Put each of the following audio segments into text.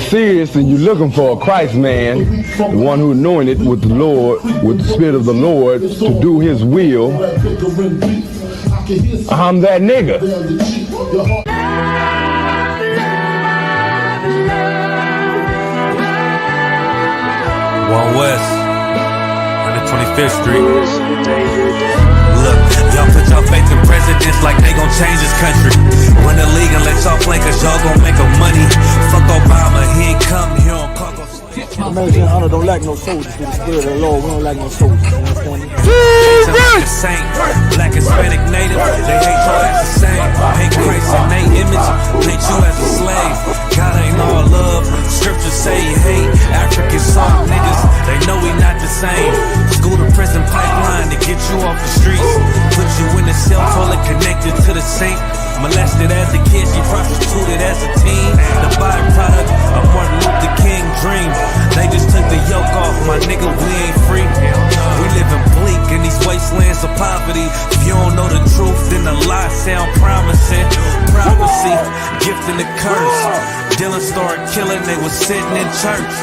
Serious, and you're looking for a Christ man, the one who's anointed with the Lord, with the Spirit of the Lord, to do His will. I'm that nigga. One West, 125th Street. Look, y'all put your faith in presidents like they gon' change this country. Run the league and let y'all play, cause y'all gon' make a money. Fuck Obama, he ain't come here on Congo. Yahanna don't like no soldiers. Through the Spirit of the Lord, we don't like no soldiers. You understand me? The saint, black, Hispanic, native, they hate y'all as the same. Hate Christ in their image, paint you as a slave. God ain't all love, scriptures say you hate African soft niggas, they know we not the same. School to prison pipeline to get you off the streets. Put you in the cell, toilet connected to the sink. Molested as a kid, she prostituted as a teen. The byproduct of Martin Luther King dream. They just took the yoke off, my nigga, we ain't free. We living bleak in these wastelands of poverty. If you don't know the truth, then the lie sound promising. Prophecy, gift and the curse. Dylan started killing, they was sitting in church.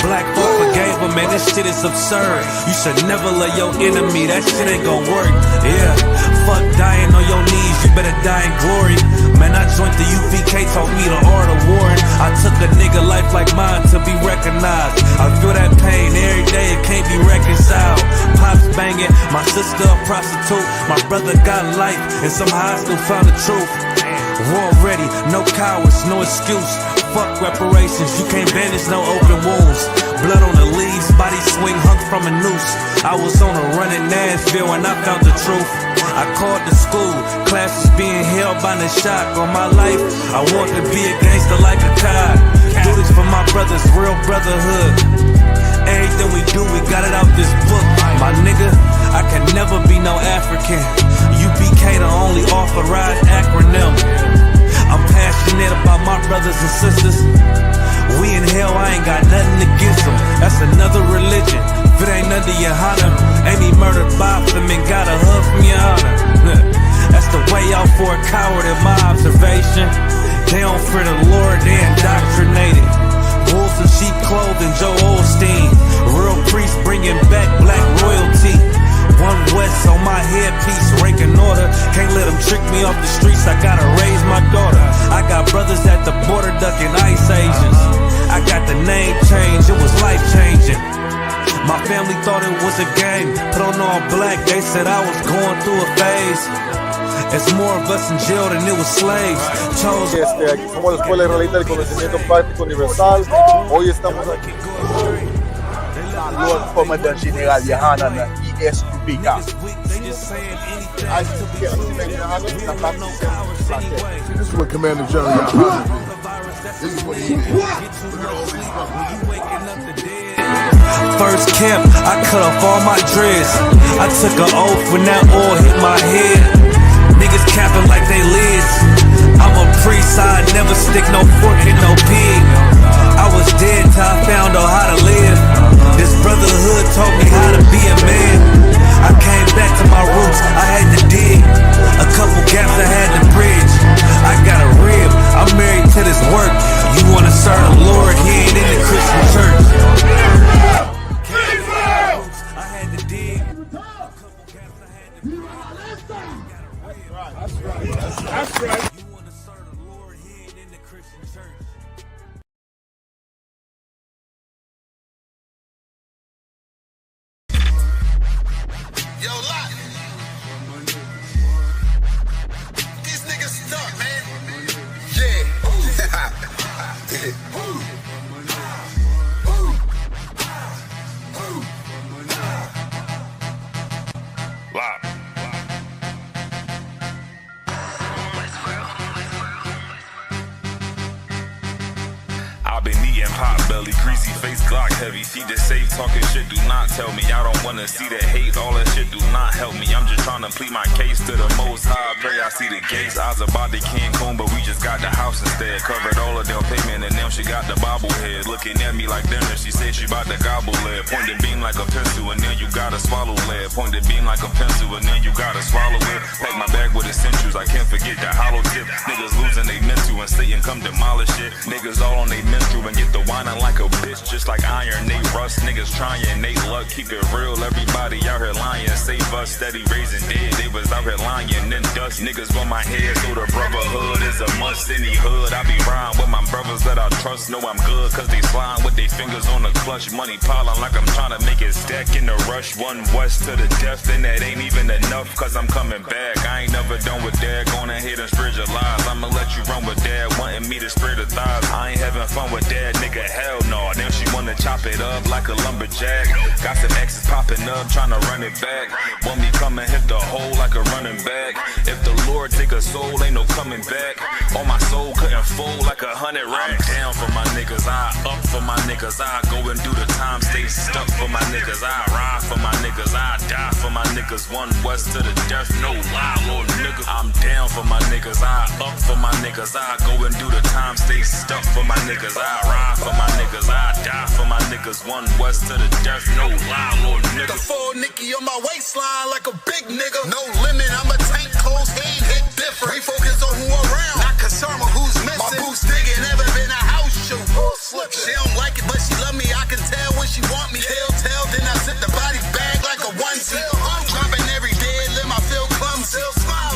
Black folk forgave him, man, this shit is absurd. You should never love your enemy, that shit ain't gon' work. Yeah, fuck dying on your knees, you better die in glory. Man, I joined the I.S.U.P.K, taught me the art of warring. I took a nigga life like mine to be recognized. I feel that pain every day, it can't be reconciled. Pops banging, my sister a prostitute. My brother got life, and somehow I still found the truth. War ready, no cowards, no excuse. Fuck reparations, you can't bandage no open wounds. Blood on the leaves, body swing hung from a noose. I was on a run in Nashville and I found the truth. I called the school, classes being held by the shock on my life. I want to be a gangster like a tide. Do this for my brothers, real brotherhood. Everything we do, we got it out this book. My nigga, I can never be no African. U.P.K the only authorized acronym. I'm passionate about my brothers and sisters. We in hell, I ain't got nothing against them. That's another religion. If it ain't under Yahanna, ain't he murdered by them and got a hug from Yahanna. That's the way out for a coward in my observation. They don't fear the Lord, they indoctrinated. Wolves in sheep clothing, Joe Osteen. Real priest bringing back black royalty. One West on my headpiece, rank and order. Can't let them trick me off the streets, I gotta raise my daughter. I got brothers at the border ducking ICE agents. I got the name change, it was life changing. My family thought it was a game, put on all black, they said I was going through a phase. It's more of us in jail than it was slaves. Aquí somos la Escuela Israelita del Conocimiento Práctico Universal. Hoy estamos aquí con Lord Commander General Yahanna na I.S.U.P.K. This is what Commander General Yahanna did. This is what he did. First camp, I cut off all my dreads. I took an oath when that oil hit my head. Niggas capping like they lids. I'm a priest, I never stick no fork in no pig. I was dead till I found out how to live. This brotherhood taught me how to be a man. I came back to my roots, I had to dig. A couple gaps I had to bridge. I got a rib, I'm married to this work. You wanna serve the Lord, he ain't in the Christian church. I had to dig. That's right. You wanna serve the Lord, he ain't in the Christian church. Yo, Lot. These niggas stuck, man. Yeah. Lot. I've been eating pot belly. belly, greasy face, Glock heavy. Feed the safe, talking shit, do not tell me. I don't wanna see that hate, all that shit do not help me. I'm just trying to plead my case to the most high. Pray I see the gates. I was about to Cancun, but we just got the house instead. Covered all of them payment and now she got the bobblehead. Looking at me like dinner, she said she about to gobble lead. Point the beam like a pencil and then you gotta swallow lead. Point the beam like a pencil and then you gotta swallow it. Pack my bag with essentials, I can't forget the hollow tip. Niggas losing they mental and Satan come demolish it. Niggas all on they mental and get the whining like a bitch. Just like iron, they rust. Niggas trying, they luck. Keep it real, everybody out here lying. Save us, steady raising dead. They was out here lying and dust. Niggas on my head, so the brotherhood is a must. Any hood, I be riding with my brothers that I trust. Know I'm good, cause they slime with their fingers on the clutch. Money piling like I'm trying to make it stack in the rush. One west to the death, and that ain't even enough, cause I'm coming back. I ain't never done with that, gonna hit and spread your lies. I'ma let you run with that, wanting me to spread the thighs. I ain't having fun with that, nigga, hell no. Then she wanna chop it up like a lumberjack. Got some exes popping up, trying to run it back. Want me come and hit the hole like a running back. If the Lord take a soul, ain't no coming back. On my soul couldn't fold like 100 racks. I'm down for my niggas, I up for my niggas. I go and do the time, stay stuck for my niggas. I ride for my niggas, I die for my niggas. One west to the death, no lie, Lord nigga. I'm down for my niggas, I up for my niggas. I go and do the time, stay stuck for my niggas. I ride for my niggas, I die for my niggas. One west to the death, no lie, Lord nigga. The full Nicky on my waistline like a big nigga. No limit, I'm a tank, close game, hit different. We focus on who around, not concerned with who's missing. My boots digging, never been a house shoe. She don't like it, but she love me. I can tell when she want me. Tell, then I zip the body bag like a onesie. I'm dropping every day, let my feel clumsy.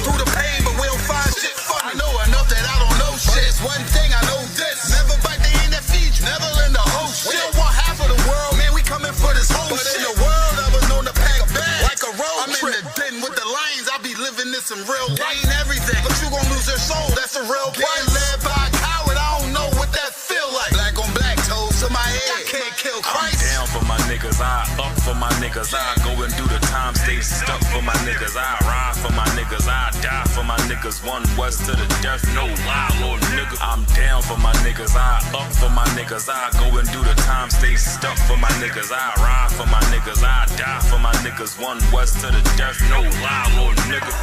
Through the pain, but we don't find shit funny. I know enough that I don't know shit. It's one thing I know this. Never bite the end that feeds you. Never lend a whole shit. We don't want half of the world, man. We coming for this whole but shit. In the world, I was known to pack a bag like a road I'm trip. In the den with the lions. I be living this in real life. Ain't everything, but you gon' lose your soul. That's a real price. Getting led by a coward. I don't know what that feel like. Black on black toes to my head. I can't kill Christ. I'm down for my niggas, I up for my niggas. I go and do the time, stay stuck for my niggas. I ride for my niggas, I die for my niggas. One west to the death, no lie, Lord nigga. I'm down for my niggas, I up for my niggas. I go and do the time, stay stuck for my niggas. I ride for my niggas, I die for my niggas. One west to the death, no lie, Lord nigga.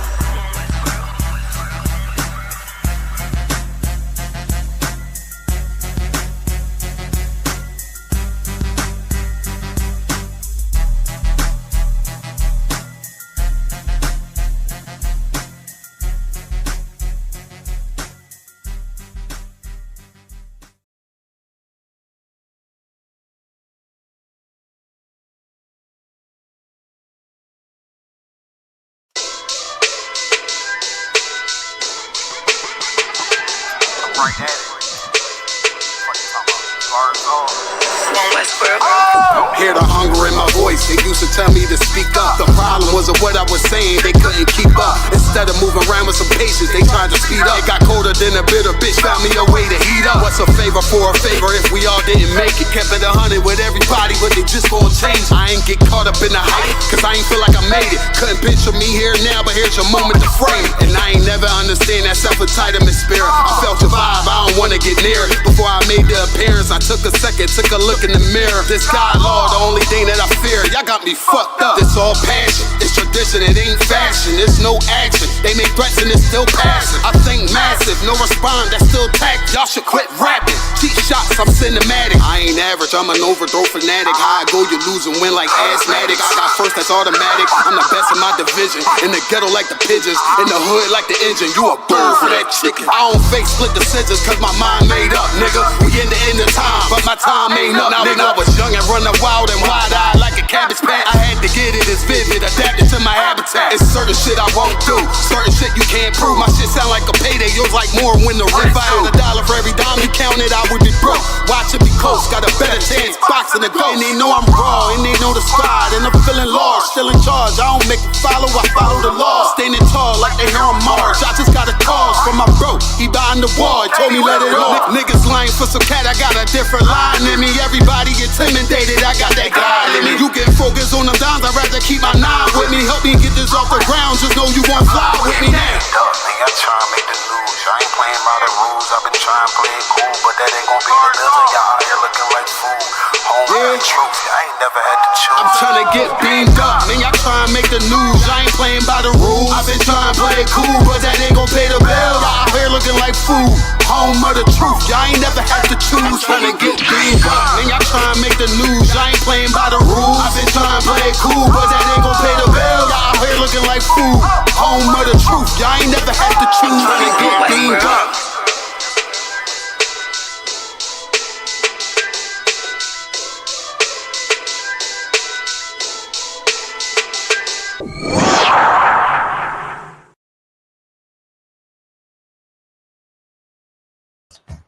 Hear the hunger in my voice, they used to tell me to speak up. The problem wasn't what I was saying, they couldn't keep up. Instead of moving around with some patience, they tried to speed up. It got colder than a bitter bitch, found me a way to heat up. What's a favor for a favor if we all didn't make it? Kept it 100 with everybody, but they just gon' change. I ain't get caught up in the hype, cause I ain't feel like I made it. Couldn't picture me here now, but here's your moment to frame it. And I ain't never understand that self-entitlement spirit. I felt your vibe, I don't wanna get near it. Before I made the appearance, I took a second, took a look in the mirror. This God, Lord, the only thing that I fear. Y'all got me fucked up. It's all passion, it's tradition, it ain't fashion. It's no action, they make threats and it's still passing. I think massive, no respond, that's still tact. Y'all should quit rapping. Cheap shots, I'm cinematic. I ain't average, I'm an overthrow fanatic. How I go, you lose and win like asthmatic. I got first, that's automatic. I'm the best in my division. In the ghetto like the pigeons, in the hood like the engine. You a bird for that chicken. I don't fake split decisions cause my mind made up, nigga. We in the end of time, but my time ain't up. Now when I was young and running wild and wide-eyed like a cabbage patch, I had to get it as vivid, adapted to my habitat. It's certain shit I won't do, certain shit you can't prove. My shit sound like a payday, yours like more when the rent. If I had $1 for every dime you counted, I would be broke. Watch it be coast, got a better chance, boxing the ghost. And they know I'm raw, and they know the squad, and I'm feeling large, still in charge. I don't make it follow, I follow the law. Standing tall like they hear on Mars. I just got a call from my bro, he behind the wall, he told me let it off. Niggas lying for some cat, I got a different line in me. Everybody intimidated, I got that God in me. You get focused on them dimes, I'd rather keep my nine with me. Help me get this off the ground, just know you won't fly with me now. I try and make the news. I ain't playing by the rules. I've been trying to play it cool, but that ain't gonna be the building. Y'all out here looking like fool. Home the truth. I ain't never had to choose. I'm trying to get beamed up, man. Y'all try and make the news. I ain't playing by the rules. I've been trying to play it cool, but that ain't gonna pay the bill. Y'all out here looking like fool. Home of the truth. Y'all ain't never had to choose. Trying to get beamed up, man. Y'all trying to make the news. I ain't playing by the rules. I've been trying to play it cool, but that ain't gonna pay the bill. Y'all out here looking like fool. Home of the truth. Y'all ain't never had to choose. Trying to get beamed up.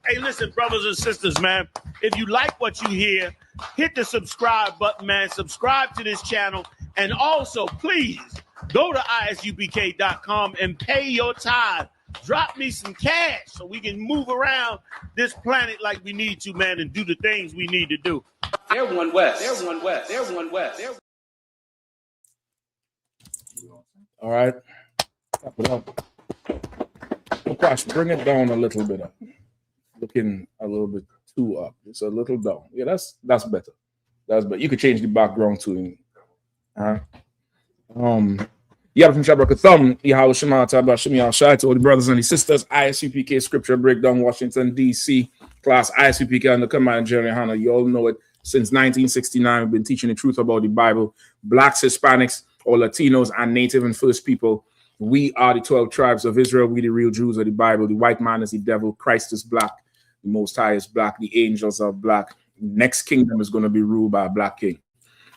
Hey, listen, brothers and sisters, man. If you like what you hear, hit the subscribe button, man. Subscribe to this channel. And also, please, go to ISUPK.com and pay your tithe. Drop me some cash so we can move around this planet like we need to, man, and do the things we need to do. They're one west. They're one west. They're one west. All right. Tap it up. Gosh, bring it down a little bit up. Looking a little bit too up. It's a little down. Yeah, that's better. That's better. You could change the background to yeah, from Shabbat Thumb, Yahweh Shema Tabah Shemi Al Shai to all the brothers and the sisters, I.S.U.P.K Scripture Breakdown, Washington, D.C. Class I.S.U.P.K under command Jerry Yahanna. You all know it. Since 1969, we've been teaching the truth about the Bible. Blacks, Hispanics, or Latinos, and Native and First People. We are the 12 tribes of Israel. We the real Jews of the Bible. The white man is the devil. Christ is black. The Most High is black. The angels are black. Next kingdom is going to be ruled by a black king.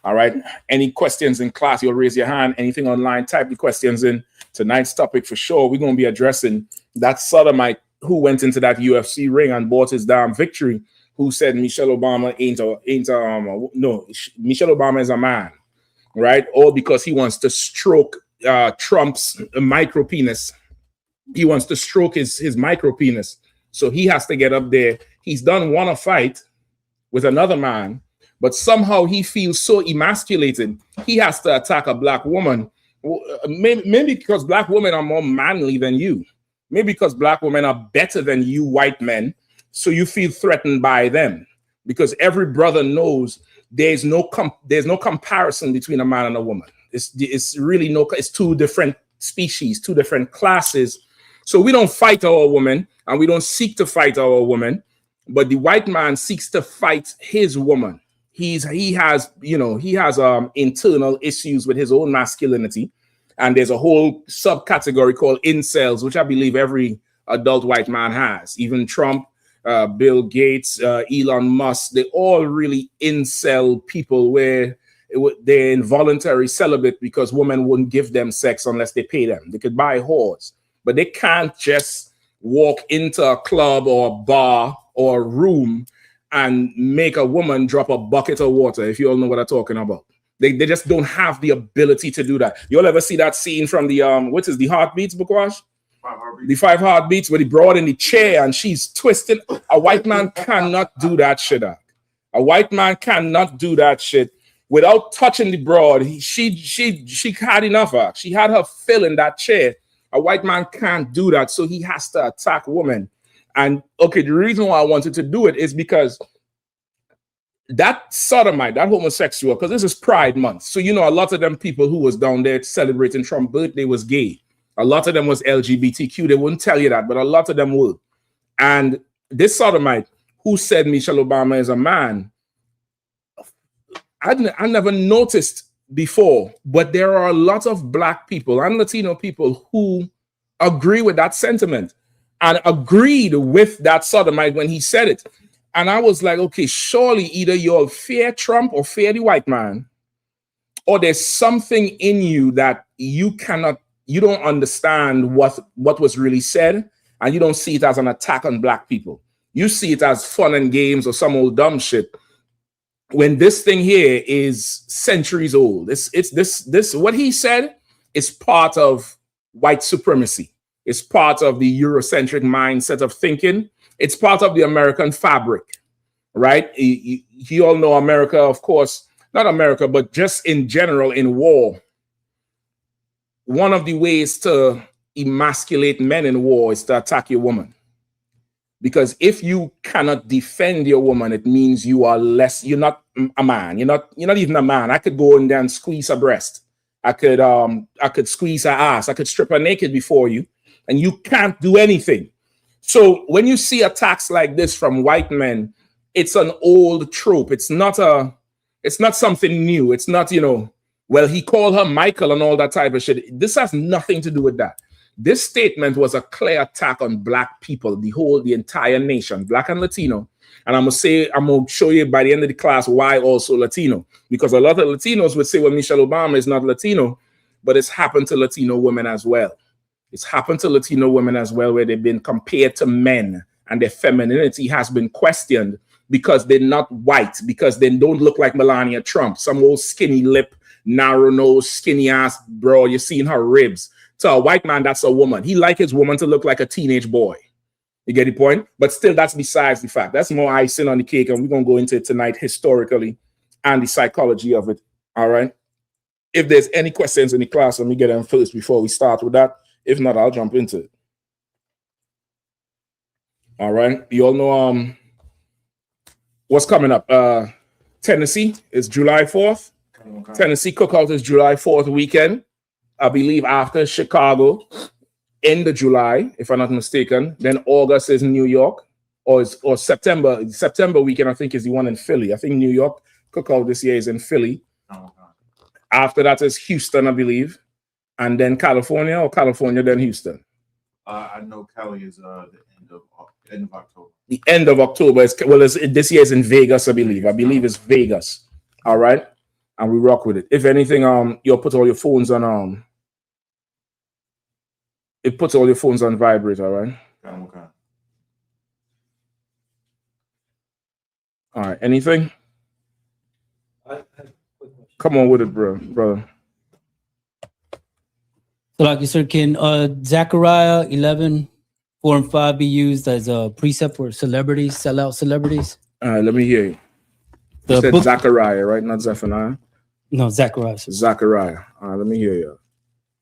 All right. Any questions in class, you'll raise your hand. Anything online, type the questions in. Tonight's topic for sure, we're going to be addressing that sodomite who went into that UFC ring and bought his damn victory, who said Michelle Obama Michelle Obama is a man, right? All because he wants to stroke Trump's micro penis. He wants to stroke his micro penis. So he has to get up there. He's done won a fight with another man, but somehow he feels so emasculated, he has to attack a black woman. Maybe because black women are more manly than you. Maybe because black women are better than you white men. So you feel threatened by them, because every brother knows there's no comparison between a man and a woman. It's really it's two different species, two different classes. So we don't fight our woman, and we don't seek to fight our woman, but the white man seeks to fight his woman. He has internal issues with his own masculinity, and there's a whole subcategory called incels, which I believe every adult white man has. Even Trump, Bill Gates, Elon Musk, they all really incel people where they're involuntary celibate because women wouldn't give them sex unless they pay them. They could buy whores, but they can't just walk into a club or a bar or a room and make a woman drop a bucket of water, if you all know what I'm talking about. They just don't have the ability to do that. You all ever see that scene from the the Heartbeats, Bukwash? The 5 Heartbeats, where the broad in the chair and she's twisted. A white man cannot do that shit. A white man cannot do that shit without touching the broad. She had enough. She had her fill in that chair. A white man can't do that, so he has to attack women. And okay, the reason why I wanted to do it is because that sodomite, that homosexual, because this is Pride Month. So, a lot of them people who was down there celebrating Trump's birthday was gay. A lot of them was LGBTQ. They wouldn't tell you that, but a lot of them would. And this sodomite who said Michelle Obama is a man, I never noticed before, but there are a lot of black people and Latino people who agree with that sentiment and agreed with that sodomite when he said it. And I was like, okay, surely either you'll fear Trump or fear the white man, or there's something in you that you don't understand what was really said, and you don't see it as an attack on black people. You see it as fun and games or some old dumb shit. When this thing here is centuries old, this what he said is part of white supremacy. It's part of the Eurocentric mindset of thinking. It's part of the American fabric, right? You all know America, of course, not America, but just in general in war. One of the ways to emasculate men in war is to attack your woman. Because if you cannot defend your woman, it means you are less, you're not a man. You're not even a man. I could go in there and squeeze her breast. I could squeeze her ass. I could strip her naked before you, and you can't do anything. So when you see attacks like this from white men, it's an old trope. It's not something new. It's not, well, he called her Michael and all that type of shit. This has nothing to do with that. This statement was a clear attack on black people, the entire nation, black and Latino. And I'm going to show you by the end of the class why also Latino. Because a lot of Latinos would say, well, Michelle Obama is not Latino, but it's happened to Latino women as well. It's happened to Latino women as well, where they've been compared to men and their femininity has been questioned because they're not white, because they don't look like Melania Trump, some old skinny lip, narrow nose, skinny ass, bro. You're seeing her ribs. To a white man, that's a woman. He like his woman to look like a teenage boy. You get the point? But still, that's besides the fact. That's more icing on the cake, and we're going to go into it tonight historically and the psychology of it. All right? If there's any questions in the class, let me get them first before we start with that. If not, I'll jump into it. All right? You all know what's coming up. Tennessee is July 4th. Tennessee Cookout is July 4th weekend. I believe after Chicago, end of July, if I'm not mistaken. Then August is New York, or September. September weekend, I think, is the one in Philly. I think New York Cookout this year is in Philly. After that is Houston, I believe. And then California, or California, then Houston. I know Cali is the end of October. The end of October. This year is in Vegas, I believe. I believe it's Vegas. All right? And we rock with it. If anything, you'll put all your phones on it puts all your phones on vibrate, all right? Okay. All right. Anything? Come on with it, brother. So, like you said, can Zechariah 11:4-5 be used as a precept for celebrities, sellout celebrities? All right, let me hear you. You said Zechariah, right? Not Zephaniah? No, Zechariah. Zechariah. All right, let me hear you.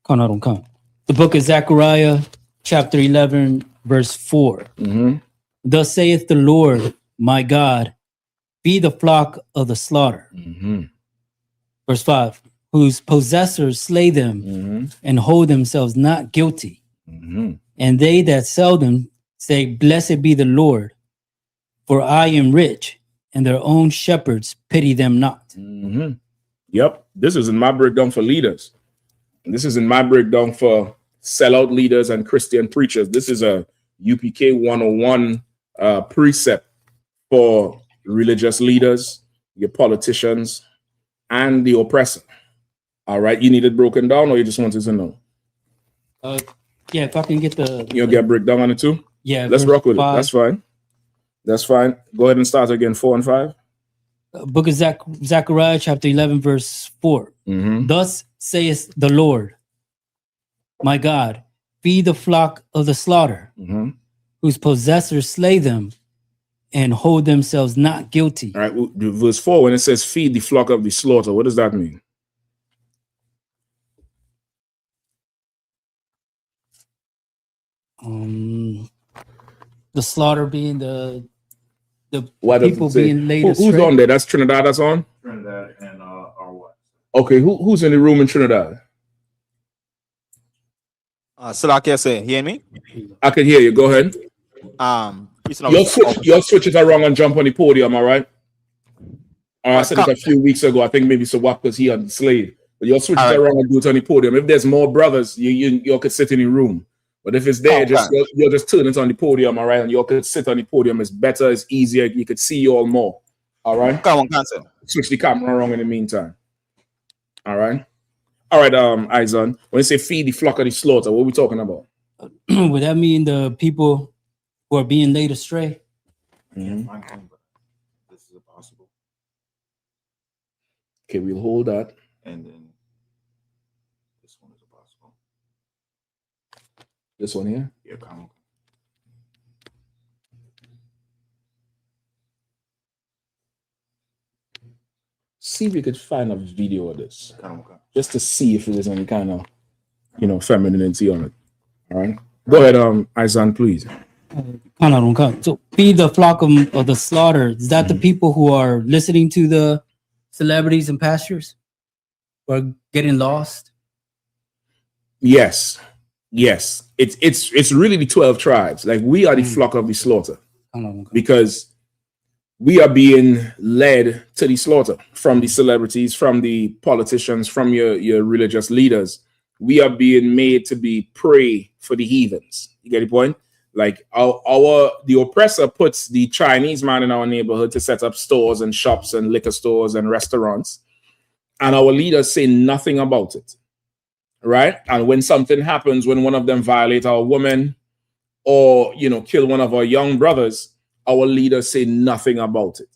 Come. The book of Zechariah, chapter 11, verse 4. Mm-hmm. Thus saith the Lord, my God, be the flock of the slaughter. Mm-hmm. Verse 5, whose possessors slay them and hold themselves not guilty. Mm-hmm. And they that sell them say, blessed be the Lord, for I am rich, and their own shepherds pity them not. Mm-hmm. Yep, this is in my breakdown for leaders. This is in my breakdown for sellout leaders and Christian preachers. This is a UPK 101 precept for religious leaders, your politicians, and the oppressor. All right, you need it broken down, or you just wanted to know? Yeah, if I can get the... You'll get breakdown on it too? Yeah. Let's rock with 5. it. That's fine. That's fine. Go ahead and start again, 4 and 5. Book of Zechariah, chapter 11, verse 4. Mm-hmm. Thus saith the Lord, my God, feed the flock of the slaughter, whose possessors slay them and hold themselves not guilty. All right, verse 4, when it says feed the flock of the slaughter, what does that mean? The slaughter being the What people being laid astray. Who's on there? That's Trinidad that's on? Trinidad and our wife. Okay, who's in the room in Trinidad? Salakia say, hear me? I can hear you. Go ahead. You'll switch it around and jump on the podium, all right? I said it a few weeks ago. I think maybe Sawak because he on the slave. But you'll switch it around and do it on the podium. If there's more brothers, you could sit in the room. But if it's there, you'll just turn it on the podium, all right? And you could sit on the podium. It's better, it's easier. You could see you all more. All right? Come on, cancel. Switch the camera around in the meantime. All right? All right, Izon. When you say feed the flock of the slaughter, what are we talking about? Would that mean the people who are being laid astray? This is possible. Okay, we'll hold that. And then this one is possible. This one here? Yeah, come on. See if we could find a video of this. Just to see if there's any kind of, femininity on it. All right. Go ahead, Aisan, please. So feed the flock of the slaughter. Is that the people who are listening to the celebrities and pastors who are getting lost? Yes. Yes. It's really the 12 tribes. Like we are the flock of the slaughter. Because we are being led to the slaughter from the celebrities, from the politicians, from your religious leaders. We are being made to be prey for the heathens. You get the point? Like the oppressor puts the Chinese man in our neighborhood to set up stores and shops and liquor stores and restaurants. And our leaders say nothing about it. Right? And when something happens, when one of them violate our woman or, kill one of our young brothers, our leaders say nothing about it.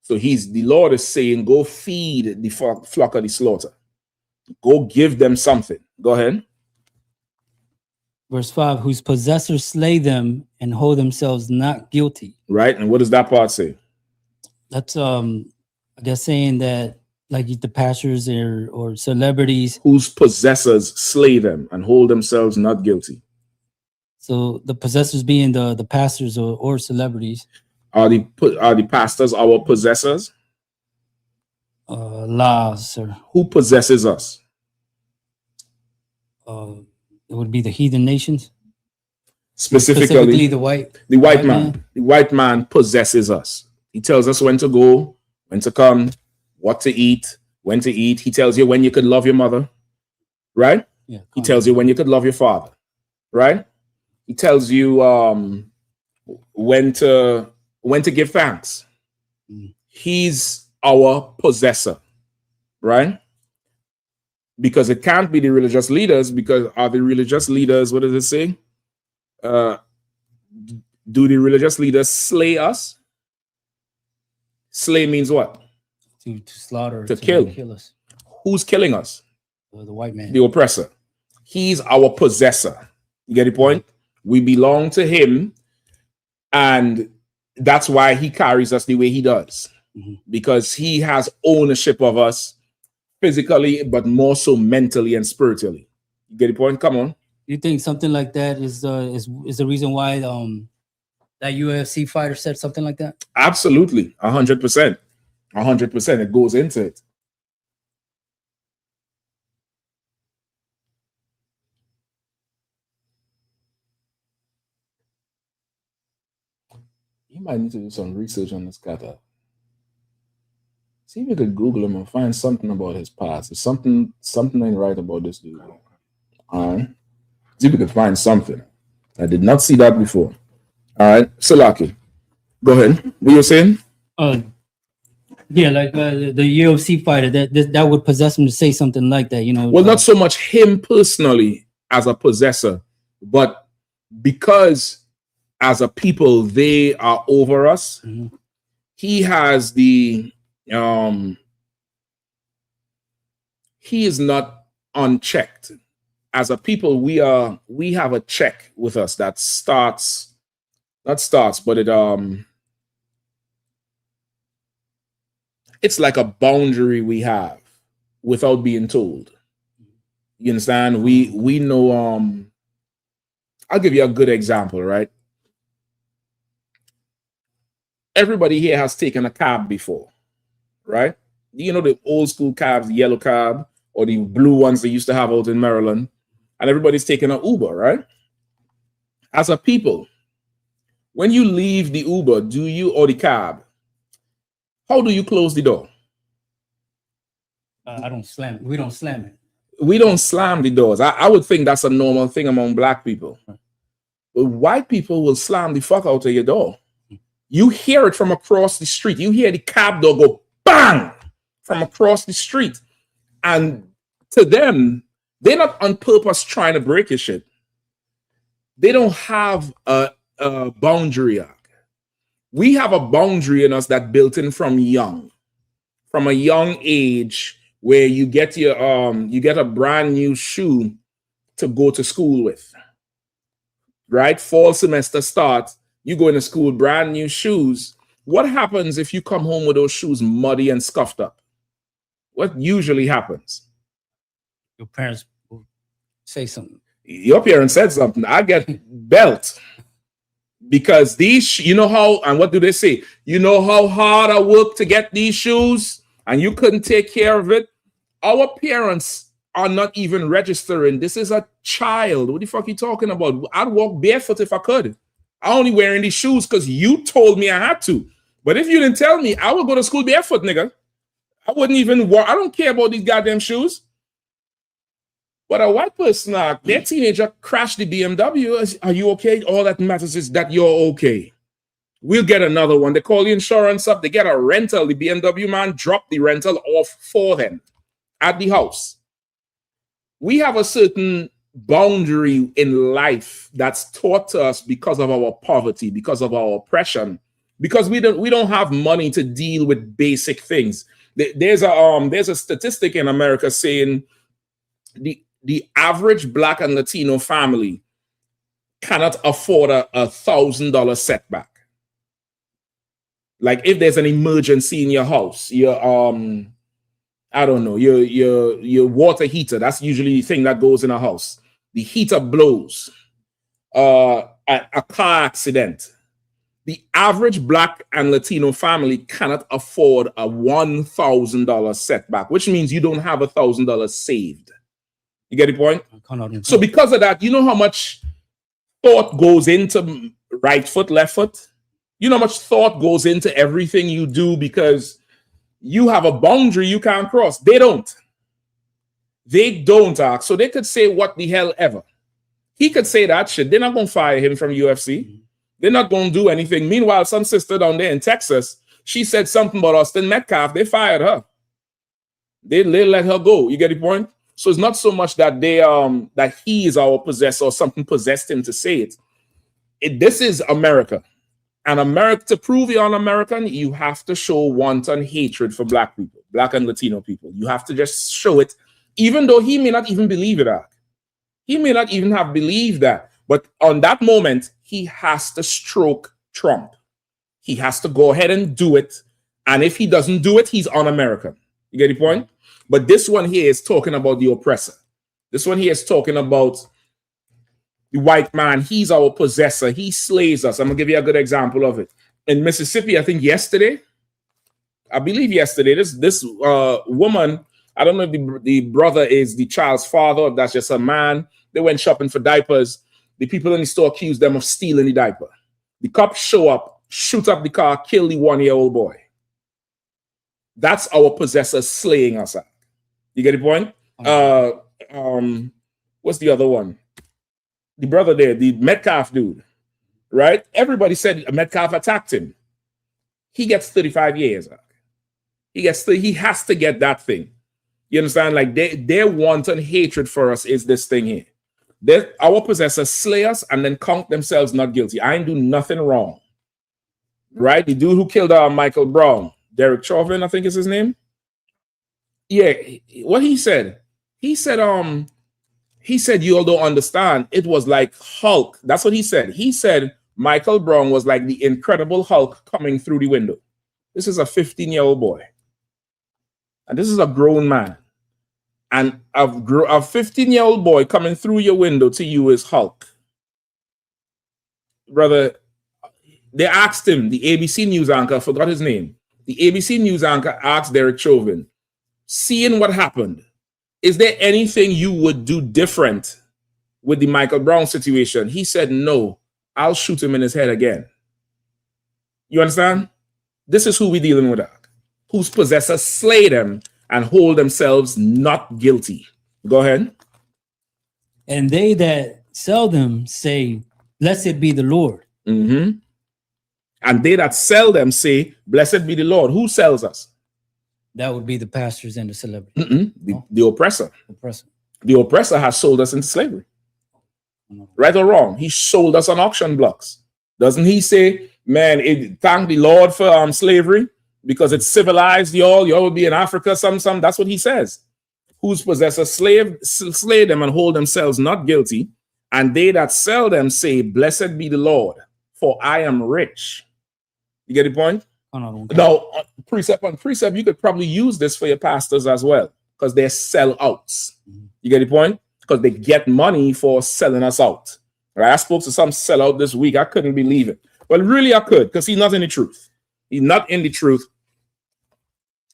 So the Lord is saying, go feed the flock of the slaughter. Go give them something. Go ahead. Verse 5, whose possessors slay them and hold themselves not guilty. Right. And what does that part say? That's I guess saying that like the pastors or celebrities whose possessors slay them and hold themselves not guilty. So the possessors being the pastors or celebrities. Are the pastors our possessors? Laws, sir. Who possesses us? It would be the heathen nations. Specifically the white man. The white man possesses us. He tells us when to go, when to come, what to eat, when to eat. He tells you when you could love your mother, right? Yeah. He tells you when you could love your father, right? He tells you when to give thanks. He's our possessor, right? Because it can't be the religious leaders, because are the religious leaders, what does it say? Do the religious leaders slay us? Slay means what? To slaughter, to kill us. Who's killing us? The white man. The oppressor. He's our possessor. You get the point? We belong to him, and that's why he carries us the way he does. Because he has ownership of us physically, but more so mentally and spiritually. You get the point? Come on. You think something like that is the reason why that UFC fighter said something like that? Absolutely, 100%. 100%. It goes into it. You might need to do some research on this guy. See if you could Google him and find something about his past. There's something ain't right about this dude. All right. See if you could find something. I did not see that before. All right. Salaki, go ahead. What you were saying? Yeah, like the UFC fighter that would possess him to say something like that, Well, not so much him personally as a possessor, but because as a people they are over us. He has the he is not unchecked. As a people, we have a check with us that it's like a boundary we have without being told. You understand? We know. I'll give you a good example, right? Everybody here has taken a cab before, right? You know the old school cabs, the yellow cab, or the blue ones they used to have out in Maryland, and everybody's taking an Uber, right? As a people, when you leave the Uber, or the cab, how do you close the door? I don't slam it. We don't slam it. We don't slam the doors. I would think that's a normal thing among black people. But white people will slam the fuck out of your door. You hear it from across the street. You hear the cab door go bang from across the street. And to them, they're not on purpose trying to break your shit. They don't have a boundary. We have a boundary in us that built in from a young age, where you get a brand new shoe to go to school with, right? Fall semester starts, you go into school, brand new shoes. What happens if you come home with those shoes muddy and scuffed up? What usually happens? Your parents will say something. Your parents said something. I get belt. Because these, you know how, and what do they say? You know how hard I worked to get these shoes and you couldn't take care of it? Our parents are not even registering. This is a child. What the fuck are you talking about? I'd walk barefoot if I could. I only wearing these shoes because you told me I had to. But if you didn't tell me, I would go to school barefoot, nigga. I wouldn't even walk. I don't care about these goddamn shoes. But a white person, their teenager crashed the BMW. Are you okay? All that matters is that you're okay. We'll get another one. They call the insurance up. They get a rental. The BMW man dropped the rental off for them at the house. We have a certain boundary in life that's taught to us because of our poverty, because of our oppression, because we don't have money to deal with basic things. There's a statistic in America saying the average Black and Latino family cannot afford a $1,000 setback. Like if there's an emergency in your house, I don't know, your water heater, that's usually the thing that goes in a house. The heater blows, a car accident. The average Black and Latino family cannot afford a $1,000 setback, which means you don't have $1,000 saved. You get the point? So because of that, you know how much thought goes into right foot, left foot? You know how much thought goes into everything you do because you have a boundary you can't cross. They don't. They don't, so they could say what the hell ever. He could say that shit. They're not going to fire him from UFC. They're not going to do anything. Meanwhile, some sister down there in Texas, she said something about Austin Metcalf. They fired her. They let her go. You get the point? So it's not so much that that he is our possessor or something possessed him to say it. This is America. And America, to prove you're an American, you have to show wanton hatred for Black people, Black and Latino people. You have to just show it, even though he may not even believe it. He may not even have believed that. But on that moment, he has to stroke Trump. He has to go ahead and do it. And if he doesn't do it, he's un-American. You get the point? But this one here is talking about the oppressor. This one here is talking about the white man. He's our possessor. He slays us. I'm going to give you a good example of it. In Mississippi, I think yesterday, this woman, I don't know if the brother is the child's father, if that's just a man. They went shopping for diapers. The people in the store accused them of stealing the diaper. The cops show up, shoot up the car, kill the 1-year-old boy. That's our possessor slaying us. You get the point? What's the other one? The brother there, the Metcalf dude, right? Everybody said Metcalf attacked him. He gets 35 years. He has to get that thing. You understand? Like their wanton hatred for us is this thing here. Our possessors slay us and then count themselves not guilty. I ain't do nothing wrong. Right? The dude who killed Michael Brown, Derek Chauvin, I think is his name. Yeah, what he said, you all don't understand. It was like Hulk. That's what he said. He said Michael Brown was like the Incredible Hulk coming through the window. This is a 15-year-old boy. And this is a grown man. And a 15-year-old boy coming through your window to you is Hulk. Brother, they asked him, the ABC News anchor, I forgot his name. The ABC News anchor asked Derek Chauvin, seeing what happened, is there anything you would do different with the Michael Brown situation? He said, no, I'll shoot him in his head again. You understand? This is who we're dealing with, whose possessors slay them and hold themselves not guilty. Go ahead. And they that sell them say, blessed be the Lord. Mm-hmm. And they that sell them say, blessed be the Lord. Who sells us? That would be the pastors and the celebrities. The oppressor. The oppressor has sold us into slavery. Right or wrong? He sold us on auction blocks. Doesn't he say, man, thank the Lord for slavery because it's civilized y'all will be in Africa some. That's what he says. Whose possessors slay them and hold themselves not guilty. And they that sell them say, blessed be the Lord, for I am rich. You get the point? Now, precept on precept, you could probably use this for your pastors as well, because they're sellouts. You get the point? because they get money for selling us out. Right? I spoke to some sellout this week. I couldn't believe it. Well, really, I could, because he's not in the truth. He's not in the truth.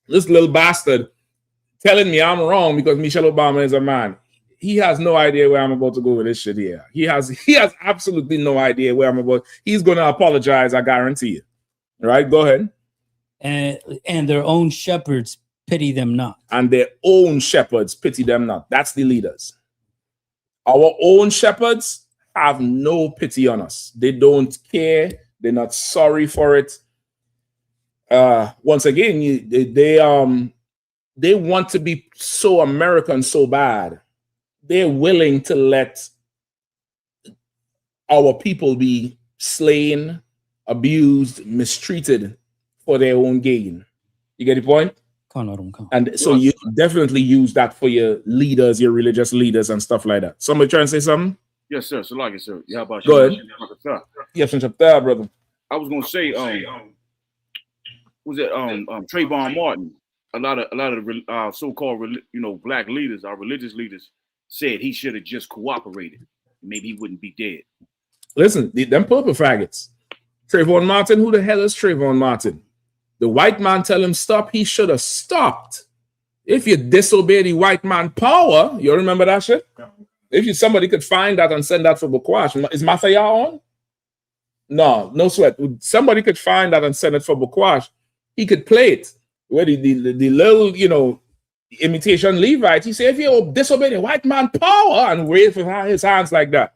This little bastard telling me I'm wrong because Michelle Obama is a man. He has no idea where I'm about to go with this shit here. He has absolutely no idea where I'm about. He's going to apologize, I guarantee you. All right, go ahead. And their own shepherds pity them not. And their own shepherds pity them not. That's the leaders. Our own shepherds have no pity on us. They don't care. They're not sorry for it. Once again, they want to be so American so bad. They're willing to let our people be slain, abused, mistreated for their own gain. You get the point? And so you definitely use that for your leaders, your religious leaders and stuff like that. Somebody trying to say something? Yes, sir. So like it, sir. Yeah, about go ahead. Yes, brother. I was gonna say, was it Trayvon Martin? A lot of the so-called black leaders, our religious leaders, said he should have just cooperated. Maybe he wouldn't be dead. Listen, them purple faggots. Trayvon Martin, who the hell is Trayvon Martin? The white man tell him stop, he should have stopped. If you disobey the white man power, you remember that shit? If somebody could find that and send that for Bukwash. Is Mathaya on? No sweat. Somebody could find that and send it for Bukwash. He could play it. Where the little, imitation Levite, he said, if you disobey the white man power and wave with his hands like that,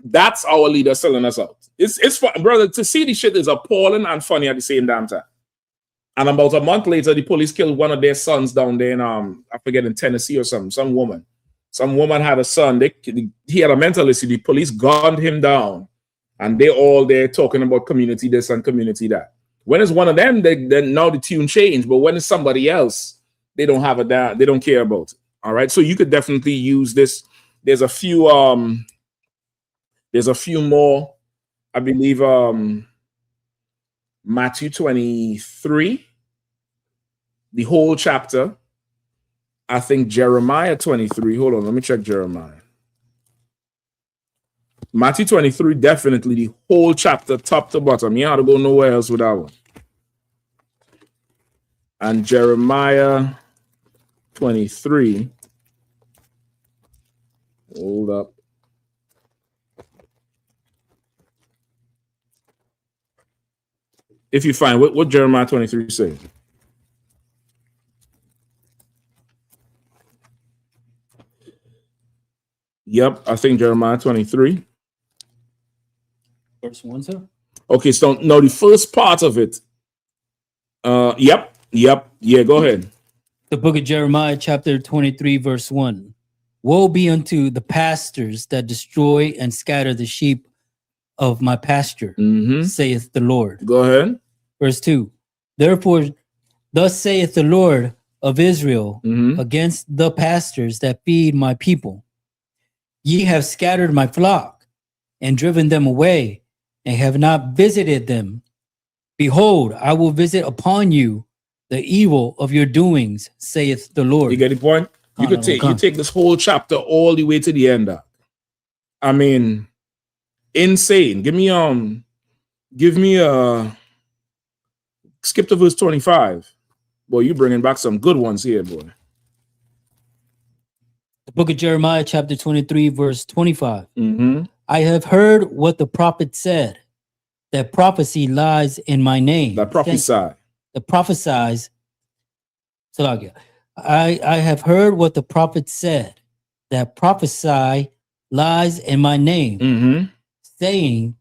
that's our leader selling us out. It's fun, brother, to see this shit is appalling and funny at the same damn time. And about a month later, the police killed one of their sons down there in, I forget, in Tennessee or something. Some woman had a son. He had a mental issue. The police gunned him down. And they're all there talking about community this and community that. When it's one of them, then now the tune changed. But when it's somebody else, they don't have they don't care about it. All right. So you could definitely use this. There's a few more, I believe, Matthew 23, the whole chapter. I think Jeremiah 23. Hold on, let me check Jeremiah. Matthew 23, definitely the whole chapter, top to bottom. You have to go nowhere else with that one. And Jeremiah 23. Hold up. If you find what Jeremiah 23 says. Yep, I think Jeremiah 23. Verse 1, sir? Okay, so no, the first part of it. Yep. Yeah, go ahead. The book of Jeremiah, chapter 23, verse 1. Woe be unto the pastors that destroy and scatter the sheep of my pasture, saith the Lord. Go ahead. Verse 2. Therefore, thus saith the Lord of Israel against the pastors that feed my people. Ye have scattered my flock and driven them away, and have not visited them. Behold, I will visit upon you the evil of your doings, saith the Lord. You get the point? You take this whole chapter all the way to the end. I mean, insane. Give me skip to verse 25. Boy, you bringing back some good ones here, boy. The book of Jeremiah, chapter 23, verse 25. I have heard what the prophet said, that prophecy lies in my name. That prophesy. The prophesies. So I have heard what the prophet said, that prophesy lies in my name, saying,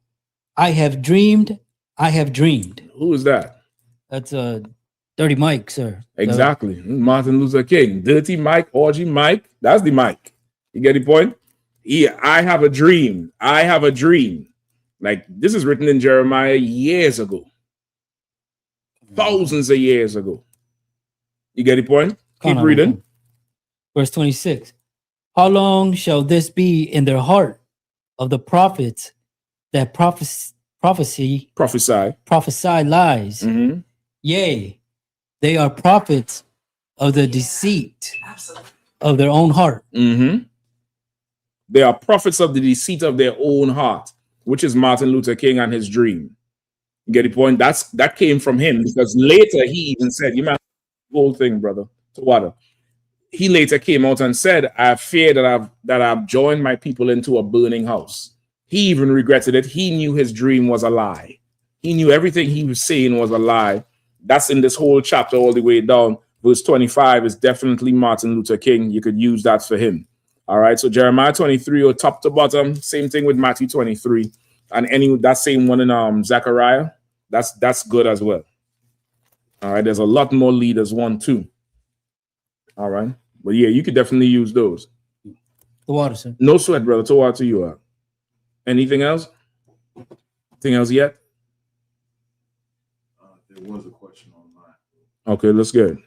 I have dreamed. Who is that? That's Dirty Mike, sir. Exactly. Martin Luther King. Dirty Mike, orgy Mike. That's the Mike. You get the point? Yeah, I have a dream. Like, this is written in Jeremiah years ago. Thousands of years ago. You get the point? Keep reading. Verse 26. How long shall this be in their heart of the prophets that prophesy lies? Yea, they are prophets of the deceit of their own heart. They are prophets of the deceit of their own heart, which is Martin Luther King and his dream. You get the point? That came from him, because later he even said, you might whole thing, brother, to water. He later came out and said, I fear that I've joined my people into a burning house. He even regretted it. He knew his dream was a lie. He knew everything he was saying was a lie. That's in this whole chapter all the way down. Verse 25 is definitely Martin Luther King. You could use that for him. All right, so Jeremiah 23 or top to bottom, same thing with Matthew 23. And that same one in Zechariah, that's good as well. All right, there's a lot more leaders, 1, 2. All right, but yeah, you could definitely use those. The water, sir. No sweat, brother. To water you out. Anything else? Anything else yet? There was a question online. Okay, let's get it.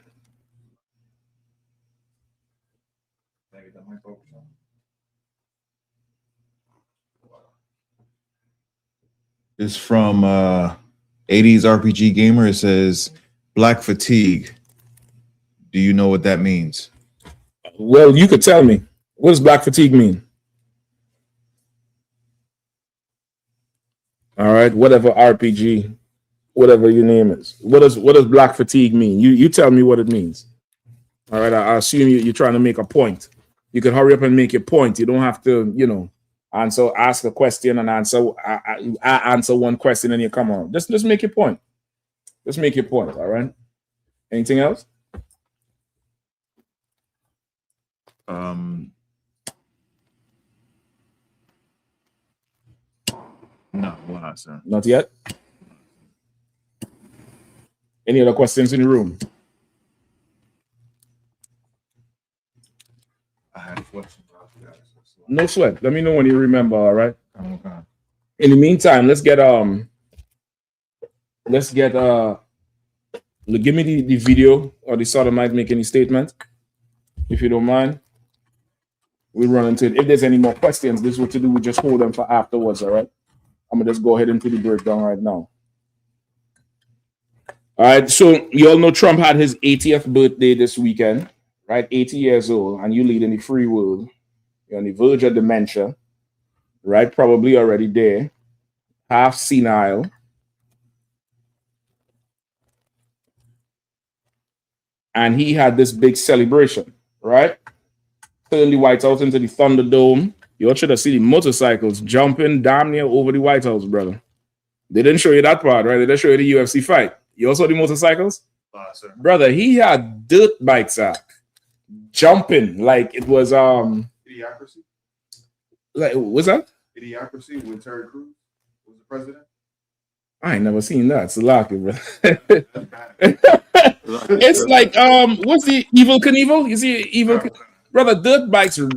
It's from 80s RPG Gamer. It says black fatigue. Do you know what that means? Well, you could tell me. What does black fatigue mean? All right, whatever RPG, whatever your name is. What does black fatigue mean? You tell me what it means. All right, I assume you're trying to make a point. You can hurry up and make your point. You don't have to, ask a question and answer. I answer one question and you come on. Just make your point. Just make your point. All right. Anything else? No, we're not, sir. Not yet. Any other questions in the room? I had a question. No sweat. Let me know when you remember. All right. Okay. In the meantime, let's get give me the video or the sodomite make any statement, if you don't mind. We'll run into it. If there's any more questions, this is what to do. We just hold them for afterwards. All right. I'm gonna just go ahead into the breakdown right now. All right. So you all know Trump had his 80th birthday this weekend, right? 80 years old, and you lead in the free world. You're on the verge of dementia, right? Probably already there, half senile. And he had this big celebration, right? Turned the White House into the Thunderdome. You all should have seen the motorcycles jumping damn near over the White House, brother. They didn't show you that part, right? They didn't show you the UFC fight. You also saw the motorcycles? Sir. Brother, he had dirt bikes jumping like it was Idiocracy? Like, what's that? Idiocracy with Terry Crews was the president? I ain't never seen that. It's lucky, bro. It's like what's the Evil Knievel? You see Evil brother, dirt bikes are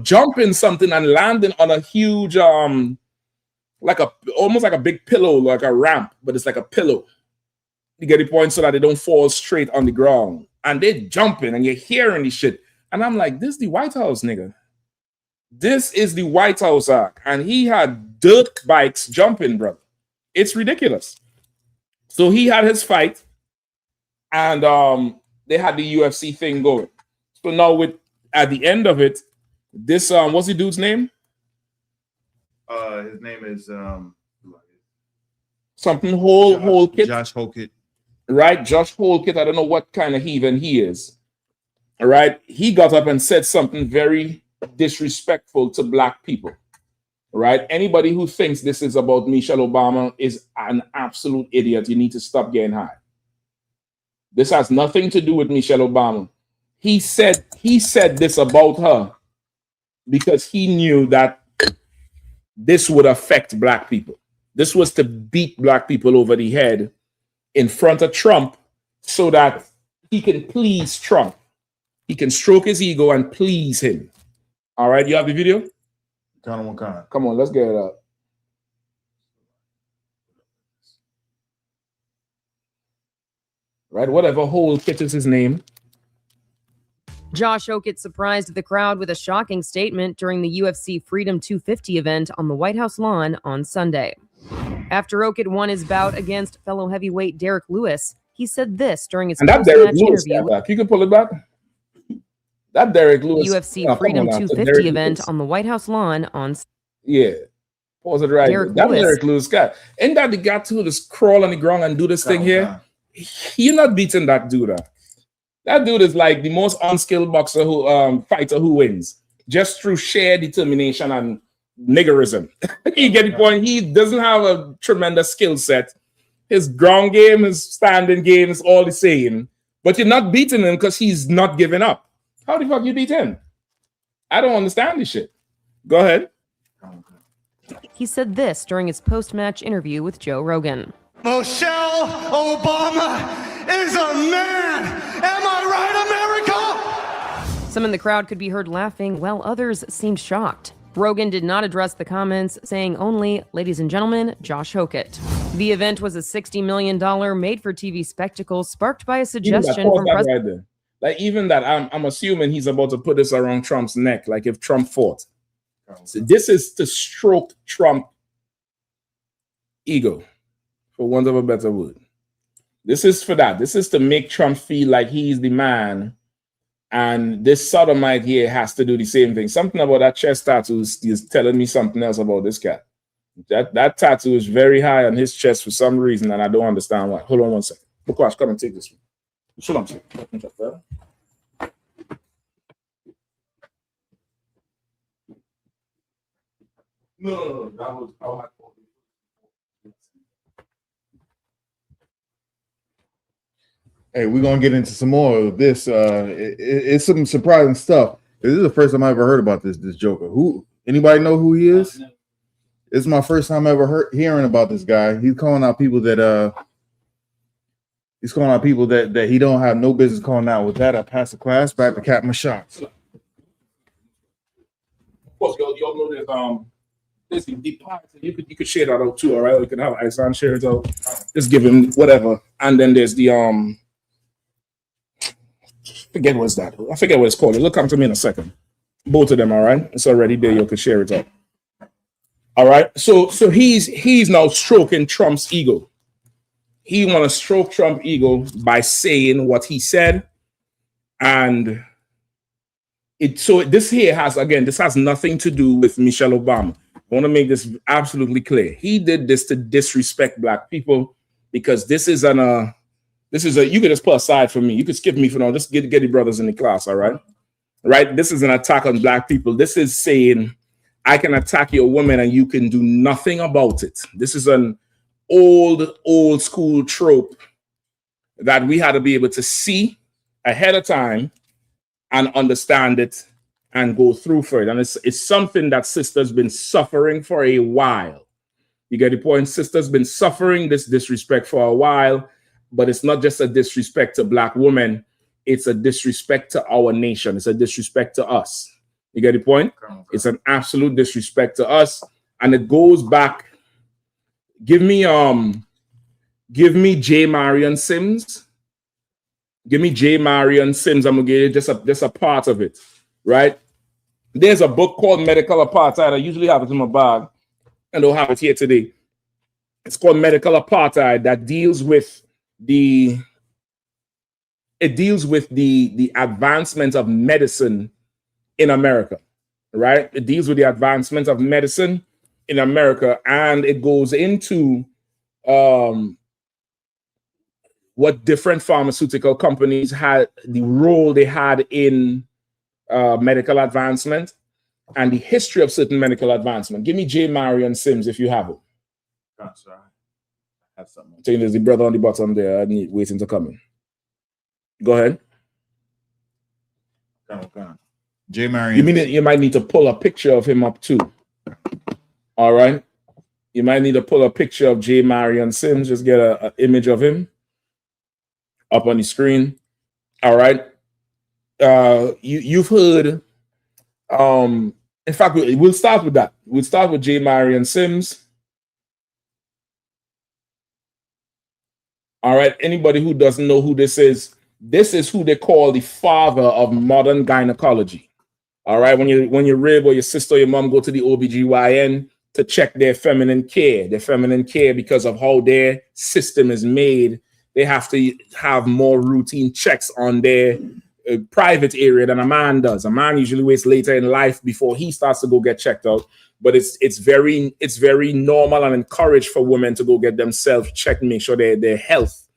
jumping something and landing on a huge almost like a big pillow, like a ramp, but it's like a pillow. You get the point, so that they don't fall straight on the ground. And they're jumping and you're hearing this shit. And I'm like, this is the White House, nigga. This is the White House act. And he had dirt bikes jumping, bro. It's ridiculous. So he had his fight, and they had the UFC thing going. So now at the end of it, this what's the dude's name? His name is something Holkit. Josh Holkit. Right, Josh Holkit. I don't know what kind of heathen he is. All right, he got up and said something very disrespectful to black people. Right, anybody who thinks this is about Michelle Obama is an absolute idiot. You need to stop getting high. This has nothing to do with Michelle Obama. He said this about her because he knew that this would affect black people. This was to beat black people over the head in front of Trump so that he can please Trump. He can stroke his ego and please him. All right, you have the video? Come on, let's get it up. Right, whatever Holkit is his name. Josh Holkit surprised the crowd with a shocking statement during the UFC Freedom 250 event on the White House lawn on Sunday. After Holkit won his bout against fellow heavyweight Derek Lewis, he said this during his post-match interview. You can pull it back. That Derek Lewis UFC come Freedom on now. So 250 Derek event Lewis. on the White House lawn on Yeah. Pause it right Derek there. That Lewis. Derek Lewis guy. Ain't that the guy to just crawl on the ground and do this thing here? You're not beating that dude. That dude is like the most unskilled boxer who fighter who wins just through sheer determination and niggerism. You get the point? He doesn't have a tremendous skill set. His ground game, his standing game is all the same. But you're not beating him because he's not giving up. How the fuck you beat him? I don't understand this shit. Go ahead. He said this during his post-match interview with Joe Rogan. Michelle Obama is a man. Am I right, America? Some in the crowd could be heard laughing, while others seemed shocked. Rogan did not address the comments, saying only, "Ladies and gentlemen, Josh Hokett." The event was a $60 million made-for-TV spectacle sparked by a suggestion from President. Right, like even that, I'm assuming he's about to put this around Trump's neck, like if Trump fought. So this is to stroke Trump ego, for want of a better word. This is for that. This is to make Trump feel like he's the man, and this sodomite here has to do the same thing. Something about that chest tattoo is telling me something else about this cat. That tattoo is very high on his chest for some reason, and I don't understand why. Hold on one second. Bukash, come and take this one. Shalom. No, that was how I called it. Hey, we're gonna get into some more of this. It's some surprising stuff. This is the first time I ever heard about this Joker. Who? Anybody know who he is? This is my first time ever hearing about this guy. He's calling out people that that he don't have no business calling out. With that, I pass the class back to Captain Shots. Of course, y'all know there's the parts. You could share that out too, all right? You can have Isan share it out. Just give him whatever. And then there's the forget what's that. I forget what it's called. It'll come to me in a second. Both of them, all right? It's already there. You can share it out. All right. So he's now stroking Trump's ego. He want to stroke Trump's ego by saying what he said. And this has nothing to do with Michelle Obama. I want to make this absolutely clear. He did this to disrespect black people because this is you could just put aside for me. You could skip me for now. Just get the brothers in the class, all right? Right? This is an attack on black people. This is saying I can attack your woman and you can do nothing about it. This is an old school trope that we had to be able to see ahead of time and understand it and go through for it. And it's something that sister's been suffering for a while. You get the point? Sister's been suffering this disrespect for a while, but it's not just a disrespect to black women. It's a disrespect to our nation. It's a disrespect to us. You get the point? It's an absolute disrespect to us. And it goes back. Give me J. Marion Sims. Give me J. Marion Sims. I'm gonna give you just a part of it, right? There's a book called Medical Apartheid. I usually have it in my bag. I don't have it here today. It's called Medical Apartheid that deals with the advancement of medicine in America, right? It deals with the advancement of medicine in America, and it goes into what different pharmaceutical companies had, the role they had in medical advancement and the history of certain medical advancement. Give me J. Marion Sims if you have it. I have something. I'm saying there's the brother on the bottom there. I need waiting to come in. Go ahead. J. Marion. You might need to pull a picture of him up too. All right. You might need to pull a picture of J. Marion Sims. Just get an image of him up on the screen. All right. You've heard. In fact, we'll start with that. We'll start with J. Marion Sims. All right. Anybody who doesn't know who this is who they call the father of modern gynecology. All right. When your rib or your sister or your mom go to the OBGYN to check their feminine care because of how their system is made, they have to have more routine checks on their private area than a man does. A man usually waits later in life before he starts to go get checked out. But it's very normal and encouraged for women to go get themselves checked and make sure their health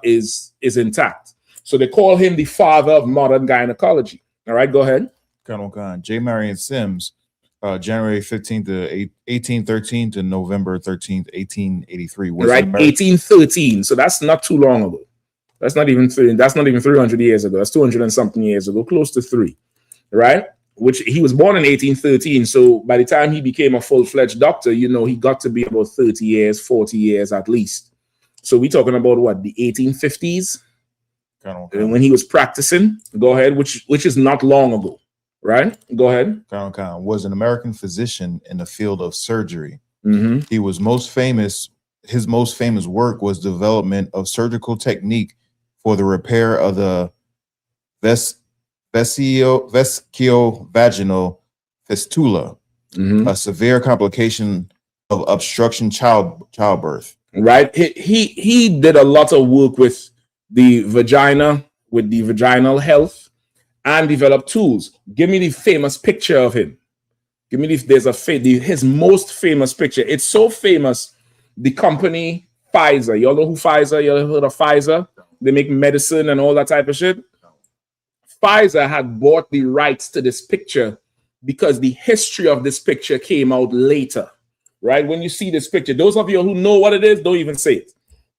is intact. So they call him the father of modern gynecology. All right, go ahead. Colonel Khan, J. Marion Sims, January 15th to 1813 to November 13th, 1883. Right, 1813. So that's not too long ago. That's not even 300 years ago. That's 200 and something years ago, close to 3, right? Which he was born in 1813. So by the time he became a full-fledged doctor, you know, he got to be about 30 years, 40 years at least. So we're talking about what, the 1850s? When he was practicing. Go ahead, which is not long ago, right? Go ahead. Colonel Khan was an American physician in the field of surgery. Mm-hmm. He was most famous. His most famous work was development of surgical technique for the repair of the vesiciovaginal fistula, a severe complication of obstruction childbirth. Right. He did a lot of work with the vagina, with the vaginal health, and developed tools. Give me the famous picture of him. Give me his most famous picture. It's so famous. The company Pfizer. Y'all know who Pfizer? You ever heard of Pfizer? They make medicine and all that type of shit. Pfizer had bought the rights to this picture because the history of this picture came out later, right? When you see this picture, those of you who know what it is, don't even say it.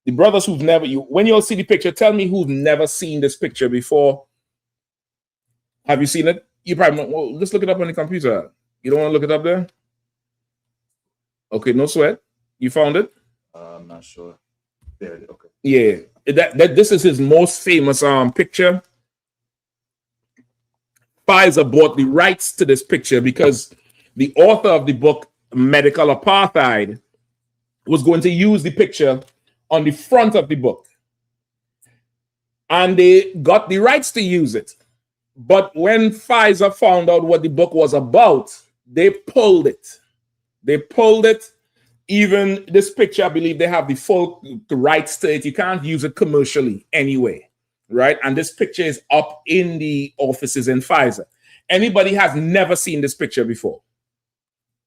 The brothers who've never, when you'll see the picture, tell me who've never seen this picture before. Have you seen it? You probably, well, just look it up on the computer. You don't want to look it up there? Okay, no sweat. You found it? I'm not sure. There, okay. Yeah, this is his most famous picture. Pfizer bought the rights to this picture because the author of the book Medical Apartheid was going to use the picture on the front of the book, and they got the rights to use it. But when Pfizer found out what the book was about, they pulled it. Even this picture, I believe they have the full rights to it. You can't use it commercially anyway, right? And this picture is up in the offices in Pfizer. Anybody has never seen this picture before?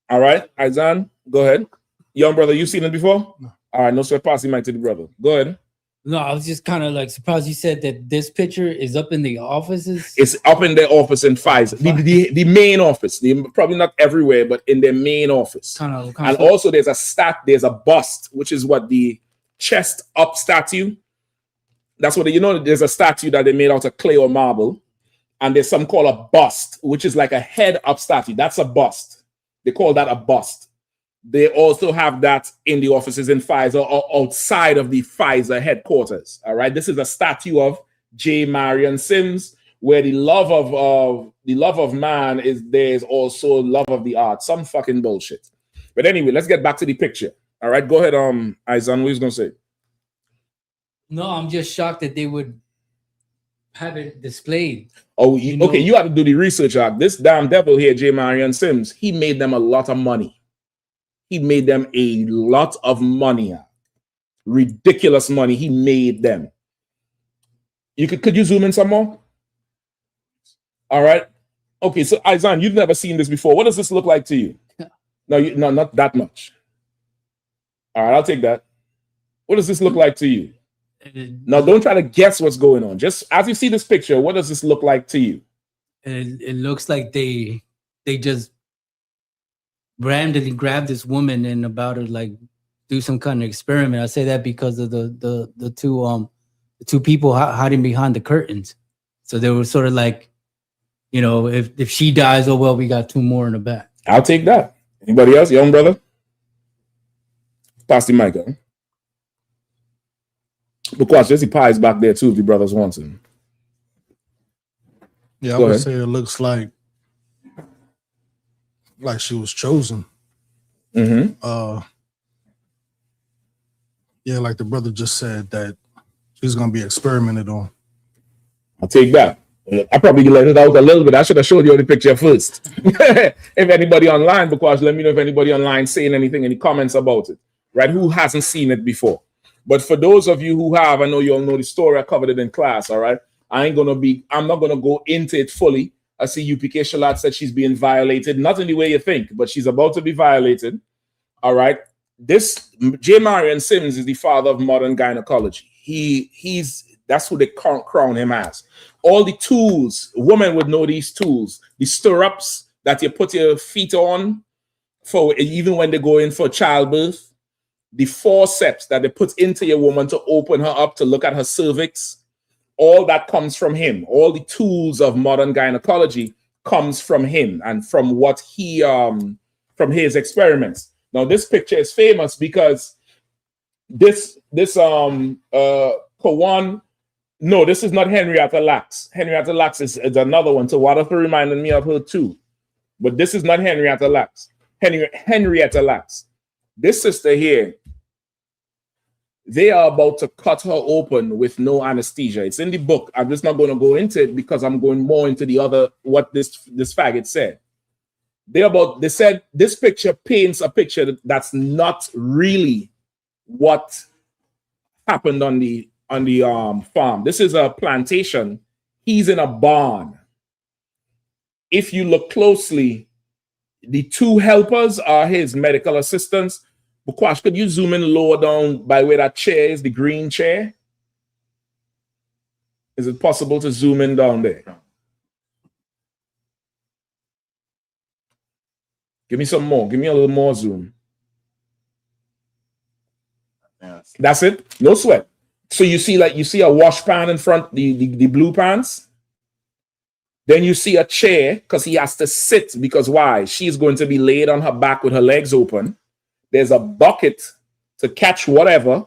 All right, Izan, go ahead. Young brother, you seen it before? No. All right, no sweat, pass the mic to the brother. Go ahead. No, I was just kind of like surprised you said that this picture is up in the offices. It's up in their office in Pfizer, the main office. Probably not everywhere, but in their main office. And also there's a bust, which is what the chest up statue. That's what there's a statue that they made out of clay or marble. And there's something called a bust, which is like a head up statue. That's a bust. They call that a bust. They also have that in the offices in Pfizer or outside of the Pfizer headquarters. All right. This is a statue of J. Marion Sims, where the love of man is there's also love of the art. Some fucking bullshit. But anyway, let's get back to the picture. All right, go ahead, Izan, what are you gonna say? No, I'm just shocked that they would have it displayed. Oh, okay, you have to do the research. This damn devil here, J. Marion Sims, he made them a lot of money. He made them a lot of money. Ridiculous money he made them. Could you zoom in some more? All right. Okay, so Izan, you've never seen this before. What does this look like to you? No, not that much. All right, I'll take that. What does this look like to you? Now, don't try to guess what's going on. Just as you see this picture, what does this look like to you? It looks like they just randomly grabbed this woman and about to like do some kind of experiment. I say that because of the two people hiding behind the curtains. So they were sort of like, if she dies, oh well, we got two more in the back. I'll take that. Anybody else? Young brother? Pass the mic on. Because Jesse Pie is back there too if the brothers want him. Yeah, I would say it looks like she was chosen. Mm-hmm. Yeah, like the brother just said, that she's gonna be experimented on. I'll take that. I probably let it out a little bit. I should have showed you the picture first. If anybody online, because let me know if anybody online saying anything, any comments about it, right? Who hasn't seen it before? But for those of you who have, I know you all know the story. I covered it in class, all right? I'm not gonna go into it fully. I see UPK Shalat said she's being violated, not in the way you think, but she's about to be violated. All right. This J. Marion Sims is the father of modern gynecology. That's who they crown him as. All the tools, women would know these tools, the stirrups that you put your feet on for even when they go in for childbirth, the forceps that they put into your woman to open her up to look at her cervix. All that comes from him. All the tools of modern gynecology comes from him and from what he from his experiments. Now this picture is famous because this for one, no, this is not Henrietta Lacks. Henrietta Lacks is another one. So Waterford reminded me of her too. But this is not Henrietta Lacks. Henrietta Lacks. This sister here, they are about to cut her open with no anesthesia. It's in the book. I'm just not going to go into it because I'm going more into the other, what this faggot said. They said this picture paints a picture that's not really what happened on the farm. This is a plantation. He's in a barn. If you look closely, the two helpers are his medical assistants. Bukwash, could you zoom in lower down by where that chair is, the green chair? Is it possible to zoom in down there? Give me some more. Give me a little more zoom. Yes. That's it. No sweat. So you see a wash pan in front, the blue pants. Then you see a chair because he has to sit because why? She's going to be laid on her back with her legs open. There's a bucket to catch whatever.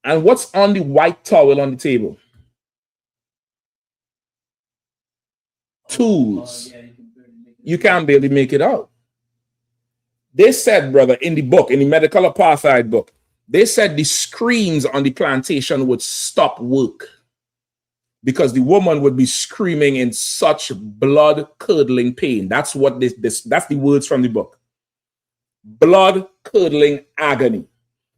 And what's on the white towel on the table? Tools. You can't barely make it out. They said, brother, in the book, in the medical apartheid book, they said the screams on the plantation would stop work because the woman would be screaming in such blood-curdling pain. That's what that's the words from the book. Blood-curdling agony.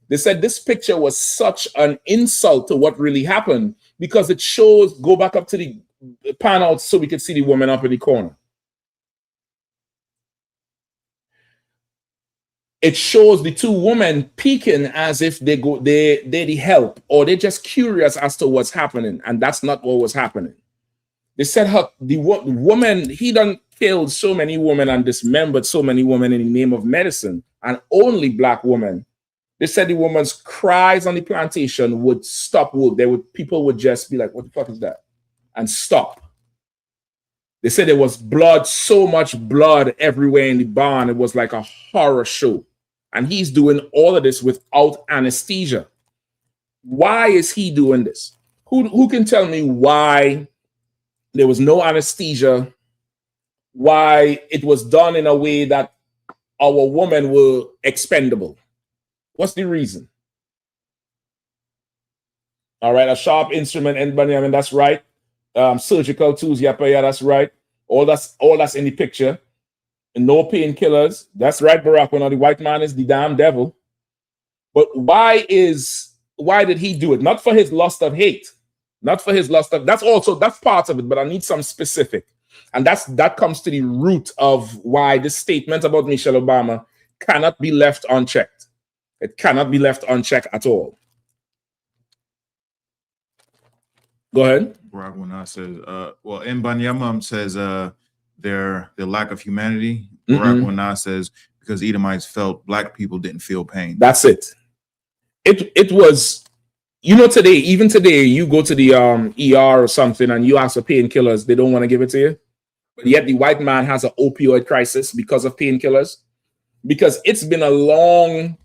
They said this picture was such an insult to what really happened because it shows, go back up to the pan out so we could see the woman up in the corner. It shows the two women peeking as if they're the help, or they're just curious as to what's happening, and that's not what was happening. They said the woman, he done killed so many women and dismembered so many women in the name of medicine, and only black women. They said the woman's cries on the plantation would stop work. People would just be like, "What the fuck is that?" and stop. They said there was blood, so much blood everywhere in the barn. It was like a horror show. And he's doing all of this without anesthesia. Why is he doing this? Who can tell me why there was no anesthesia? Why it was done in a way that our women were expendable? What's the reason? All right, a sharp instrument, and Benjamin, that's right. Surgical tools, yeah, that's right. All that's in the picture. And no painkillers. That's right, Barack. When the white man is the damn devil. But why did he do it? Not for his lust of hate. Not for his lust of, that's part of it, but I need some specific. And that comes to the root of why this statement about Michelle Obama cannot be left unchecked. It cannot be left unchecked at all. Go ahead. Barack Wana says, Mbanyamam says their lack of humanity. Barack Wana says because Edomites felt black people didn't feel pain. That's it. It was, today, even today, you go to the ER or something and you ask for painkillers, they don't want to give it to you. But yet the white man has an opioid crisis because of painkillers. Because it's been a long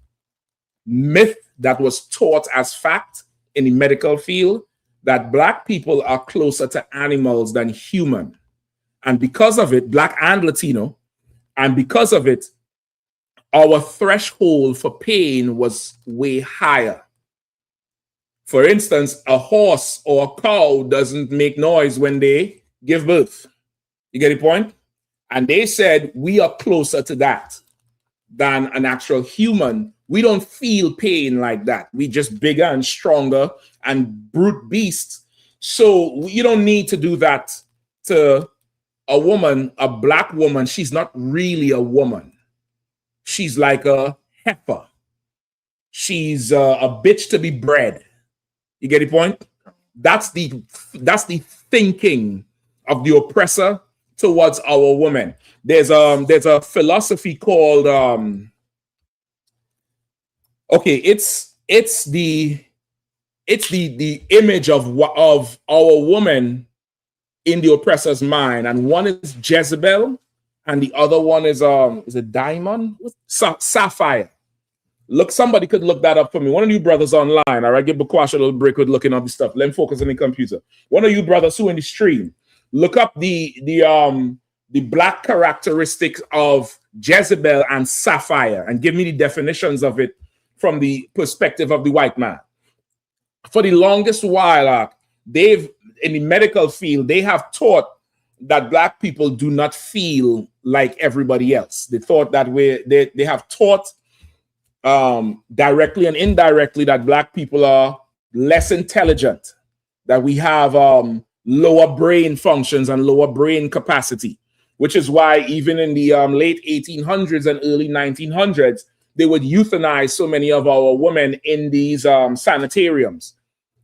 myth that was taught as fact in the medical field that black people are closer to animals than human. And because of it, black and Latino, and because of it, our threshold for pain was way higher. For instance, a horse or a cow doesn't make noise when they give birth. You get the point? And they said we are closer to that than an actual human. We don't feel pain like that. We just bigger and stronger and brute beasts. So you don't need to do that to a woman, a black woman. She's not really a woman. She's like a heifer. She's a bitch to be bred. You get the point? That's the thinking of the oppressor towards our women. There's a philosophy called it's the image of our woman in the oppressor's mind, and one is Jezebel, and the other one is a diamond, sapphire. Look, somebody could look that up for me. One of you brothers online, all right, give Bakwash a little break with looking up the stuff. Let him focus on the computer. One of you brothers who in the stream, look up the black characteristics of Jezebel and sapphire and give me the definitions of it from the perspective of the white man. For the longest while, they've in the medical field, they have taught that black people do not feel like everybody else. They thought that they have taught directly and indirectly that black people are less intelligent, that we have lower brain functions and lower brain capacity, which is why even in the late 1800s and early 1900s, they would euthanize so many of our women in these sanitariums.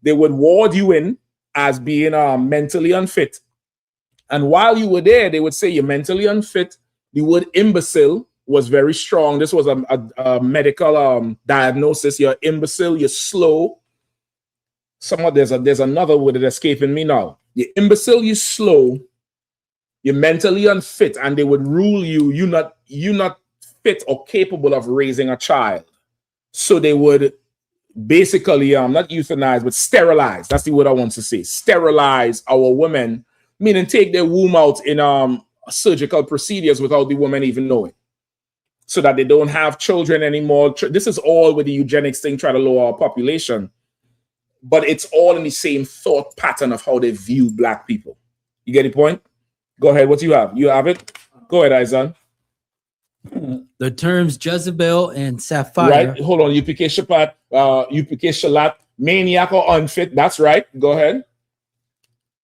They would ward you in as being mentally unfit. And while you were there, they would say you're mentally unfit. The word imbecile was very strong. This was a medical diagnosis. You're imbecile, you're slow. There's another word that's escaping me now. You're imbecile, you're slow, you're mentally unfit, and they would rule you, you're not fit or capable of raising a child. So they would basically not euthanize, but sterilize. That's the word I want to say. Sterilize our women, meaning take their womb out in surgical procedures without the woman even knowing, so that they don't have children anymore. This is all with the eugenics thing, try to lower our population, but it's all in the same thought pattern of how they view black people. You get the point? Go ahead. What do you have? You have it? Go ahead, Izan. The terms Jezebel and Sapphire. Right. Hold on. U.P.K. Shapat, U.P.K. Shalat, maniac or unfit. That's right. Go ahead.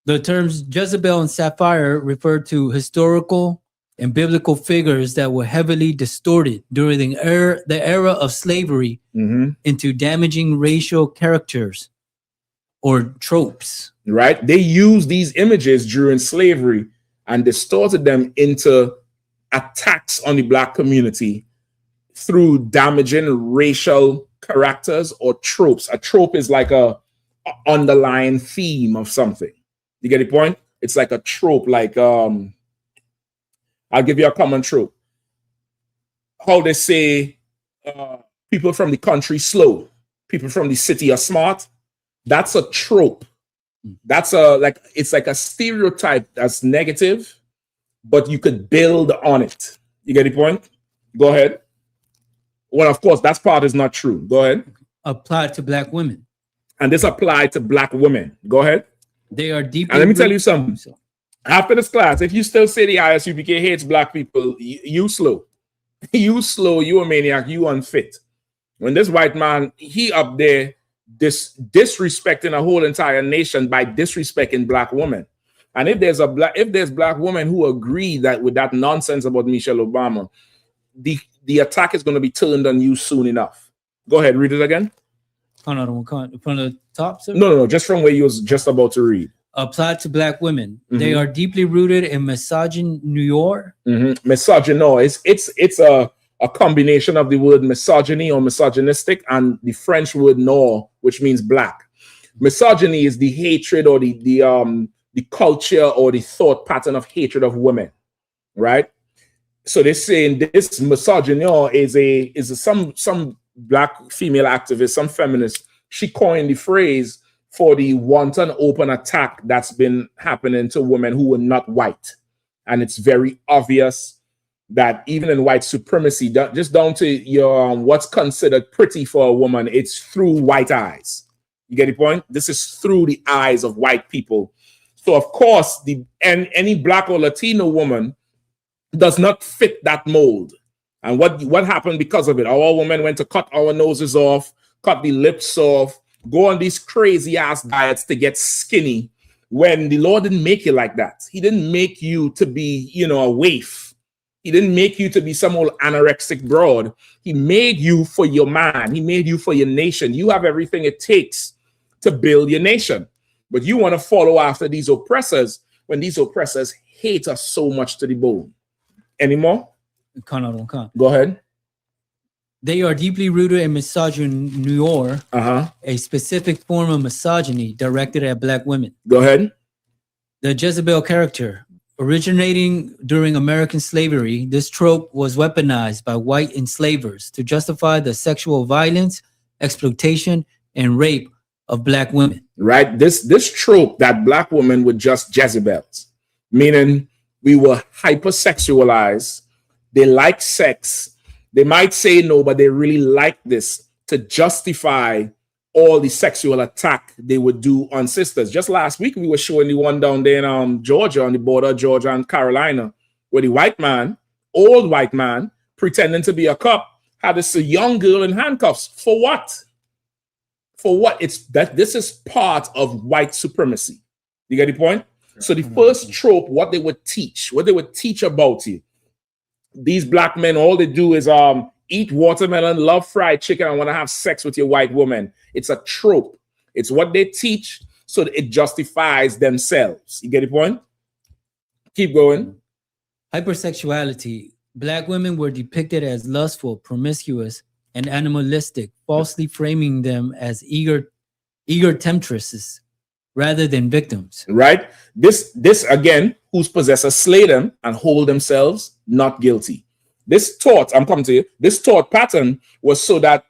The terms Jezebel and Sapphire refer to historical and biblical figures that were heavily distorted during the era of slavery into damaging racial characters or tropes. Right. They used these images during slavery and distorted them into attacks on the black community through damaging racial characters or tropes. A trope is like a underlying theme of something. You get the point? It's like a trope, like I'll give you a common trope. How they say people from the country slow, people from the city are smart. That's a trope. That's it's like a stereotype that's negative, but you could build on it. You get the point? Go ahead. Well, of course, that part is not true. Go ahead. Applied to black women. And this applied to black women. Go ahead. They are deeply. And let me tell you something. After this class, if you still say the I.S.U.P.K. hates black people, you slow. You slow, you a maniac, you unfit. When this white man, he up there disrespecting a whole entire nation by disrespecting black women. And if there's black women who agree that with that nonsense about Michelle Obama, the attack is going to be turned on you soon enough. Go ahead, read it again. From the top, sir? No, just from where you was just about to read. Applied to black women. They are deeply rooted in misogyny. Misogyny. It's a combination of the word misogyny or misogynistic and the French word noir, which means black. Misogyny is the hatred or the culture or the thought pattern of hatred of women, right? So they're saying this misogyny is some black female activist, some feminist. She coined the phrase for the wanton open attack that's been happening to women who were not white. And it's very obvious that even in white supremacy, just down to your what's considered pretty for a woman, it's through white eyes. You get the point? This is through the eyes of white people. So of course, any black or Latino woman does not fit that mold. And what happened because of it? Our women went to cut our noses off, cut the lips off, go on these crazy ass diets to get skinny when the Lord didn't make you like that. He didn't make you to be, a waif. He didn't make you to be some old anorexic broad. He made you for your man. He made you for your nation. You have everything it takes to build your nation. But you want to follow after these oppressors when these oppressors hate us so much to the bone. Any more? Go ahead. They are deeply rooted in misogyny, a specific form of misogyny directed at black women. Go ahead. The Jezebel character. Originating during American slavery, this trope was weaponized by white enslavers to justify the sexual violence, exploitation, and rape of black women. Right? This trope that black women were just Jezebels, meaning we were hypersexualized. They like sex. They might say no, but they really like this to justify all the sexual attack they would do on sisters. Just last week, we were showing the one down there in Georgia, on the border of Georgia and Carolina, where the white man, old white man, pretending to be a cop, had this young girl in handcuffs. For what? For what? It's that this is part of white supremacy. You get the point? So the first trope, what they would teach about you. These black men, all they do is eat watermelon, love fried chicken, and want to have sex with your white woman. It's a trope. It's what they teach so that it justifies themselves. You get the point? Keep going. Hypersexuality. Black women were depicted as lustful, promiscuous, and animalistic, falsely framing them as eager temptresses rather than victims. Right? This again, whose possessors slay them and hold themselves not guilty. This thought, I'm coming to you, this thought pattern was so that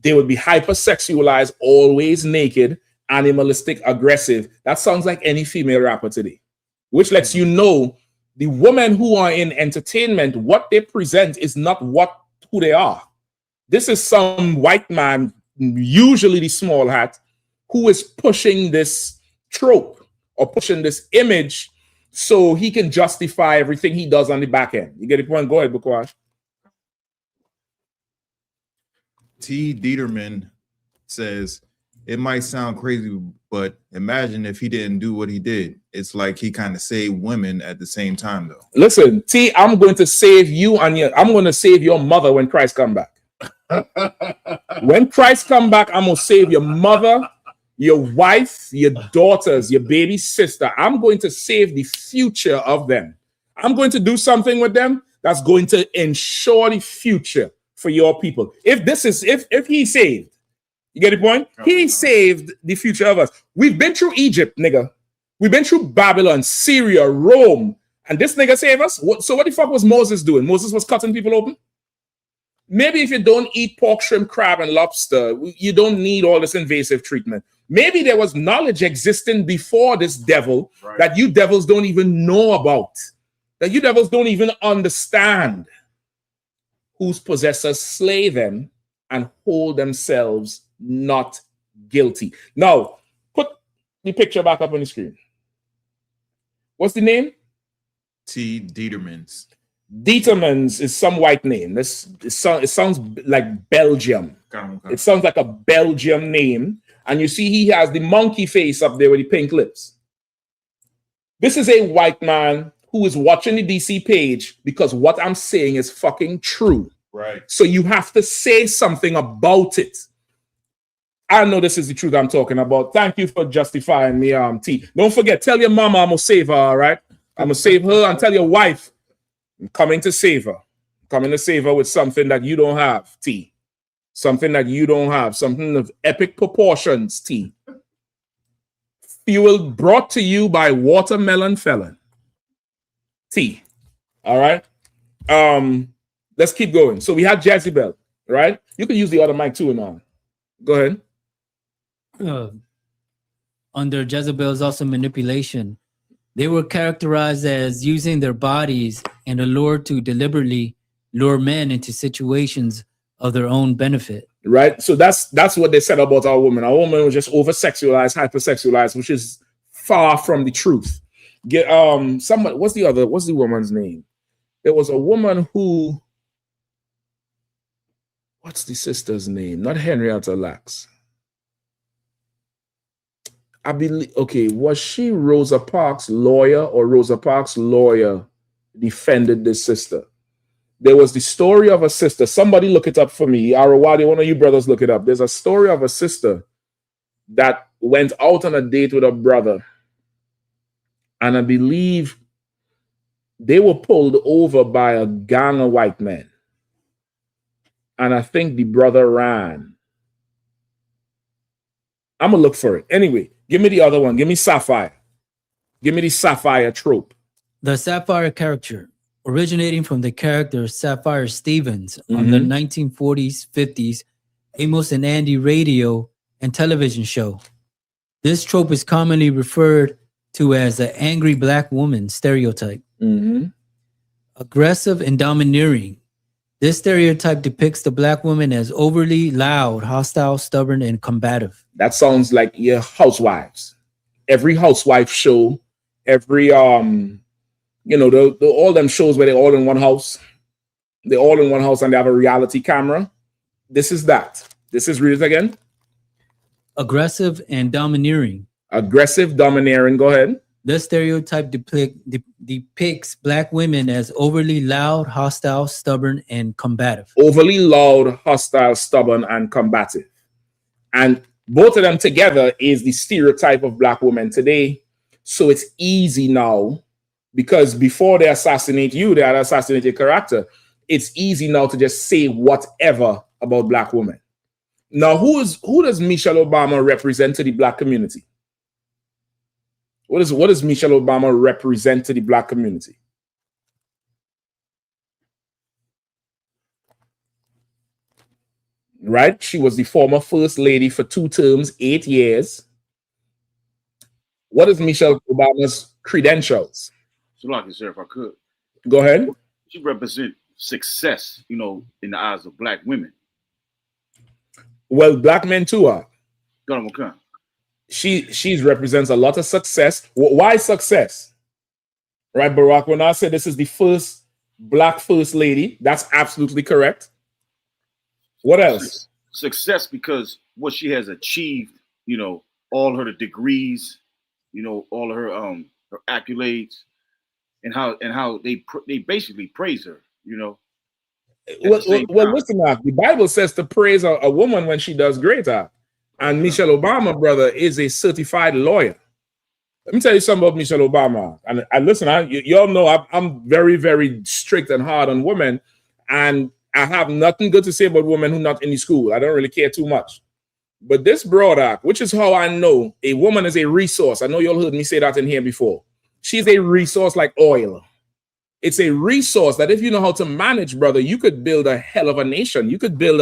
they would be hypersexualized, always naked, animalistic, aggressive. That sounds like any female rapper today, which lets you know the women who are in entertainment, what they present is not who they are. This is some white man, usually the small hat, who is pushing this trope or pushing this image so he can justify everything he does on the back end. You get the point? Go ahead, Bukwash. T. Dieterman says, it might sound crazy, but imagine if he didn't do what he did. It's like he kind of saved women at the same time, though. Listen, T, I'm going to save you and I'm going to save your mother when Christ come back. When Christ come back, I'm going to save your mother, your wife, your daughters, your baby sister. I'm going to save the future of them. I'm going to do something with them that's going to ensure the future for your people. If he saved, you get the point? He saved the future of us. We've been through Egypt, nigga. We've been through Babylon, Syria, Rome, and this nigga saved us. So what the fuck was Moses doing? Moses was cutting people open? Maybe if you don't eat pork, shrimp, crab, and lobster, you don't need all this invasive treatment. Maybe there was knowledge existing before this devil that you devils don't even know about, that you devils don't even understand, whose possessors slay them and hold themselves not guilty. Now, put the picture back up on the screen. What's the name? T. Dietermans. Dietermans is some white name. It sounds like Belgium. It sounds like a Belgium name. And you see he has the monkey face up there with the pink lips. This is a white man who is watching the DC page because what I'm saying is fucking true. Right. So you have to say something about it. I know this is the truth I'm talking about. Thank you for justifying me, T. Don't forget, tell your mama I'm gonna save her, all right? I'm gonna save her, and tell your wife I'm coming to save her. I'm coming to save her with something that you don't have, T. Something that you don't have. Something of epic proportions, T. Fuel brought to you by Watermelon Felon. T. All right? Let's keep going. So we had Jezebel, right? You can use the other mic too, now. Go ahead. Under Jezebel's also manipulation, they were characterized as using their bodies and allure to deliberately lure men into situations of their own benefit. Right? So that's what they said about our woman. Our woman was just over-sexualized, hypersexualized, which is far from the truth. Get somebody, what's the woman's name? There was a woman who, what's the sister's name? Not Henrietta Lacks. I believe, okay, was she Rosa Parks' lawyer, or Rosa Parks' lawyer defended this sister? There was the story of a sister. Somebody look it up for me. Arawadi, one of you brothers look it up. There's a story of a sister that went out on a date with a brother. And I believe they were pulled over by a gang of white men. And I think the brother ran. I'm going to look for it. Anyway, give me the other one. Give me Sapphire. Give me the Sapphire trope. The Sapphire character, originating from the character Sapphire Stevens on the 1940s, 50s, Amos and Andy radio and television show. This trope is commonly referred to as the angry black woman stereotype. Aggressive and domineering. This stereotype depicts the black woman as overly loud, hostile, stubborn, and combative. That sounds like your housewives. Every housewife show, every you know, the all them shows where they're all in one house. They're all in one house and they have a reality camera. This is that. This is, read it again. Aggressive and domineering. Aggressive, domineering. Go ahead. This stereotype depicts black women as overly loud, hostile, stubborn, and combative. Overly loud, hostile, stubborn, and combative. And both of them together is the stereotype of black women today. So it's easy now, because before they assassinate you, they had assassinated your character. It's easy now to just say whatever about black women. Now, who does Michelle Obama represent to the black community? What does Michelle Obama represent to the black community? Right? She was the former first lady for 2 terms, 8 years. What is Michelle Obama's credentials? So, like I said, if I could. Go ahead. She represents success, you know, in the eyes of black women. Well, black men too are. Go on, okay. She represents a lot of success. Why success? Right, Barack, when I said this is the first black first lady, that's absolutely correct. What else? Success because what she has achieved, you know, all her degrees, you know, all of her accolades, and how they basically praise her, you know. Well, listen, the Bible says to praise a woman when she does great. And Michelle Obama, brother, is a certified lawyer. Let me tell you something about Michelle Obama. And listen, you all know I'm very, very strict and hard on women. And I have nothing good to say about women who are not in the school. I don't really care too much. But this broad, which is how I know a woman is a resource. I know you all heard me say that in here before. She's a resource like oil. It's a resource that if you know how to manage, brother, you could build a hell of a nation. You could build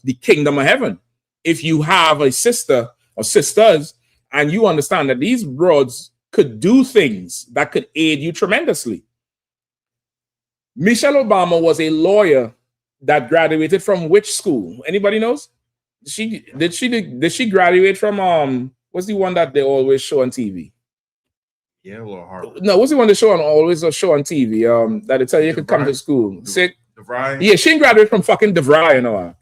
the kingdom of heaven. If you have a sister or sisters and you understand that these broads could do things that could aid you tremendously. Michelle Obama was a lawyer that graduated from which school? Anybody knows? Did she graduate from what's the one that they always show on TV? Yeah, a little hard. No, what's the one they show on always a show on TV? That they tell you could come to school. DeVry? Yeah, she didn't graduate from fucking DeVry, you know.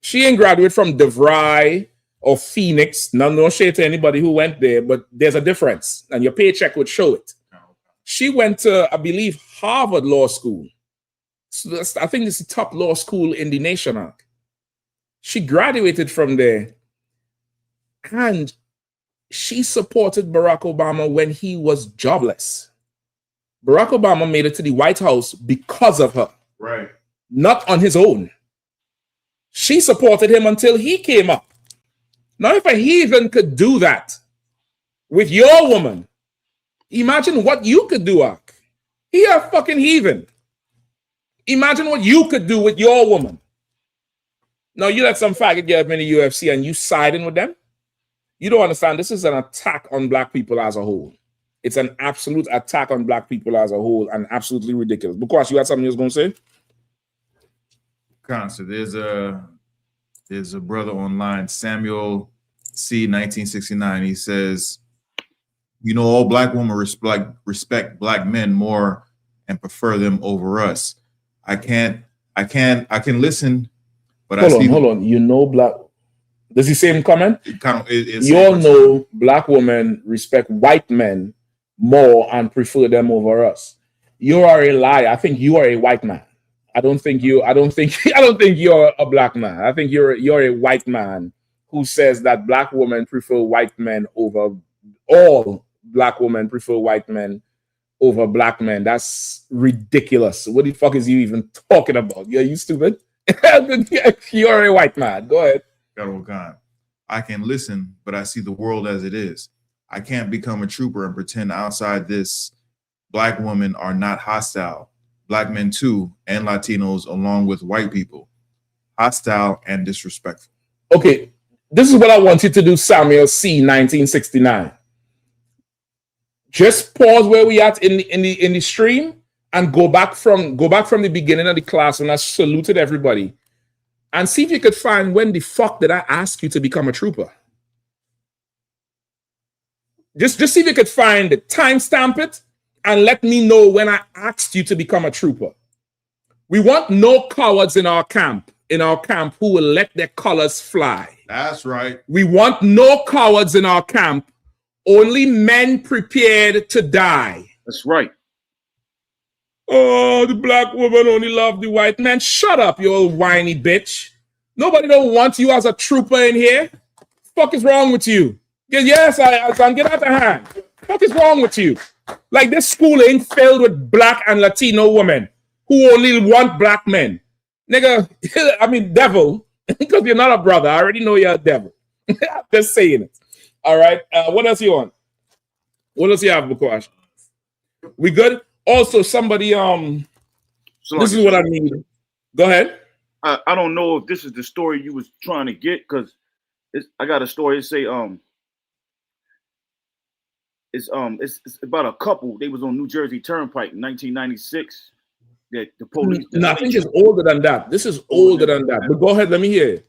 She ain't graduate from DeVry or Phoenix. No shade to anybody who went there, but there's a difference, and your paycheck would show it. She went to, I believe, Harvard Law School. So I think it's the top law school in the nation. She graduated from there, and she supported Barack Obama when he was jobless. Barack Obama made it to the White House because of her. Right. Not on his own. She supported him until he came up. Now, if a heathen could do that with your woman, imagine what you could do, Ak. He a fucking heathen. Imagine what you could do with your woman. Now, you let some faggot get up in the UFC and you siding with them? You don't understand. This is an attack on black people as a whole. It's an absolute attack on black people as a whole and absolutely ridiculous. Because you had something you was going to say? So there's a brother online, Samuel C. 1969. He says, you know, all black women respect black men more and prefer them over us. I can listen, but hold on. You know, Does he say in comment? It's You all know black women respect white men more and prefer them over us. You are a liar. I think you are a white man. I don't think you're a black man. I think you're a white man who says that black women prefer white men over all black women prefer white men over black men. That's ridiculous. What the fuck is you even talking about? Are you stupid? You're a white man. Go ahead. I can listen, but I see the world as it is. I can't become a trooper and pretend outside this black women are not hostile. Black men too, and Latinos, along with white people, hostile and disrespectful. Okay, this is what I want you to do, Samuel C. 1969. Just pause where we at in the stream and go back from the beginning of the class when I saluted everybody, and see if you could find when the fuck did I ask you to become a trooper. Just see if you could find it, timestamp it, and let me know when I asked you to become a trooper. We want no cowards in our camp who will let their colors fly. That's right. We want no cowards in our camp, only men prepared to die. That's right. Oh, the black woman only love the white man. Shut up, you old whiny bitch. Nobody don't want you as a trooper in here. Fuck is wrong with you? Yes, I can get out of hand. What is wrong with you? Like, this school ain't filled with black and Latino women who only want black men. Nigga, I mean, devil, because you're not a brother. I already know you're a devil. I'm just saying it. All right. What else you want? What else you have, Bukash? We good? Also, somebody, this is what I need. Go ahead. I don't know if this is the story you was trying to get, because I got a story. It say it's about a couple. They was on New Jersey Turnpike in 1996. That the police. No, I think it's older than that. This is older than that. But go ahead, let me hear it.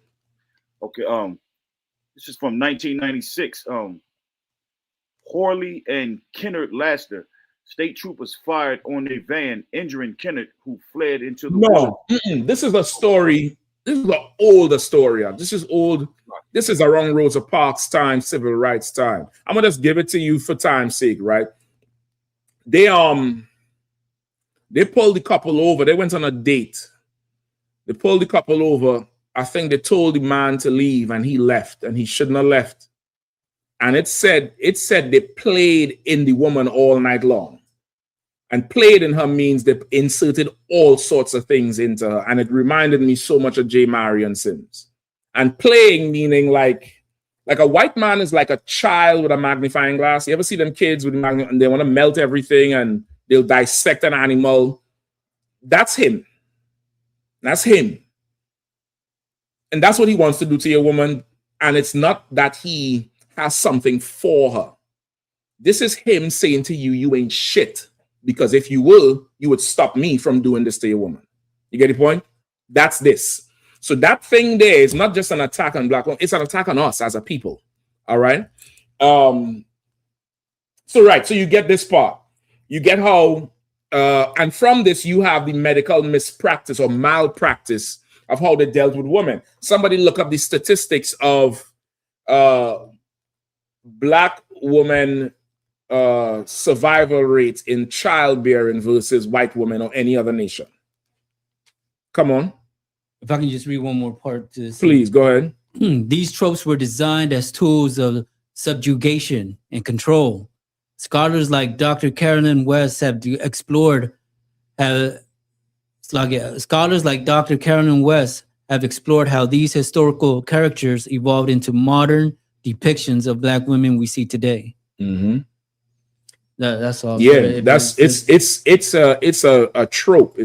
Okay. This is from 1996. Horley and Kennard Laster. State troopers fired on their van, injuring Kennard, who fled into the woods. This is a story. This is an older story. This is old. This is around Rosa Parks' time, civil rights time. I'm gonna just give it to you for time's sake, right? They pulled the couple over. They went on a date. They pulled the couple over. I think they told the man to leave, and he left, and he shouldn't have left. And it said they played in the woman all night long. And played in her means they inserted all sorts of things into her. And it reminded me so much of J. Marion Sims. And playing meaning like a white man is like a child with a magnifying glass. You ever see them kids with and they want to melt everything and they'll dissect an animal? That's him. That's him. And that's what he wants to do to your woman. And it's not that he has something for her. This is him saying to you, you ain't shit. Because if you will, you would stop me from doing this to your woman. You get the point? That's this. So that thing there is not just an attack on black women. It's an attack on us as a people. All right? So you get this part. You get how, and from this, you have the medical mispractice or malpractice of how they dealt with women. Somebody look up the statistics of black women survival rates in childbearing versus white women or any other nation. Come on. If I can just read one more part to this. Please, go ahead. These tropes were designed as tools of subjugation and control. Scholars like Dr. Carolyn West have explored how these historical caricatures evolved into modern depictions of black women we see today. Mm-hmm. That's all. Yeah, it's a trope.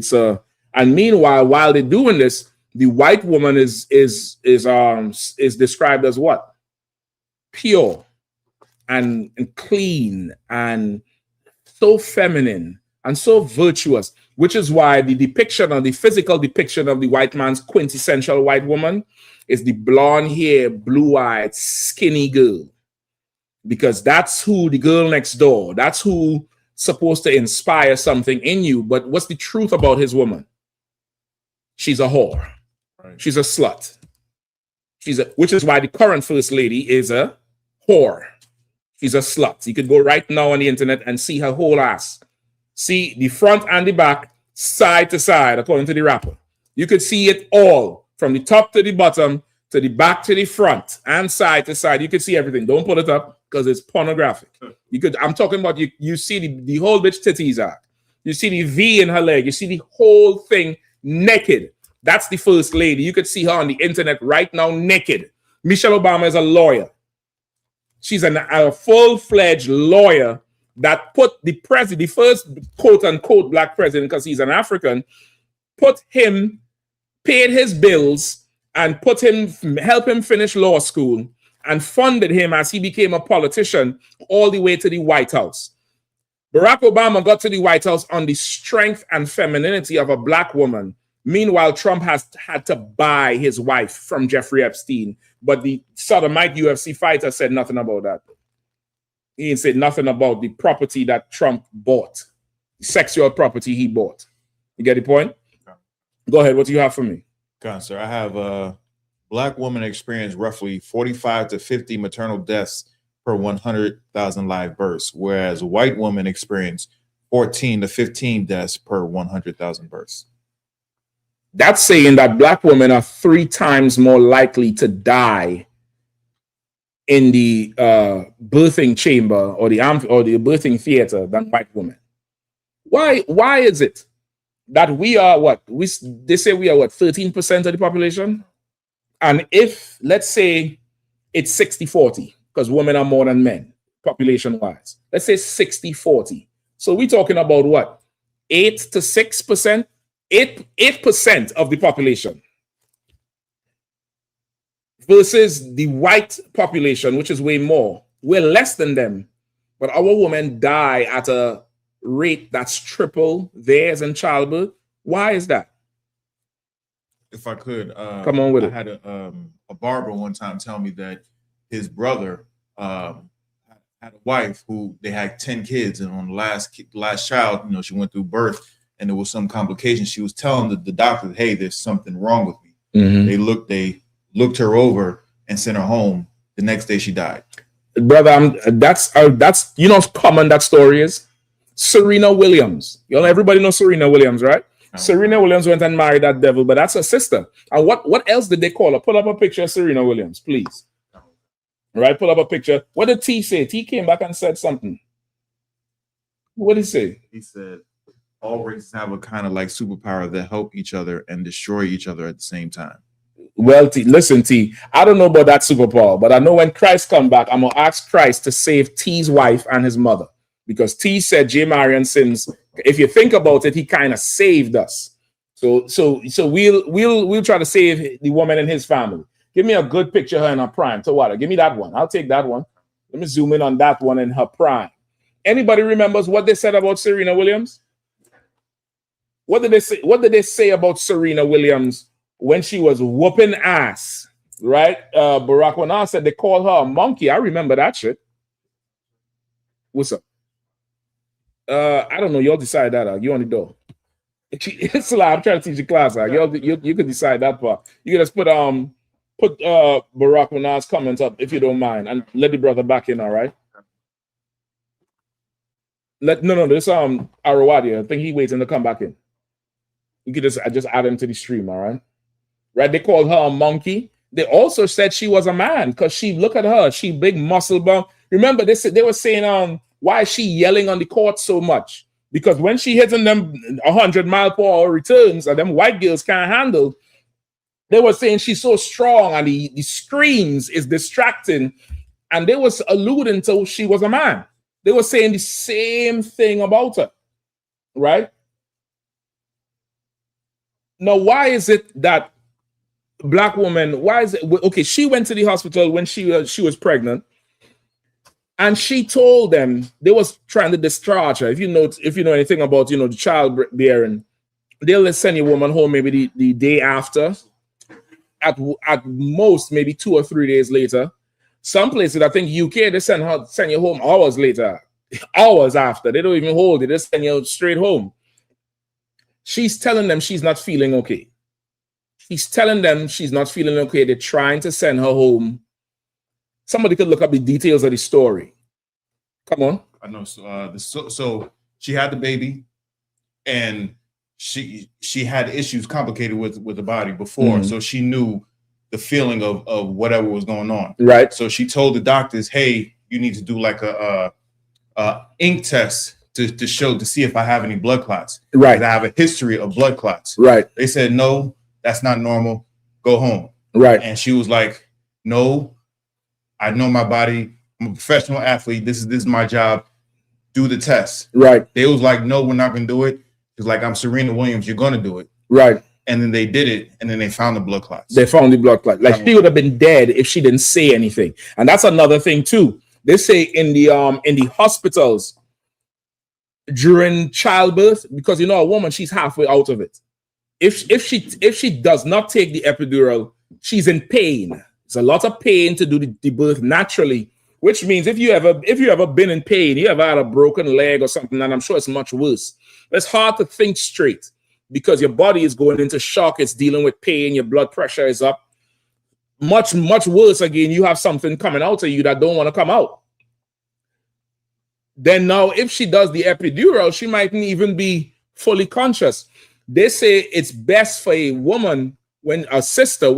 And meanwhile, while they're doing this, the white woman is described as what? Pure and clean and so feminine and so virtuous, which is why the physical depiction of the white man's quintessential white woman is the blonde hair, blue-eyed, skinny girl. Because that's who the girl next door, that's who supposed to inspire something in you. But what's the truth about his woman? She's a whore. Right. She's a slut. Which is why the current first lady is a whore. She's a slut. You could go right now on the internet and see her whole ass. See the front and the back, side to side, according to the rapper. You could see it all from the top to the bottom, to the back to the front, and side to side. You could see everything. Don't put it up because it's pornographic. I'm talking about you see the whole bitch titties are. You see the V in her leg. You see the whole thing naked. That's the first lady. You could see her on the internet right now naked. Michelle Obama is a lawyer. She's a full-fledged lawyer that put the president, the first quote-unquote black president, because he's an African, paid his bills and help him finish law school and funded him as he became a politician all the way to the White House. Barack Obama got to the White House on the strength and femininity of a black woman. Meanwhile, Trump has had to buy his wife from Jeffrey Epstein. But the sodomite UFC fighter said nothing about that. He ain't said nothing about the property that Trump bought, the sexual property he bought. You get the point? Go ahead. What do you have for me? God, sir, I have a black woman experience roughly 45 to 50 maternal deaths per 100,000 live births, whereas a white woman experience 14 to 15 deaths per 100,000 births. That's saying that black women are 3 times more likely to die in the birthing chamber or the birthing theater than white women. Why is it that we are what? They say we are what, 13% of the population? And if, let's say, it's 60-40, because women are more than men, population-wise. Let's say 60-40. So we're talking about what? 8 to 6%? 8% of the population versus the white population, which is way more. We're less than them, but our women die at a rate that's triple theirs in childbirth. Why is that? If I could, come on with it. I had a barber one time tell me that his brother had a wife who they had 10 kids, and on the last child, she went through birth. And there was some complications. She was telling the doctor, "Hey, there's something wrong with me." Mm-hmm. They looked her over and sent her home. The next day, she died. Brother, that's how common that story is. Serena Williams. Everybody knows Serena Williams, right? Serena Williams went and married that devil, but that's her sister. And what else did they call her? Pull up a picture of Serena Williams, please. Right? Pull up a picture. What did T say? T came back and said something. What did he say? He said, all races have a kind of like superpower that help each other and destroy each other at the same time. Well, listen, T, I don't know about that superpower, but I know when Christ come back, I'm going to ask Christ to save T's wife and his mother. Because T said J. Marion Sims, if you think about it, he kind of saved us. So we'll try to save the woman and his family. Give me a good picture of her in her prime. Tawada, give me that one. I'll take that one. Let me zoom in on that one in her prime. Anybody remembers what they said about Serena Williams? What did they say? What did they say about Serena Williams when she was whooping ass? Right? Barack Obama said they called her a monkey. I remember that shit. What's up? I don't know. Y'all decide that. You on the door. It's a lot. I'm trying to teach the class. You could decide that part. You can just put Barack Obama's comments up if you don't mind, and let the brother back in. All right. No. There's Arawadi. I think he waiting to come back in. You could just add him to the stream, all right? Right? They called her a monkey. They also said she was a man because look at her. She big muscle bump. Remember, they were saying, why is she yelling on the court so much? Because when she hitting them 100-mile-per-hour returns and them white girls can't handle, they were saying she's so strong and the screams is distracting. And they was alluding to she was a man. They were saying the same thing about her, right? Now, why is it that black woman, okay, she went to the hospital when she was pregnant, and she told them they was trying to discharge her. If you know anything about, the childbearing, they'll send your woman home maybe the day after, at most maybe 2 or 3 days later. Some places, I think UK, they send you home hours later, hours after. They don't even hold it. They send you straight home. She's telling them she's not feeling okay. He's telling them she's not feeling okay. They're trying to send her home. Somebody could look up the details of the story. Come on. I know. So she had the baby, and she had issues complicated with the body before, so she knew the feeling of whatever was going on. Right. So she told the doctors, "Hey, you need to do like a ink test to see if I have any blood clots. Right. I have a history of blood clots." Right. They said, "No, that's not normal. Go home." Right. And she was like, "No, I know my body. I'm a professional athlete. This is my job. Do the test." Right. They was like, "No, we're not gonna do it." It's like, "I'm Serena Williams. You're gonna do it." Right. And then they did it, and then they found the blood clots. They found the blood clot. Like she would have been dead if she didn't say anything. And that's another thing too. They say in the hospitals during childbirth, because you know a woman, she's halfway out of it. If she does not take the epidural, she's in pain. It's a lot of pain to do the birth naturally, which means if you ever been in pain, you ever had a broken leg or something, and I'm sure it's much worse. It's hard to think straight because your body is going into shock. It's dealing with pain. Your blood pressure is up. Much worse again. You have something coming out of you that don't want to come out. Then now, if she does the epidural, she mightn't even be fully conscious. They say it's best for a woman, when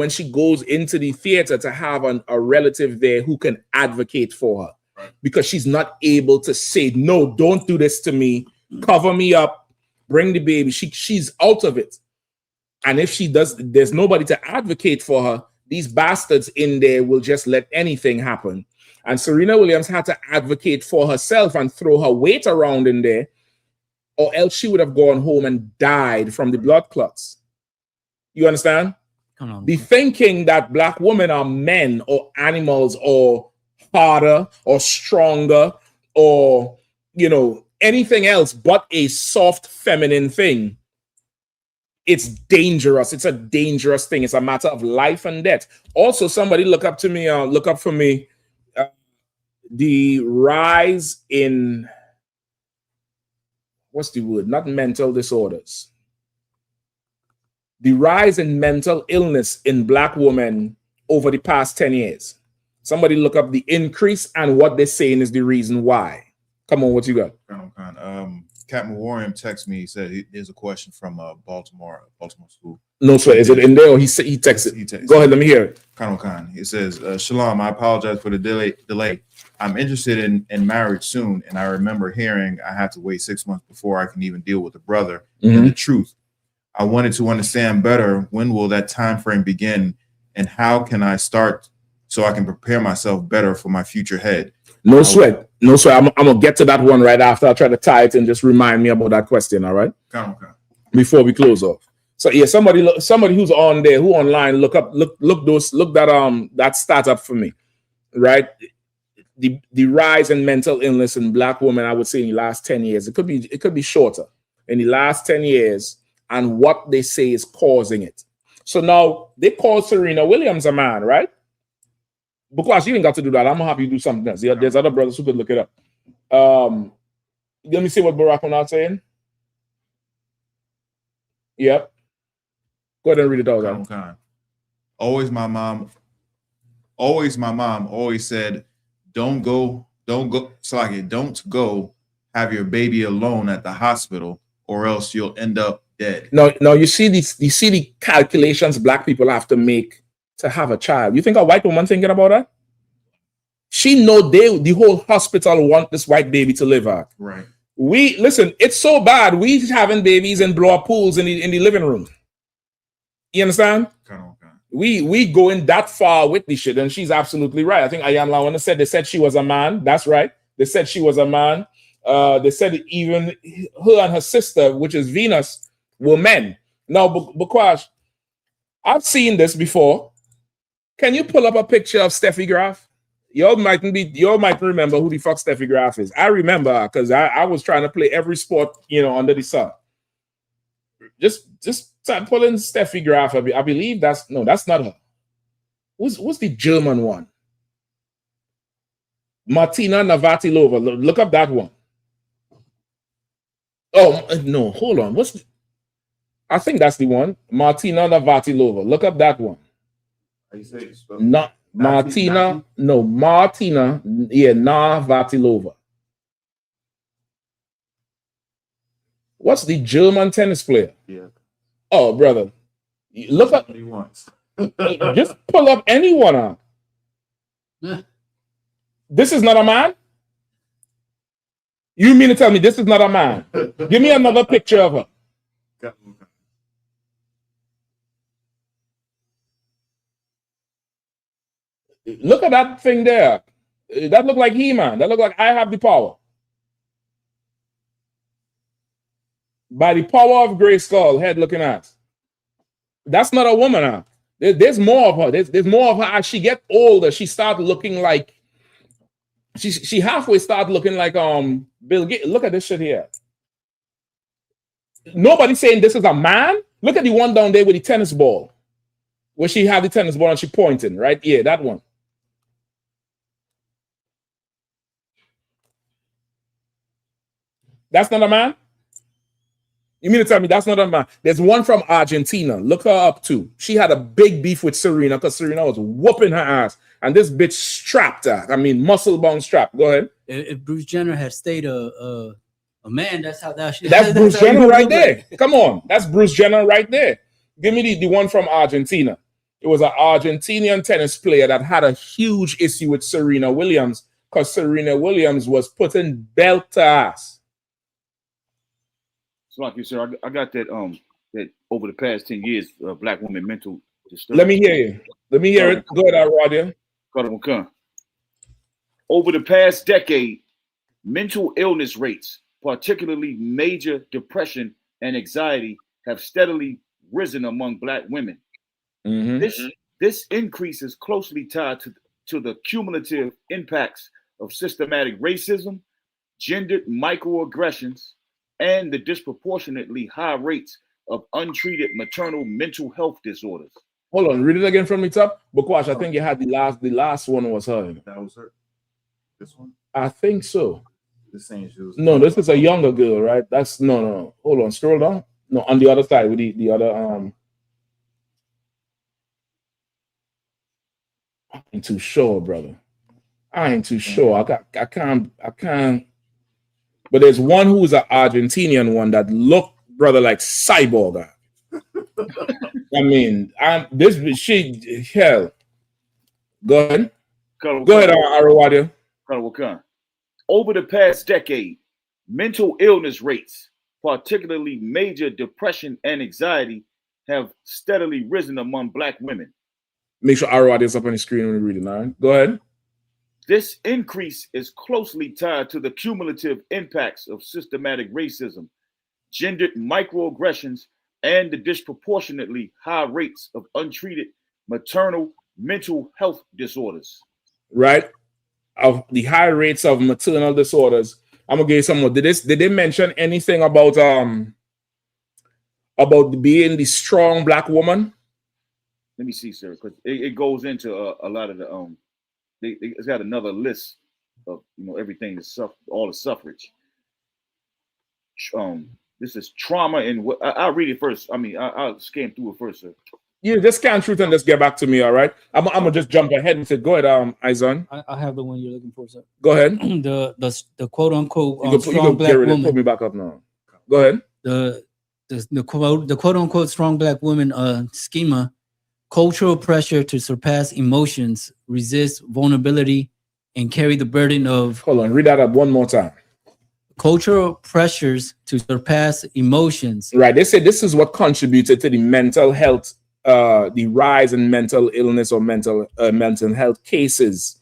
she goes into the theater, to have a relative there who can advocate for her, right? Because she's not able to say, "No, don't do this to me. Cover me up. Bring the baby." She's out of it. And if she does, there's nobody to advocate for her. These bastards in there will just let anything happen. And Serena Williams had to advocate for herself and throw her weight around in there, or else she would have gone home and died from the blood clots. You understand? Come on. The thinking that black women are men or animals or harder or stronger or, anything else but a soft feminine thing, it's dangerous. It's a dangerous thing. It's a matter of life and death. Also, somebody look up for me the rise in, what's the word? Not mental disorders. The rise in mental illness in black women over the past 10 years. Somebody look up the increase and what they're saying is the reason why. Come on, what you got? Captain Warren texted me. He said there's a question from Baltimore school. No, sir. Is it in there or he texted? Go ahead, let me hear it. Colonel Khan. It says, "Shalom, I apologize for the delay. I'm interested in marriage soon, and I remember hearing I have to wait 6 months before I can even deal with a brother and the truth. I wanted to understand better, when will that time frame begin, and how can I start so I can prepare myself better for my future head?" No sweat. I'm gonna get to that one right after. I'll try to tie it and just remind me about that question. All right. Okay. Before we close off. So yeah, somebody who's on there, who online, look that stat up for me, right? The rise in mental illness in black women, I would say in the last 10 years. It could be shorter. In the last 10 years, and what they say is causing it. So now they call Serena Williams a man, right? Because you ain't got to do that. I'm gonna have you do something else. There's other brothers who could look it up. Let me see what Barack Onat saying. Yep. Go ahead and read it out. Okay. Always my mom always said, don't go, Slaki, don't go have your baby alone at the hospital, or else you'll end up dead. Now you see the calculations black people have to make to have a child. You think a white woman thinking about that? She know the whole hospital want this white baby to live out. Right. Listen, it's so bad. We having babies and blow up pools in the living room. You understand? We going that far with this shit, and she's absolutely right. I think Yahanna said, they said she was a man. That's right. They said she was a man. They said even her and her sister, which is Venus, were men. Now, because I've seen this before. Can you pull up a picture of Steffi Graf? Y'all might remember who the fuck Steffi Graf is. I remember because I was trying to play every sport, under the sun. Just start pulling Steffi Graf. I believe that's not her. What's the German one? Martina Navratilova. Look up that one. Oh no, hold on. I think that's the one. Martina Navratilova. Look up that one. How you say it? Not Martina. No, Martina. Yeah, Navratilova. What's the German tennis player? Yeah. Oh, brother. Look up. He wants. Just pull up anyone up. This is not a man? You mean to tell me this is not a man? Give me another picture of her. Look at that thing there. That look like He-Man. That look like I have the power. By the power of Grey Skull, head looking at. That's not a woman, huh? There's more of her. There's more of her. As she get older, she start looking like she halfway start looking like Bill Gates. Look at this shit here. Nobody's saying this is a man. Look at the one down there with the tennis ball. Where she had the tennis ball and she pointing, right? Yeah, that one. That's not a man? You mean to tell me that's not a man? There's one from Argentina. Look her up too. She had a big beef with Serena because Serena was whooping her ass. And this bitch strapped her. I mean, muscle-bound strap. Go ahead. If Bruce Jenner had stayed a man, that's how that shit. That's Bruce Jenner right there. Come on. That's Bruce Jenner right there. Give me the one from Argentina. It was an Argentinian tennis player that had a huge issue with Serena Williams because Serena Williams was putting belt to ass. So like you said, I got that that over the past 10 years, black women mental disturbance. Let me hear you. Let me hear it. Go ahead, Radia. Over the past decade, mental illness rates, particularly major depression and anxiety, have steadily risen among black women. Mm-hmm. This increase is closely tied to the cumulative impacts of systematic racism, gendered microaggressions, and the disproportionately high rates of untreated maternal mental health disorders. Hold on, read it again from the top. Bukwash, I think you had the last one was her. That was her. This one? I think so. The same shoes. No, this is a younger girl, right? That's no. Hold on, scroll down. No, on the other side with the other I ain't too sure, brother. I ain't too sure. I can't. But there's one who's an Argentinian one that look, brother, like cyborg. I mean, hell. Go ahead. Go ahead, Arawadia. Over the past decade, mental illness rates, particularly major depression and anxiety, have steadily risen among black women. Make sure Arawadia is up on the screen when you read it, all right? Go ahead. This increase is closely tied to the cumulative impacts of systematic racism, gendered microaggressions, and the disproportionately high rates of untreated maternal mental health disorders. Right? Of the high rates of maternal disorders. I'm gonna give you some more. Did they mention anything about being the strong black woman? Let me see, sir, because it goes into a lot of the it's got another list of everything all the suffrage. This is trauma and what I'll read it first. I mean, I'll scan through it first, sir. Yeah, just scan through it and just get back to me, all right? I'm gonna just jump ahead and say, go ahead, Izon. I have the one you're looking for, sir. Go ahead. the quote unquote strong black woman. Put me back up now. Go ahead. The quote unquote strong black woman schema. Cultural pressure to surpass emotions, resist vulnerability, and carry the burden of... Hold on, read that up one more time. Cultural pressures to surpass emotions. Right, they say this is what contributed to the mental health, the rise in mental illness or mental health cases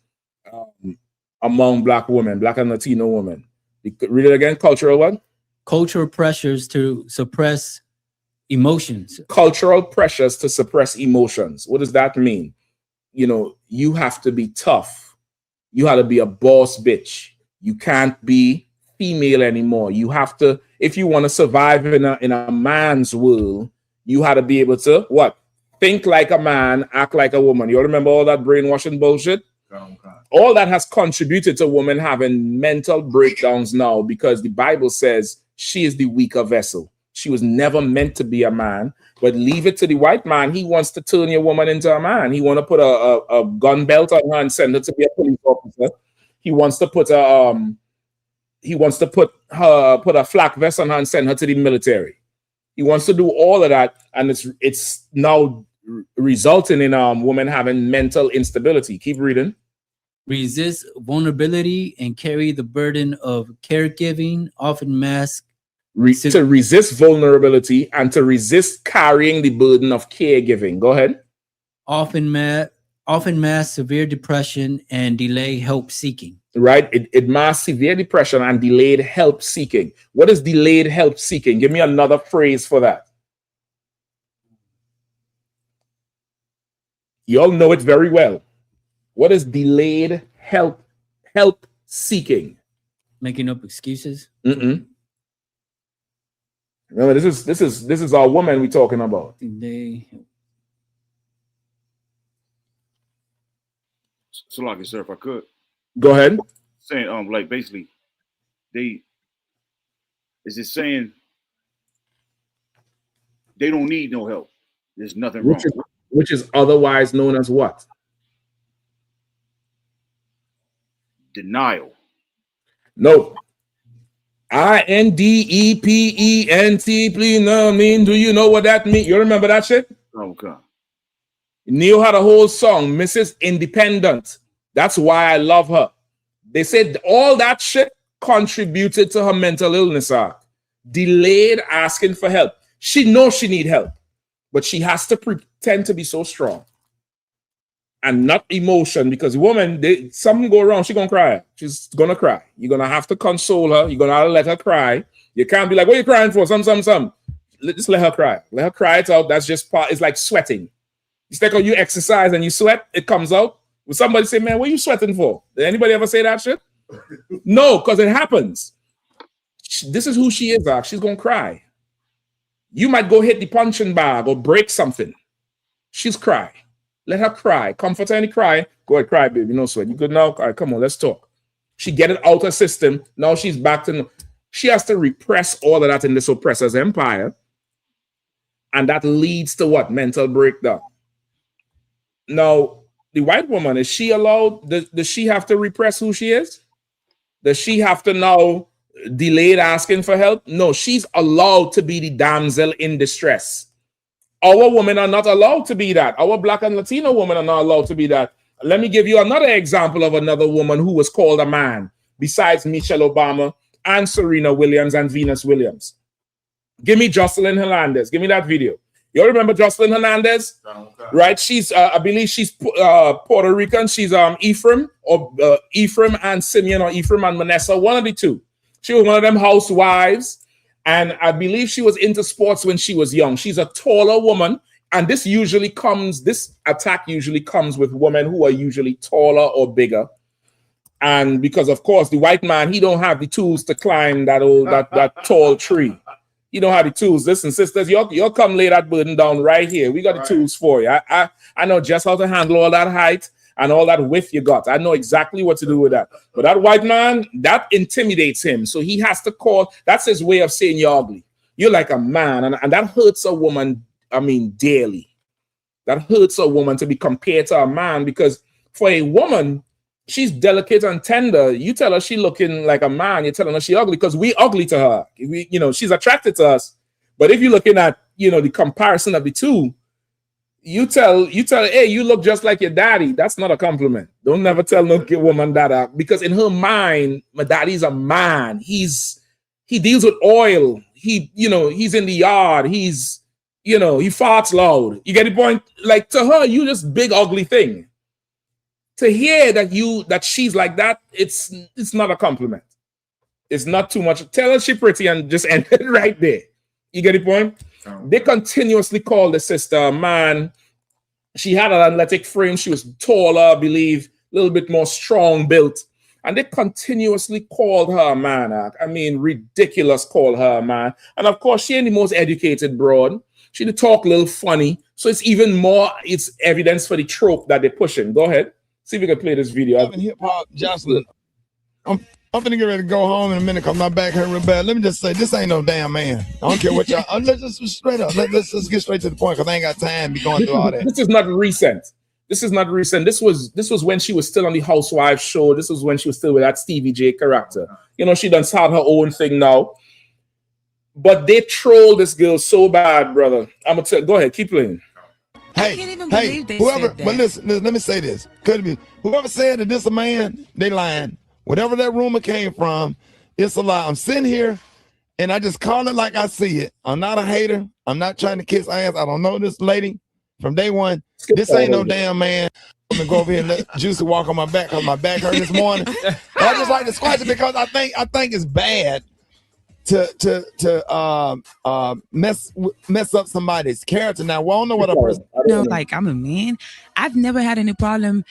among black women, black and Latino women. Read it again, cultural what? Cultural pressures to suppress emotions. Cultural pressures to suppress emotions. What does that mean? You have to be tough. You have to be a boss bitch. You can't be female anymore. You have to, if you want to survive in a man's world, you have to be able to what? Think like a man, act like a woman. You remember all that brainwashing bullshit? All that has contributed to women having mental breakdowns now because the Bible says she is the weaker vessel. She was never meant to be a man. But leave it to the white man. He wants to turn your woman into a man. He want to put a gun belt on her and send her to be a police officer. He wants to put a flak vest on her and send her to the military. He wants to do all of that, and it's now resulting in women having mental instability. Keep reading. Resist vulnerability and carry the burden of caregiving, often mask. To resist vulnerability and to resist carrying the burden of caregiving. Go ahead. Often mask severe depression and delay help seeking. Right? It masks severe depression and delayed help seeking. What is delayed help seeking? Give me another phrase for that. You all know it very well. What is delayed help seeking? Making up excuses. Remember, this is our woman we're talking about. So, like, sir, if I could go ahead. Saying, like, basically, is it saying they don't need no help? There's nothing wrong. Which is otherwise known as what? Denial. No. INDEPENT, please. No, I mean, do you know what that means? You remember that shit? Okay. Neil had a whole song, Mrs. Independent. That's why I love her. They said all that shit contributed to her mental illness. Delayed asking for help. She knows she need help, but she has to pretend to be so strong and not emotion, because woman, something go wrong, she's gonna cry. She's gonna cry. You're gonna have to console her. You're gonna let her cry. You can't be like, what are you crying for? Just let her cry. Let her cry it out. That's just part. It's like sweating. It's like when you exercise and you sweat, it comes out. Will somebody say, man, what are you sweating for? Did anybody ever say that shit? No, because it happens. This is who she is, she's gonna cry. You might go hit the punching bag or break something. She's cry. Let her cry. Comfort her and cry. Go ahead, cry, baby. No sweat. You good now? All right, come on, let's talk. She get it out her system. Now she's back to... She has to repress all of that in this oppressor's empire. And that leads to what? Mental breakdown. Now, the white woman, is she allowed? Does she have to repress who she is? Does she have to now delay asking for help? No, she's allowed to be the damsel in distress. Our women are not allowed to be that. Our Black and Latino women are not allowed to be that. Let me give you another example of another woman who was called a man, besides Michelle Obama and Serena Williams and Venus Williams. Give me Jocelyn Hernandez. Give me that video. You remember Jocelyn Hernandez? Right? She's, I believe she's Puerto Rican. She's Ephraim and Simeon, or Ephraim and Manessa, one of the two. She was one of them housewives. And I believe she was into sports when she was young. She's a taller woman. And this attack usually comes with women who are usually taller or bigger. And because, of course, the white man, he don't have the tools to climb that tall tree. He don't have the tools. Listen, sisters, you'll come lay that burden down right here. We got the tools for you. I know just how to handle all that height and all that width you got. I know exactly what to do with that. But that white man, that intimidates him. So he has to call. That's his way of saying you're ugly. You're like a man. And that hurts a woman, daily. That hurts a woman to be compared to a man, because for a woman, she's delicate and tender. You tell her she looking like a man. You're telling her she ugly because we ugly to her. She's attracted to us. But if you're looking at, the comparison of the two, you tell her, hey, you look just like your daddy. That's not a compliment. Don't never tell no woman that, because in her mind, my daddy's a man. He deals with oil. He's in the yard. He farts loud. You get the point? Like, to her, you just big ugly thing. To hear that she's like that, it's not a compliment. It's not too much. Tell her she's pretty and just end it right there. You get the point? They continuously call the sister a man. She had an athletic frame. She was taller, I believe, a little bit more strong built. And they continuously called her a man. Ridiculous call her a man. And of course, she ain't the most educated broad. She did talk a little funny. So it's evidence for the trope that they're pushing. Go ahead. See if we can play this video. In hip hop, Jocelyn, I'm finna get ready to go home in a minute because my back hurt real bad. Let me just say, this ain't no damn man. I don't care what y'all. Let's just straight up. Let's just get straight to the point because I ain't got time to be going through all that. This is not recent. This is not recent. This was when she was still on the Housewives show. This was when she was still with that Stevie J character. You know, she done start her own thing now. But they troll this girl so bad, brother. I'm gonna tell. Go ahead, keep playing. Hey, whoever. But listen, let me say this. Could be whoever said that this a man, they lying. Whatever that rumor came from, it's a lie. I'm sitting here, and I just call it like I see it. I'm not a hater. I'm not trying to kiss ass. I don't know this lady from day one. This ain't no damn man. I'm gonna go over here and let Juicy walk on my back because my back hurt this morning. I just like to scratch it because I think it's bad to mess up somebody's character. Now, well, I don't know what a person. Like I'm a man. I've never had any problem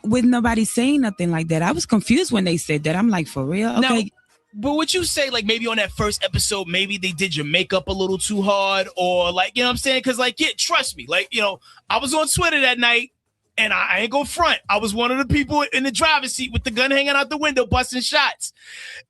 with nobody saying nothing like that. I was confused when they said that. I'm like, for real? Okay. Now, but would you say, like, maybe on that first episode, maybe they did your makeup a little too hard, or like, you know what I'm saying? Because, like, yeah, trust me, like, you know, I was on Twitter that night, and I ain't gonna front. I was one of the people in the driver's seat with the gun hanging out the window, busting shots.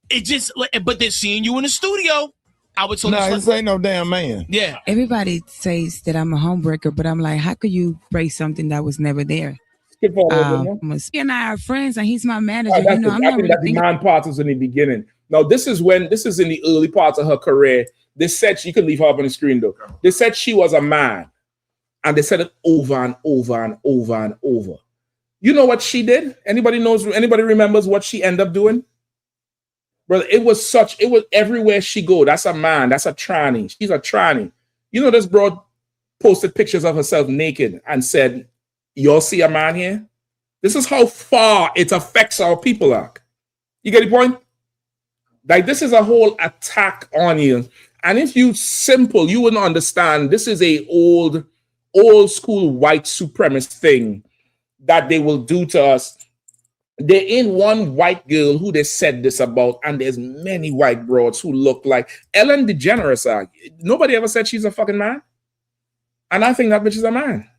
It just, like, but they're seeing you in the studio. I would tell this ain't no damn man. Yeah. Everybody says that I'm a homebreaker, but I'm like, how could you break something that was never there? And I are friends, and he's my manager. I I'm not think really that the man part was in the beginning. Now, this is in the early parts of her career. They said you can leave her up on the screen though. They said she was a man, and they said it over and over and over and over. You know what she did? Anybody remembers what she ended up doing? Brother, it was everywhere she go. That's a man. That's a tranny. She's a tranny. You know, this broad posted pictures of herself naked and said, "Y'all see a man here?" This is how far it affects our people. You get the point? Like, this is a whole attack on you. And if you simple, you wouldn't understand. This is a old school white supremacist thing that they will do to us. There ain't one white girl who they said this about, and there's many white broads who look like Ellen DeGeneres. Nobody ever said she's a fucking man. And I think that bitch is a man.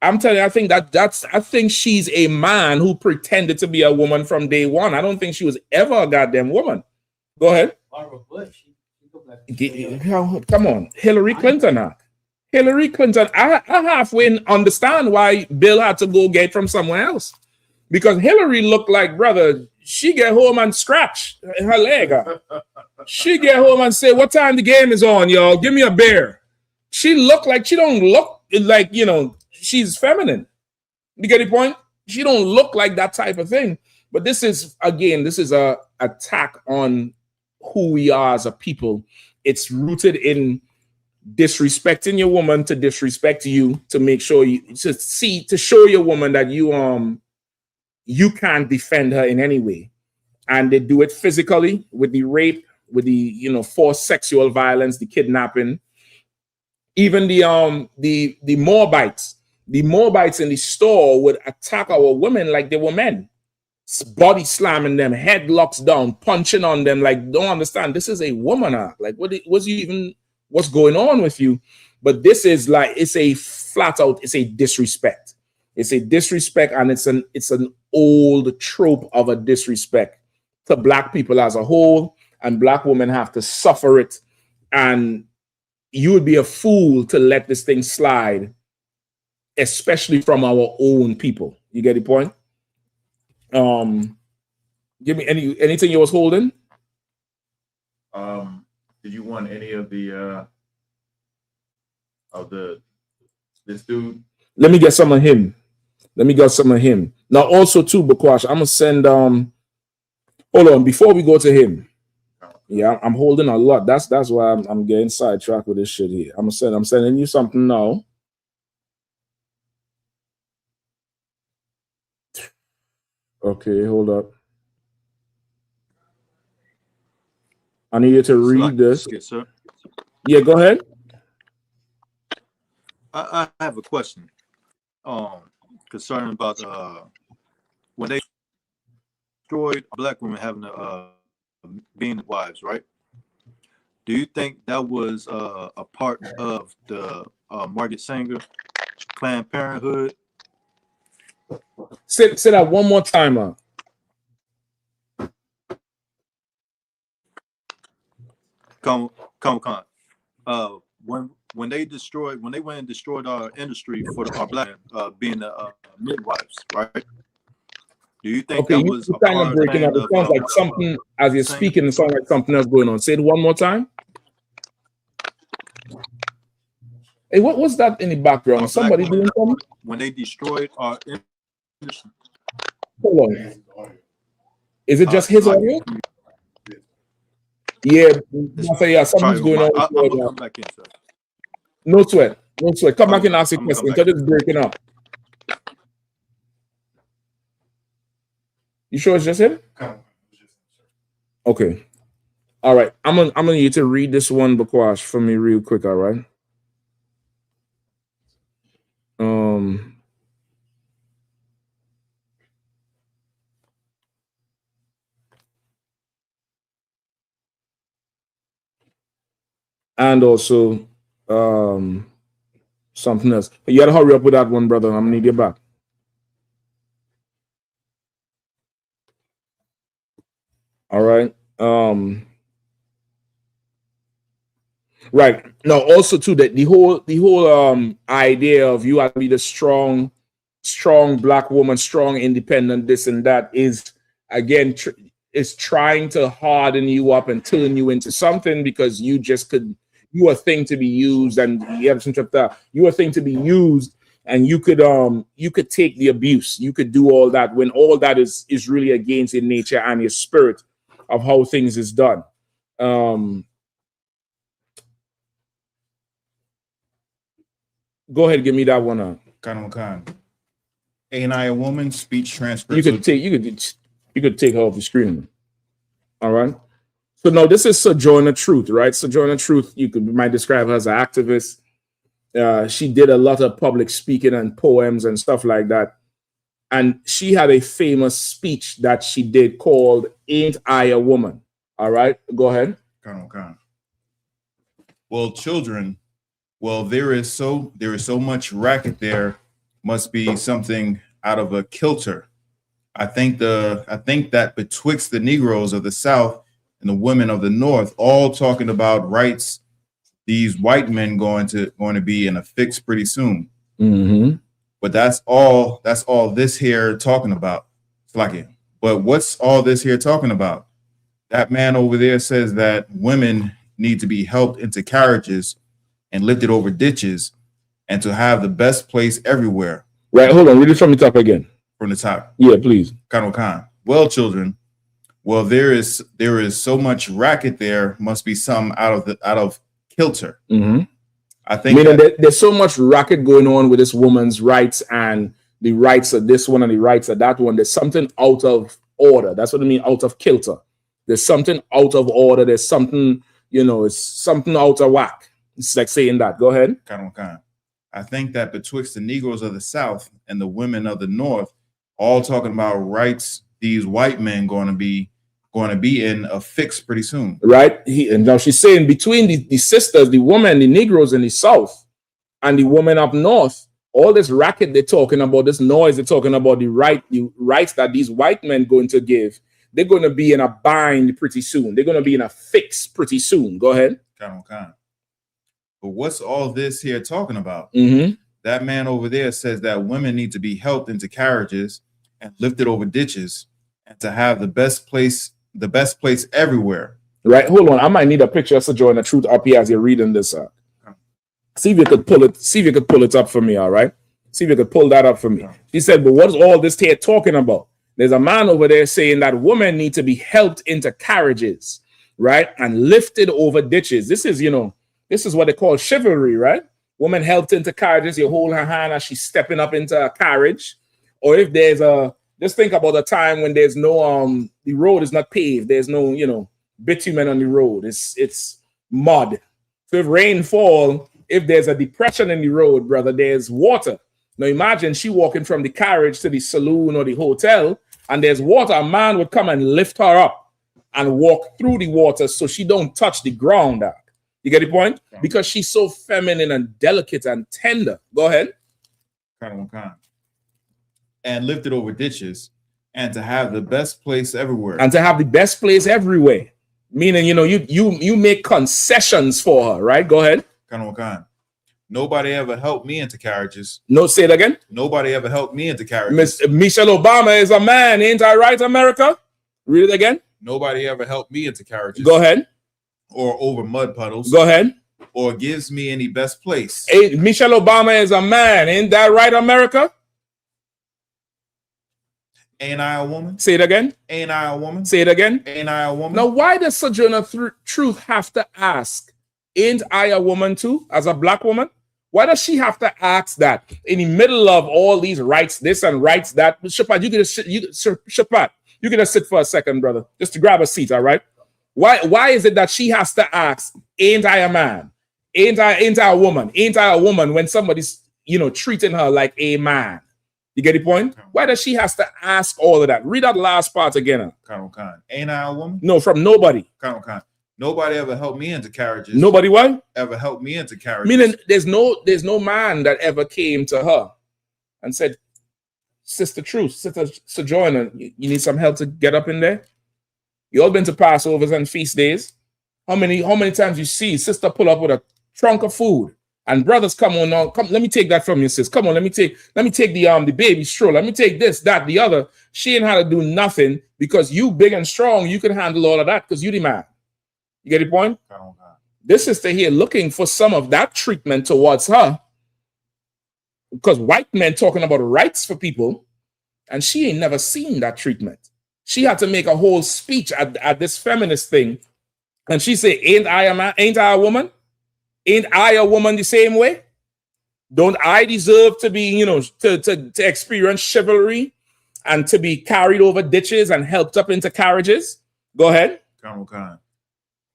I'm telling you, I think she's a man who pretended to be a woman from day one. I don't think she was ever a goddamn woman. Go ahead. Come on. Hillary Clinton. Hillary Clinton. I halfway understand why Bill had to go get from somewhere else. Because Hillary looked like, brother, she get home and scratch her leg. She get home and say, "What time the game is on, y'all? Give me a beer." She don't look like, you know, she's feminine. You get the point? She don't look like that type of thing. But this is a attack on who we are as a people. It's rooted in disrespecting your woman to disrespect you, to make sure to show your woman that you can't defend her in any way. And they do it physically with the rape, with the, you know, forced sexual violence, the kidnapping, even the Moabites. The Moabites in the store would attack our women like they were men, body slamming them, headlocks down, punching on them. Like, don't understand, this is a woman. Like, what's going on with you? But this is like, it's a flat out, it's a disrespect. It's a disrespect, and it's an old trope of a disrespect to black people as a whole, and black women have to suffer it. And you would be a fool to let this thing slide, especially from our own people. You get the point? Give me anything you was holding. Did you want any of this dude? Let me get some of him. Now, also too, Bakwash, I'm gonna send hold on before we go to him. Yeah, I'm holding a lot. That's why I'm getting sidetracked with this shit here. I'm sending you something now. Okay, hold up. I need you to read this. Yes, sir. Yeah, go ahead. I have a question. Concerning about when they destroyed black women having being wives, right? Do you think that was a part of the Margaret Sanger Planned Parenthood? Say that one more time. Come when they went and destroyed our industry for our black being midwives, right? Do you think Okay, that you was a kind of part breaking up. It sounds like something as you're speaking. It sounds like something else going on. Say it one more time. Hey, what was that in the background? Somebody doing something? When they destroyed our industry. Hold on. Is it just his audio? Yeah, something's going on. I'm gonna come back in, sir. No sweat. No sweat. Come back and ask a question because it's breaking up. You sure it's just him? Okay. All right. I'm gonna need you to read this one, Bakwash, for me real quick, all right? And also something else. You gotta hurry up with that one, brother. I'm gonna need you back. All right. Right. Now, also too, that the whole idea of you have to be the strong black woman, strong, independent, this and that is again is trying to harden you up and turn you into something because you a thing to be used, and you have some that you a thing to be used, and you could take the abuse, you could do all that when all that is really against your nature and your spirit of how things is done. Go ahead, give me that one. Ain't I a woman? Speech transcript. You could take her off the screen. All right. So now this is Sojourner Truth, right? Sojourner Truth, might describe her as an activist. She did a lot of public speaking and poems and stuff like that. And she had a famous speech that she did called "Ain't I a Woman?" All right, go ahead. Well, children, there is so much racket there. Must be something out of a kilter. I think that betwixt the Negroes of the South and the women of the North, all talking about rights, these white men going to be in a fix pretty soon. Mm-hmm. But that's all this here talking about. It's like it. But what's all this here talking about? That man over there says that women need to be helped into carriages and lifted over ditches and to have the best place everywhere. Right, hold on, read it from the top again. From the top. Yeah, please. Well, children, there is so much racket there, must be some out of kilter. Mm-hmm. I think there's so much racket going on with this woman's rights and the rights of this one and the rights of that one. There's something out of order. That's what I mean, out of kilter. There's something out of order. There's something, it's something out of whack. It's like saying that. Go ahead. I think that betwixt the Negroes of the South and the women of the North, all talking about rights, these white men going to be in a fix pretty soon. Right. And now she's saying between the sisters, the women, the Negroes in the South and the women up North, all this racket they're talking about, this noise they're talking about, the rights that these white men going to give, they're going to be in a bind pretty soon. They're going to be in a fix pretty soon. Go ahead. But what's all this here talking about? Mm-hmm. That man over there says that women need to be helped into carriages and lifted over ditches and to have the best place everywhere. Right. Hold on. I might need a picture of Sojourner Truth up here as you're reading this. See if you could pull it up for me. All right. See if you could pull that up for me. She said, but what's all this here talking about? There's a man over there saying that women need to be helped into carriages, right? And lifted over ditches. This is what they call chivalry, right? Woman helped into carriages. You hold her hand as she's stepping up into a carriage. Or if there's just think about a time when there's no, the road is not paved. There's no, bitumen on the road. It's mud. So if rain fall, if there's a depression in the road, brother, there's water. Now imagine she walking from the carriage to the saloon or the hotel, and there's water. A man would come and lift her up and walk through the water so she don't touch the ground. You get the point? Because she's so feminine and delicate and tender. Go ahead. And lifted over ditches and to have the best place everywhere. And to have the best place everywhere. Meaning, you make concessions for her, right? Go ahead. Nobody ever helped me into carriages. No, say it again. Nobody ever helped me into carriages. Michelle Obama is a man, ain't I right, America? Read it again. Nobody ever helped me into carriages. Go ahead. Or over mud puddles. Go ahead. Or gives me any best place. Michelle Obama is a man, ain't that right, America? Ain't I a woman? Say it again. Ain't I a woman? Say it again. Ain't I a woman? Now, why does Sojourner Truth have to ask, ain't I a woman too, as a black woman? Why does she have to ask that in the middle of all these rights, this and rights that? Shapat, you can just sit for a second, brother, just to grab a seat, all right? Why is it that she has to ask, ain't I a man? Ain't I a woman? Ain't I a woman when somebody's, treating her like a man? You get the point? Why does she has to ask all of that? Read that last part again. Ain't I a woman? No, from nobody. Nobody ever helped me into carriages. Nobody what? Ever helped me into carriages. Meaning there's no man that ever came to her and said, Sister Truth, Sister Sojourner, you need some help to get up in there? You all been to Passovers and feast days? How many times you see sister pull up with a trunk of food and brothers come, let me take that from you, sis. Come on, let me take the baby stroller. Let me take this, that, the other. She ain't had to do nothing because you big and strong, you can handle all of that because you the man. You get the point? This sister here looking for some of that treatment towards her because white men talking about rights for people, and she ain't never seen that treatment. She had to make a whole speech at this feminist thing, and she said, ain't I a man? Ain't I a woman? Ain't I a woman the same way? Don't I deserve to be, to experience chivalry and to be carried over ditches and helped up into carriages? Go ahead.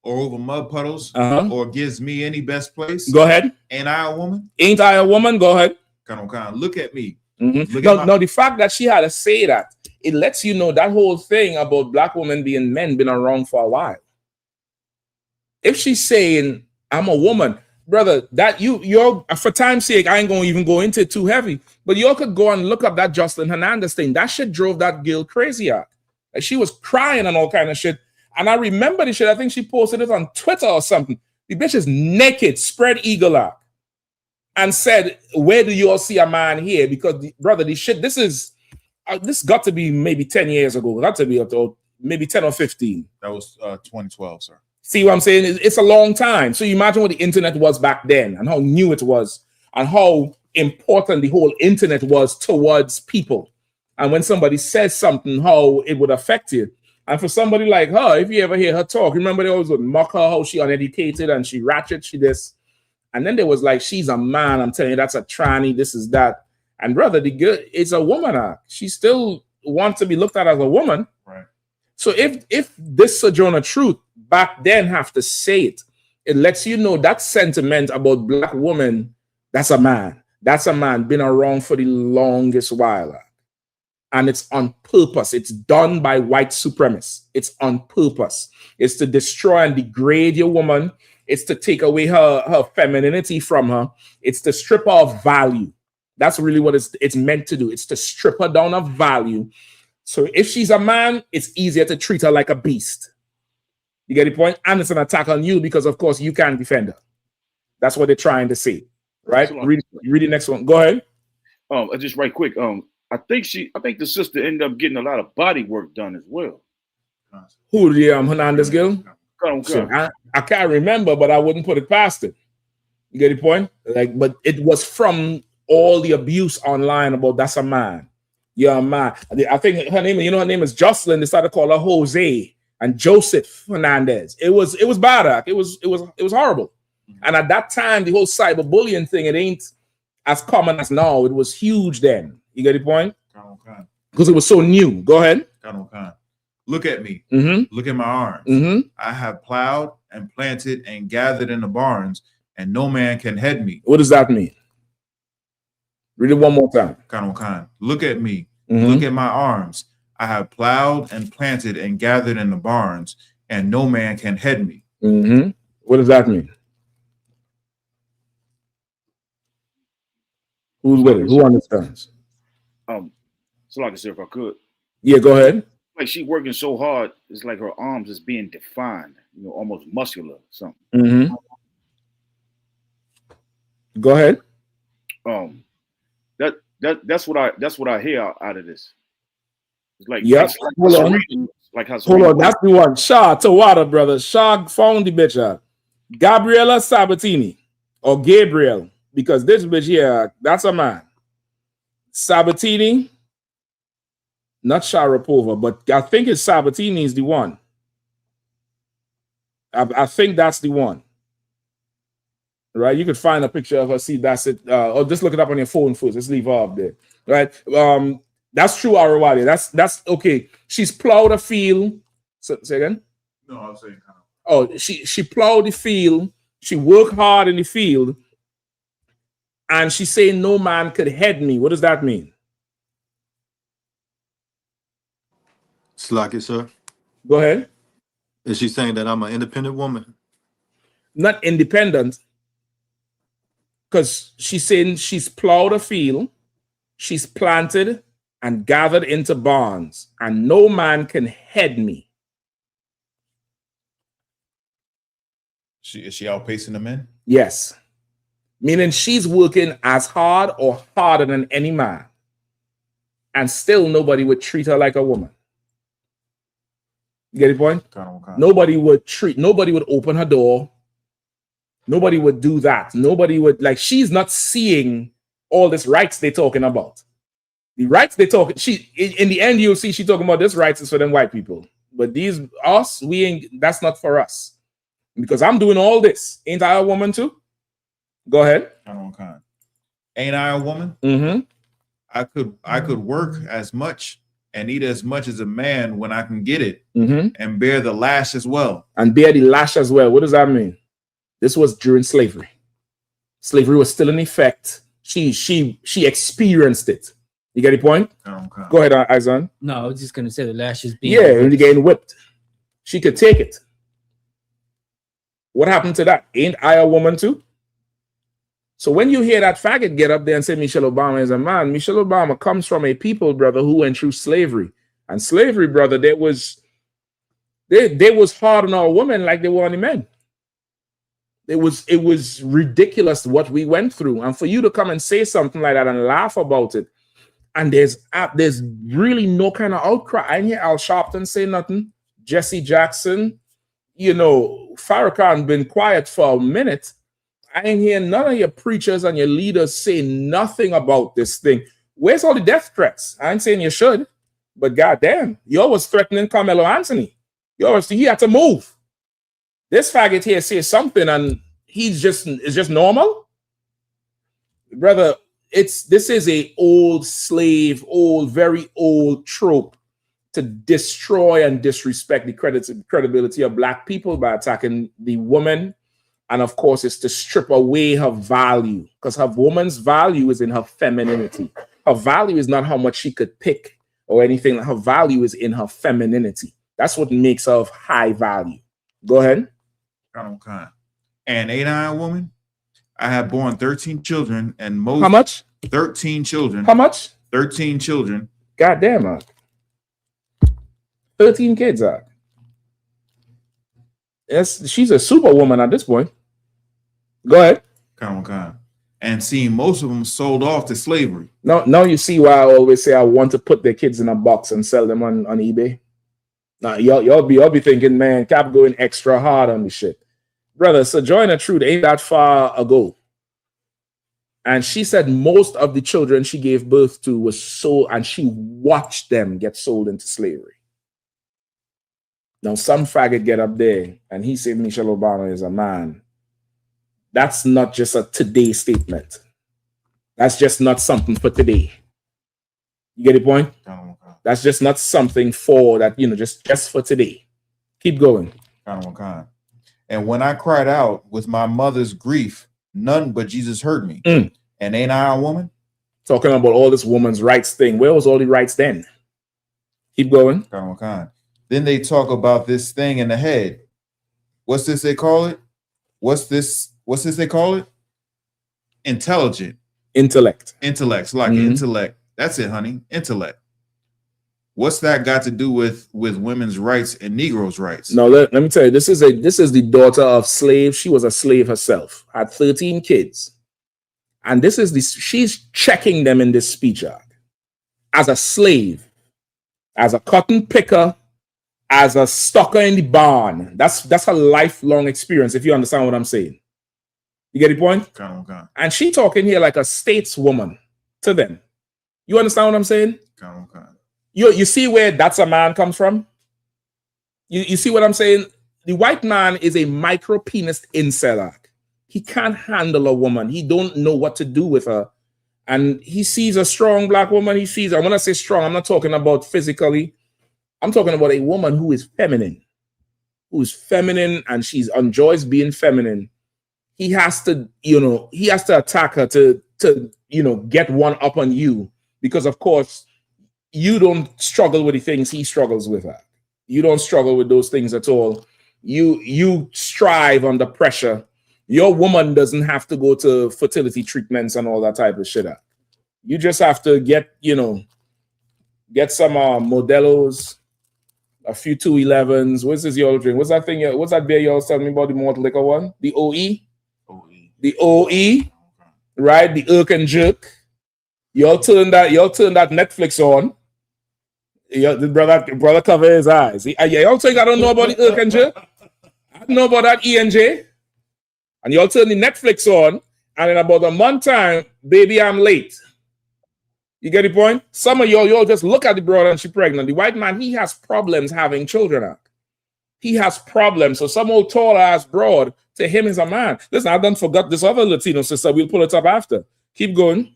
Or over mud puddles, or gives me any best place. Go ahead. Ain't I a woman? Ain't I a woman? Go ahead. Look at me. No, the fact that she had to say that, it lets you know that whole thing about black women being men been around for a while. If she's saying, I'm a woman, brother, that you're for time's sake, I ain't gonna even go into it too heavy, but you all could go and look up that Jocelyn Hernandez thing. That shit drove that girl crazy out. Like she was crying and all kind of shit. And I remember the shit. I think she posted it on Twitter or something. The bitch is naked, spread eagle out, and said, "Where do you all see a man here?" Because brother, this got to be maybe 10 years ago. Got to be up to maybe 10 or 15. That was 2012, sir. See what I'm saying? It's a long time. So you imagine what the internet was back then and how new it was and how important the whole internet was towards people. And when somebody says something, how it would affect you. And for somebody like her, if you ever hear her talk, remember they always would mock her, how she uneducated and she ratchet, she this. And then there was like, she's a man. I'm telling you, that's a tranny, this is that. And brother, the girl, it's a woman. She still wants to be looked at as a woman. Right. So if this Sojourner Truth back then have to say it, it lets you know that sentiment about black women, that's a man. That's a man, been around for the longest while. And it's on purpose. It's done by white supremacists. It's on purpose. It's to destroy and degrade your woman. It's to take away her femininity from her. It's to strip her of value. That's really what it's meant to do. It's to strip her down of value. So if she's a man, it's easier to treat her like a beast. You get the point? And it's an attack on you because, of course, you can't defend her. That's what they're trying to say, right? Read the next one. Go ahead. Just right quick. I think the sister ended up getting a lot of body work done as well. Who, the Hernandez girl? So I can't remember, but I wouldn't put it past it. You get the point? But it was from all the abuse online about that's a man. You're a man. I think her name is Jocelyn. They started to call her Jose and Joseph Hernandez. It was bad. It was horrible. And at that time, the whole cyberbullying thing, it ain't as common as now. It was huge then. You get the point? Because it was so new. Go ahead. Look at me. Mm-hmm. Look at my arms. Mm-hmm. I have plowed and planted and gathered in the barns, and no man can head me. What does that mean? Read it one more time. Look at me. Mm-hmm. Look at my arms. I have plowed and planted and gathered in the barns, and no man can head me. Mm-hmm. What does that mean? Who's with it? Who understands? So like I said, if I could. Yeah, go ahead. like she working so hard, it's like her arms is being defined, you know, almost muscular or something. Mm-hmm. Go ahead. That's what I hear out of this. It's like, yep. Hold on. Hold on, that's the one. Shaw to water, brother. Shaw found the bitch out. Gabriela Sabatini or Gabriel, because this bitch here, that's a man. Sabatini, not Sharapova, but I think it's Sabatini is the one. I think that's the one. Right? You could find a picture of her, see that's it, or just look it up on your phone first. Let's leave her up there. Right? That's true, Arawali. That's okay. She's plowed a field. Say again? No, I was saying kind of. Oh, she plowed the field. She worked hard in the field. And she's saying no man could head me. What does that mean? Slack it, sir. Go ahead. Is she saying that I'm an independent woman? Not independent. Because she's saying she's plowed a field, she's planted and gathered into barns, and no man can head me. Is she outpacing the men? Yes. Meaning she's working as hard or harder than any man. And still nobody would treat her like a woman. You get the point? Nobody would open her door. Nobody would do that. Nobody would, like, she's not seeing all this rights they're talking about. The rights they talk, in the end, you'll see she talking about this rights is for them white people. But that's not for us. Because I'm doing all this. Ain't I a woman too? Go ahead. Ain't I a woman? Mm-hmm. I could work as much and eat as much as a man when I can get it, and bear the lash as well. And bear the lash as well. What does that mean? This was during slavery. Slavery was still in effect. She experienced it. You get the point? Go ahead, Izan. No, I was just gonna say the lash is being and getting whipped. She could take it. What happened to that? Ain't I a woman too? So when you hear that faggot get up there and say Michelle Obama is a man, Michelle Obama comes from a people, brother, who went through slavery. And slavery, brother, they was hard on our women like they were on the men. It was ridiculous what we went through. And for you to come and say something like that and laugh about it, and there's really no kind of outcry. I didn't hear Al Sharpton say nothing. Jesse Jackson, Farrakhan been quiet for a minute. I ain't hear none of your preachers and your leaders say nothing about this thing. Where's all the death threats? I ain't saying you should, but goddamn, you was threatening Carmelo Anthony. He had to move. This faggot here says something and it's just normal. Brother, this is a very old trope to destroy and disrespect the credibility of Black people by attacking the woman. And of course, it's to strip away her value, because her woman's value is in her femininity. Her value is not how much she could pick or anything. Her value is in her femininity. That's what makes her of high value. Go ahead. And ain't I a woman? I have born 13 children, and most. How much? 13 children. How much? 13 children. Goddamn, man. 13 kids, she's a superwoman at this point. Go ahead. And seeing most of them sold off to slavery. Now you see why I always say I want to put their kids in a box and sell them on eBay. Now y'all be thinking, man, Cap going extra hard on this shit. Brother, Sojourner Truth ain't that far ago. And she said most of the children she gave birth to was sold, and she watched them get sold into slavery. Now, some faggot get up there and he said Michelle Obama is a man. That's not just a today statement. That's just not something for today. You get the point? That's just not something for that, just for today. Keep going. And when I cried out with my mother's grief, none but Jesus heard me. And ain't I a woman? Talking about all this woman's rights thing. Where was all the rights then? Keep going. Then they talk about this thing in the head. What's this they call it? What's this they call it? Intellect. Intellect. Intellect. Like intellect. That's it, honey. Intellect. What's that got to do with women's rights and Negroes' rights? No, let me tell you, this is the daughter of slaves. She was a slave herself, had 13 kids. And she's checking them in this speech arc. As a slave, as a cotton picker, as a stocker in the barn. That's a lifelong experience, if you understand what I'm saying. You get the point? Okay. And she talking here like a stateswoman to them. You understand what I'm saying? Okay. You see where that's a man comes from? You see what I'm saying? The white man is a micro penis incel. He can't handle a woman. He don't know what to do with her. And he sees a strong black woman. He sees her. When I say strong, I'm not talking about physically. I'm talking about a woman who is feminine. And she enjoys being feminine. He has to attack her to get one up on you. Because of course, you don't struggle with the things he struggles with her. You don't struggle with those things at all. You strive under pressure. Your woman doesn't have to go to fertility treatments and all that type of shit. You just have to get some Modelo's, a few 211s. What's this y'all drink? What's that thing? What's that beer y'all telling me about, the malt liquor one? The OE? The OE, right? The Irk and Jerk. Y'all turn that Netflix on. The brother cover his eyes. Y'all think I don't know about the Irk and Jerk? I don't know about that ENJ. And y'all turn the Netflix on, and in about a month time, baby, I'm late. You get the point? Some of y'all just look at the brother and she's pregnant. The white man, he has problems having children. He has problems. So some old tall ass broad, to him is a man. Listen, I done forgot this other Latino sister. We'll pull it up after. Keep going.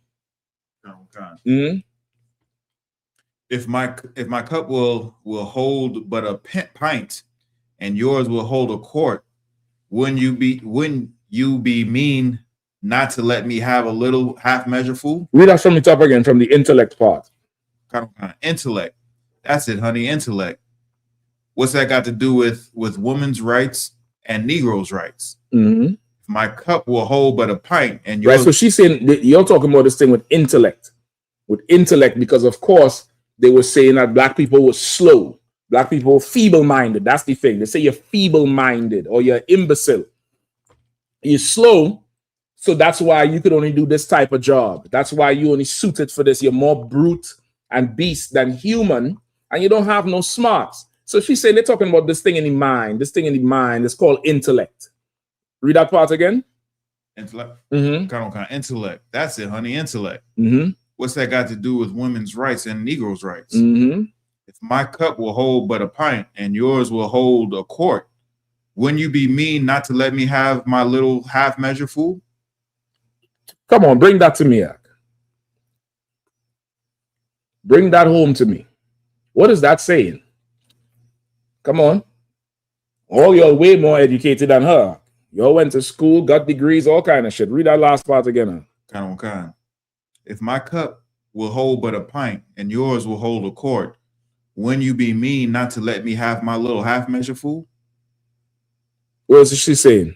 Okay. Mm-hmm. If my cup will hold but a pint, and yours will hold a quart, wouldn't you be mean not to let me have a little half measure full? Read that from the top again, from the intellect part. Intellect. That's it, honey. Intellect. What's that got to do with women's rights and Negroes' rights? Mm-hmm. My cup will hold but a pint, and yours. Right. So she's saying you're talking about this thing with intellect, because of course they were saying that black people were slow, black people were feeble-minded. That's the thing. They say you're feeble-minded or you're imbecile. You're slow, so that's why you could only do this type of job. That's why you only suited for this. You're more brute and beast than human, and you don't have no smarts. So she's saying they're talking about this thing in the mind. This thing in the mind is called intellect. Read that part again. Intellect. Mm-hmm. Intellect. That's it, honey. Intellect. Mm-hmm. What's that got to do with women's rights and Negroes' rights? Mm-hmm. If my cup will hold but a pint and yours will hold a quart, wouldn't you be mean not to let me have my little half measure full? Come on, bring that to me, Ak. Bring that home to me. What is that saying? Come on. All y'all way more educated than her. Y'all went to school, got degrees, all kind of shit. Read that last part again. Kind. If my cup will hold but a pint and yours will hold a quart, wouldn't you be mean not to let me have my little half measure full? What is she saying?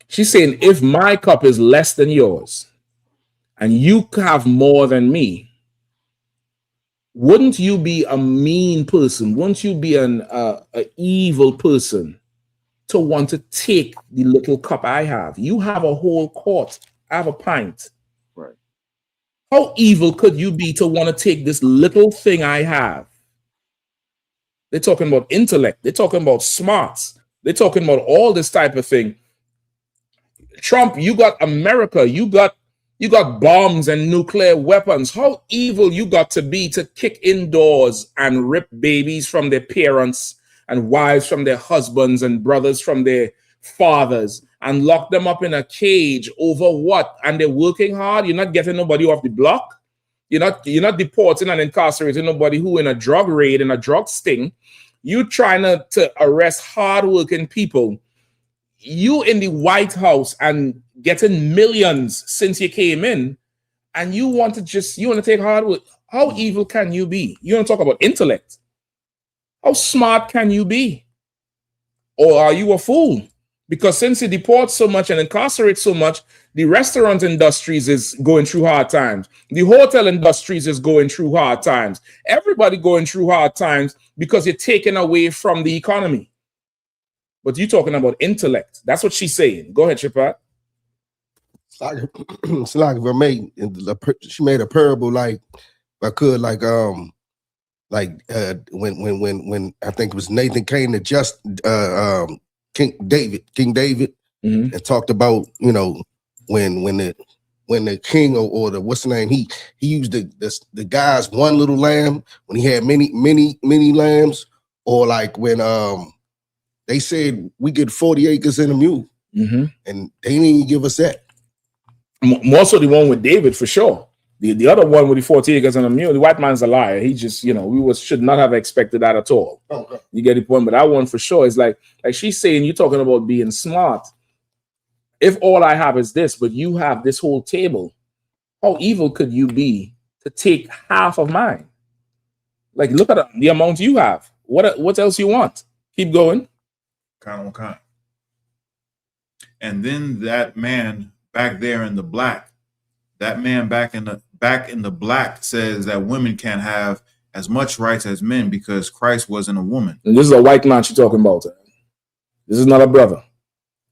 She's saying, if my cup is less than yours and you have more than me, wouldn't you be a mean person? Wouldn't you be an evil person to want to take the little cup I have? You have a whole quart. I have a pint. Right. How evil could you be to want to take this little thing I have? They're talking about intellect. They're talking about smarts. They're talking about all this type of thing. Trump, you got America. You got bombs and nuclear weapons. How evil you got to be to kick indoors and rip babies from their parents and wives from their husbands and brothers from their fathers and lock them up in a cage over what? And they're working hard. You're not getting nobody off the block. You're not deporting and incarcerating nobody who in a drug raid and a drug sting. You trying to arrest hardworking people. You in the White House and getting millions since you came in, and you want to take hard work. How evil can you be? You want to talk about intellect? How smart can you be? Or are you a fool? Because since he deports so much and incarcerates so much, the restaurant industries is going through hard times. The hotel industries is going through hard times. Everybody going through hard times because you're taken away from the economy. But you're talking about intellect. That's what she's saying. Go ahead, Shipat. It's like she made a parable like I could when I think it was Nathan came to King David and talked about when the king or the what's the name he used the guy's one little lamb when he had many lambs, or like when they said we get 40 acres and a mule and they didn't even give us that. More so the one with David for sure. The other one with the 40 acres and a mule, the white man's a liar. He just, should not have expected that at all. Okay. You get the point? But that one for sure is like she's saying, you're talking about being smart. If all I have is this, but you have this whole table, how evil could you be to take half of mine? Like, look at the amount you have. What else you want? Keep going. Kind. And then that man back there in the black, that man back in the black says that women can't have as much rights as men because Christ wasn't a woman. And this is a white man she's talking about. This is not a brother.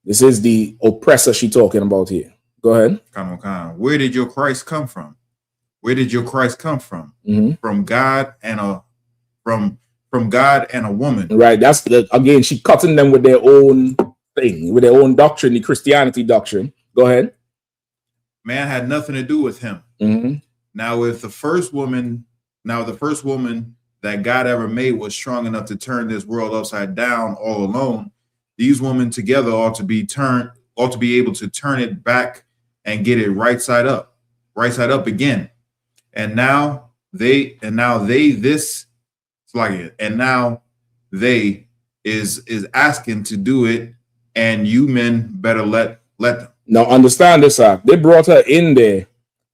This is the oppressor she's talking about here. Go ahead. Come. Where did your Christ come from? Where did your Christ come from? From God and a woman. Right. That's again, she cutting them with their own thing, with their own doctrine, the Christianity doctrine. Go ahead. Man had nothing to do with him. Now, if the first woman that God ever made was strong enough to turn this world upside down all alone, these women together ought to be able to turn it back and get it right side up again. And now they is asking to do it, and you men better let them. Now understand this, they brought her in there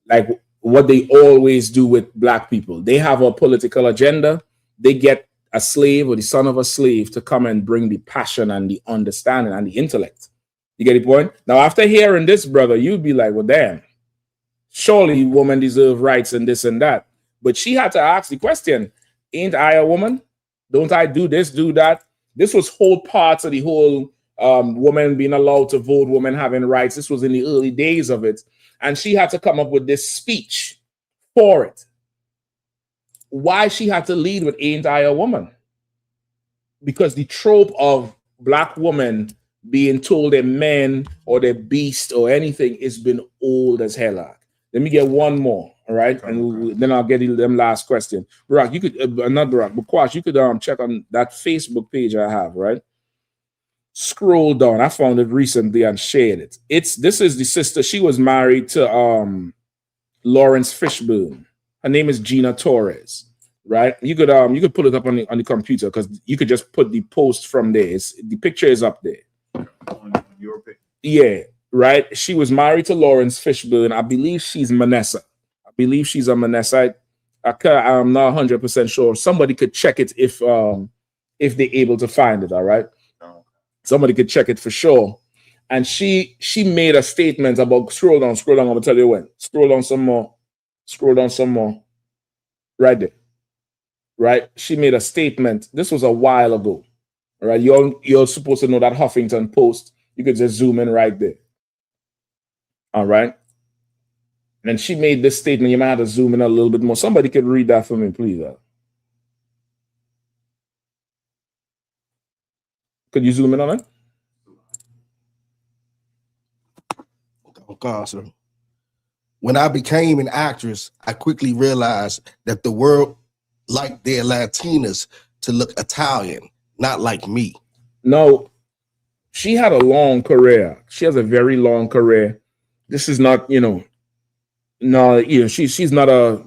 like what they always do with black people. They have a political agenda. They get a slave or the son of a slave to come and bring the passion and the understanding and the intellect. You get the point? Now, after hearing this, brother, you'd be like, well, damn, surely women deserve rights and this and that. But she had to ask the question, ain't I a woman? Don't I do this, do that? This was whole parts of the whole women being allowed to vote, women having rights. This was in the early days of it. And she had to come up with this speech for it. Why she had to lead with ain't I a woman? Because the trope of black women being told they're men or they're beast or anything has been old as hell. Let me get one more, all right? And then I'll get you them last question. Barack, you could, not Barack, but Quash, you could check on that Facebook page I have, right? Scroll down. I found it recently and shared it. This is the sister. She was married to Lawrence Fishburne. Her name is Gina Torres, right? You could pull it up on the computer because you could just put the post from there. The picture is up there. On your page. Yeah, right. She was married to Lawrence Fishburne. I believe she's Manasseh. I believe she's a Manassite. I'm not 100% sure. Somebody could check it if they're able to find it. All right. Somebody could check it for sure. And she made a statement about scroll down. I'm gonna tell you when. Scroll down some more. Right there. Right. She made a statement. This was a while ago. All right. You're supposed to know that Huffington Post. You could just zoom in right there. All right. And she made this statement. You might have to zoom in a little bit more. Somebody could read that for me, please. Could you zoom in on it? Oh, God, sir. When I became an actress, I quickly realized that the world liked their Latinas to look Italian, not like me. No, she had a long career. She has a very long career. This is not, she's not a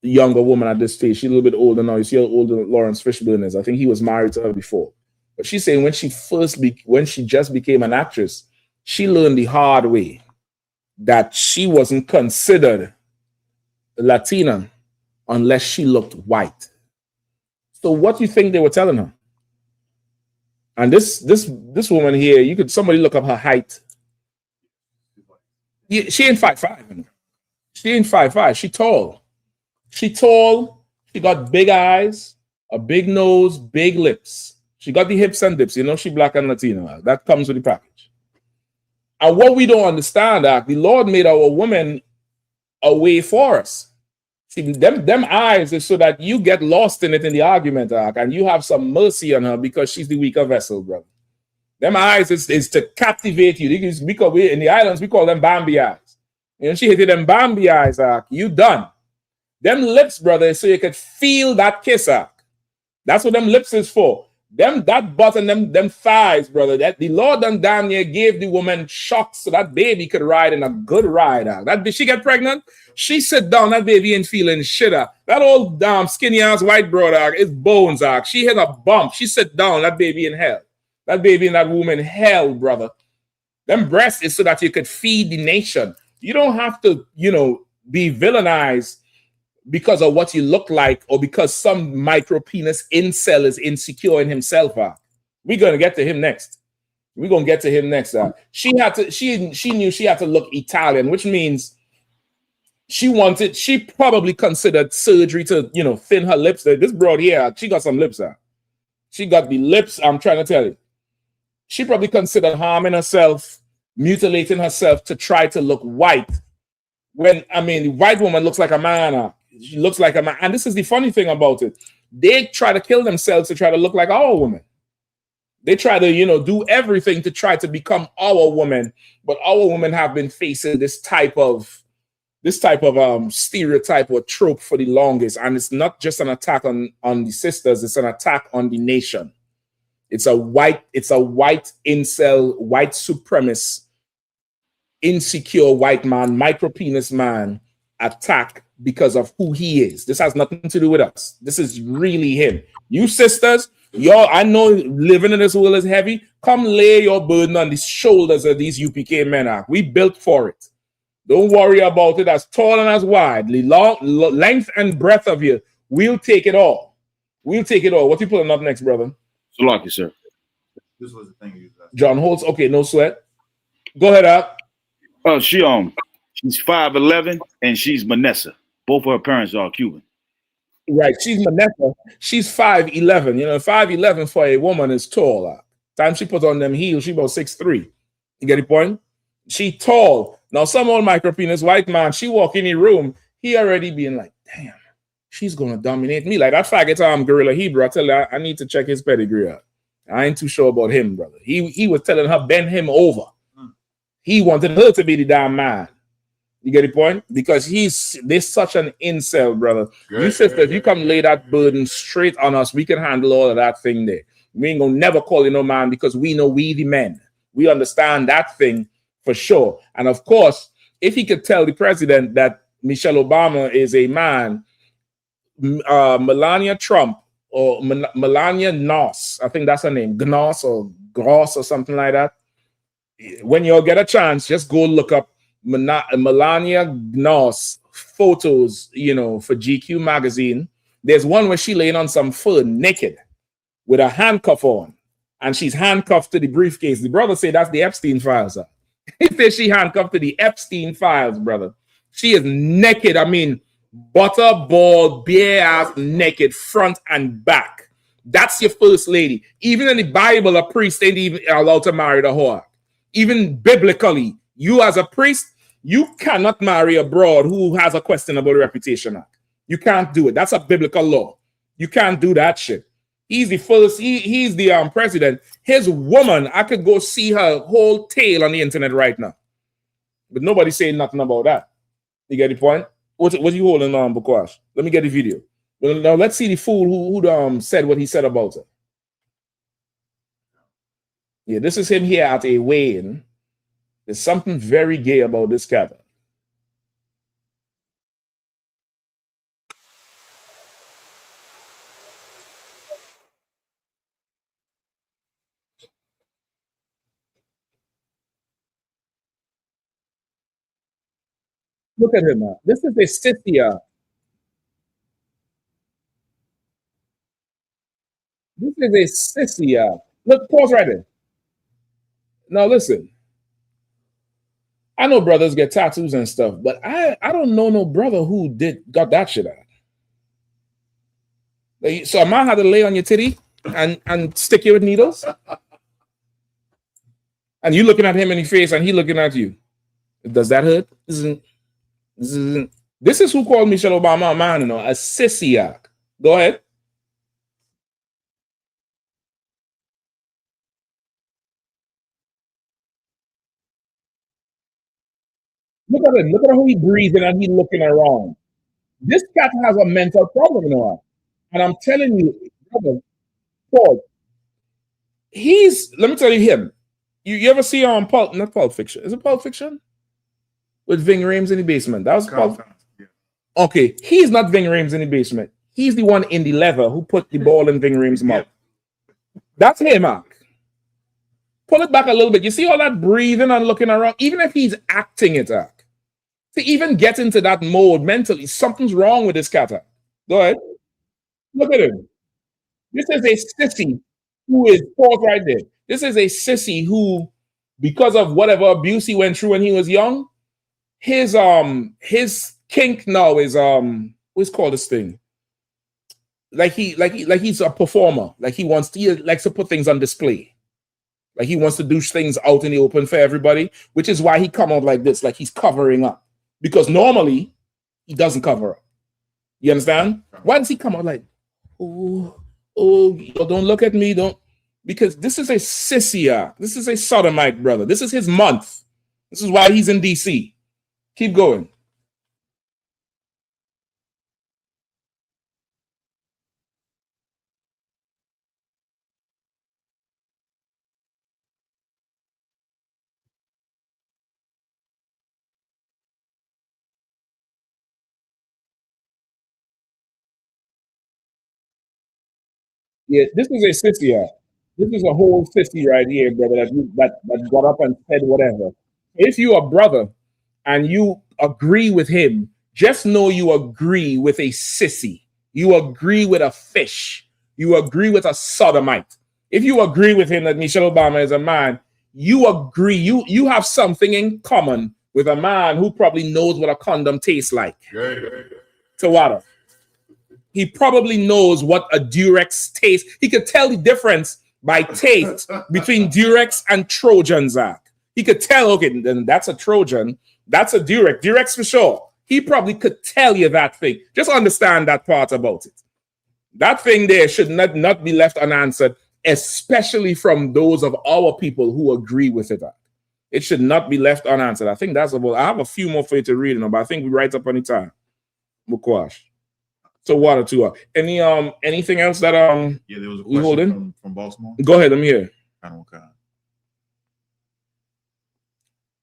younger woman at this stage. She's a little bit older now. You see how older Lawrence Fishburne is. I think he was married to her before. But she's saying when she just became an actress, she learned the hard way that she wasn't considered Latina unless she looked white. So what do you think they were telling her? And this woman here, somebody look up her height. Yeah, she ain't 5'5". She ain't 5'5". She tall. She tall. She got big eyes, a big nose, big lips. She got the hips and dips. You know, she black and Latina. That comes with the package. And what we don't understand, the Lord made our woman a way for us. See, them eyes is so that you get lost in it in the argument, and you have some mercy on her because she's the weaker vessel, brother. Them eyes is to captivate you. Because in the islands, we call them Bambi eyes. You know, she hit them Bambi eyes, you done. Them lips, brother, so you could feel that kiss, That's what them lips is for. That butt and them thighs, brother. That the Lord done damn near gave the woman shocks so that baby could ride in a good ride. Did she get pregnant? She sit down, that baby ain't feeling shit. That old damn skinny ass white broad is bones. She hit a bump. She sit down, that baby in hell. That baby in that womb in hell, brother. Them breasts is so that you could feed the nation. You don't have to, be villainized because of what you look like or because some micro penis incel is insecure in himself. We're going to get to him next. We're going to get to him next. She knew she had to look Italian, which means she probably considered surgery to, thin her lips. This broad here, she got some lips. She got the lips, I'm trying to tell you. She probably considered harming herself, mutilating herself to try to look white. When, the white woman looks like a man. She looks like a man. And this is the funny thing about it. They try to kill themselves to try to look like our woman. They try to, do everything to try to become our woman. But our women have been facing this type of stereotype or trope for the longest. And it's not just an attack on the sisters. It's an attack on the nation. It's a white incel, white supremacist, insecure white man, micro penis man attack because of who he is. This has nothing to do with us. This is really him. You sisters, I know living in this world is heavy. Come lay your burden on the shoulders of these UPK men. We built for it. Don't worry about it. As tall and as wide, the length and breadth of you, we'll take it all. We'll take it all. What you putting up next, brother? So lucky, sir. This was the thing you said. John Holtz. Okay, no sweat. Go ahead, up. Oh, she's 5'11" and she's Manessa. Both of her parents are Cuban. Right, she's Manessa. She's 5'11". 5'11" for a woman is tall. Time she put on them heels, she about 6'3". You get the point? She tall. Now, some old micropenis white man, she walk in the room, he already being like, damn, she's gonna dominate me. Like that faggot Gorilla Hebrew. I tell you, I need to check his pedigree out. I ain't too sure about him, brother. He was telling her bend him over. He wanted her to be the damn man. You get the point? Because there's such an incel, brother. You sisters, you come lay that burden straight on us, we can handle all of that thing there. We ain't gonna never call you no man because we know we the men. We understand that thing for sure. And of course, if he could tell the president that Michelle Obama is a man, Melania Trump or Melania Noss, I think that's her name, Gnoss or Gross or something like that. When you get a chance, just go look up Melania Gnoss photos, for GQ magazine. There's one where she laying on some fur naked with a handcuff on, and she's handcuffed to the briefcase. The brother say that's the Epstein files. He says she handcuffed to the Epstein files, brother. She is naked. Butterball, bare ass naked, front and back. That's your first lady. Even in the Bible, a priest ain't even allowed to marry the whore. Even biblically, you as a priest, you cannot marry a broad who has a questionable reputation. You can't do it. That's a biblical law. You can't do that shit. He's the first, he's the president. His woman, I could go see her whole tail on the internet right now. But nobody's saying nothing about that. You get the point? What you holding on, Bukwash? Let me get the video. Well, now let's see the fool who said what he said about her. Yeah, this is him here at a weigh-in. There's something very gay about this cabin. Look at him now. This is a Scythia. This is a sissy. Look, pause right there. Now listen. I know brothers get tattoos and stuff, but I don't know no brother who got that shit out. So a man had to lay on your titty and stick you with needles, and you looking at him in the face and he looking at you. Does that hurt? This is who called Michelle Obama a man, you know, a sissy. Go ahead. Look at him. Look at how he breathing and he looking around. This cat has a mental problem, you know. And I'm telling you, brother, Paul, let me tell you him. You ever see not Pulp Fiction? Is it Pulp Fiction? With Ving Rhames in the basement. That was Pulp. Okay, he's not Ving Rhames in the basement. He's the one in the leather who put the ball in Ving Rhames' mouth. That's him, Mark. Pull it back a little bit. You see all that breathing and looking around? Even if he's acting it, Mark, to even get into that mode mentally, something's wrong with this cat. Go ahead. Look at him. This is a sissy who is caught right there. This is a sissy who, because of whatever abuse he went through when he was young, his kink now is what's called this thing? Like he's a performer. Like he likes to put things on display. Like he wants to do things out in the open for everybody, which is why he come out like this, like he's covering up. Because normally he doesn't cover up. You understand? Why does he come out like, oh, don't look at me, don't? Because this is a sissy. This is a sodomite, brother. This is his month. This is why he's in DC. Keep going. Yeah, this is a sissy. This is a whole sissy right here, brother, that got up and said whatever. If you are a brother and you agree with him, just know you agree with a sissy. You agree with a fish. You agree with a sodomite. If you agree with him that Michelle Obama is a man, you agree. You have something in common with a man who probably knows what a condom tastes like. So what? He probably knows what a Durex tastes. He could tell the difference by taste between Durex and Trojan, Zach. He could tell, okay, then that's a Trojan. That's a Durex. Durex for sure. He probably could tell you that thing. Just understand that part about it. That thing there should not be left unanswered, especially from those of our people who agree with it. It should not be left unanswered. I think that's about. I have a few more for you to read, but I think we right up on the time. Mukwash. So water too. Anything else that yeah, there was a question from Baltimore. Go ahead, let me hear. Okay.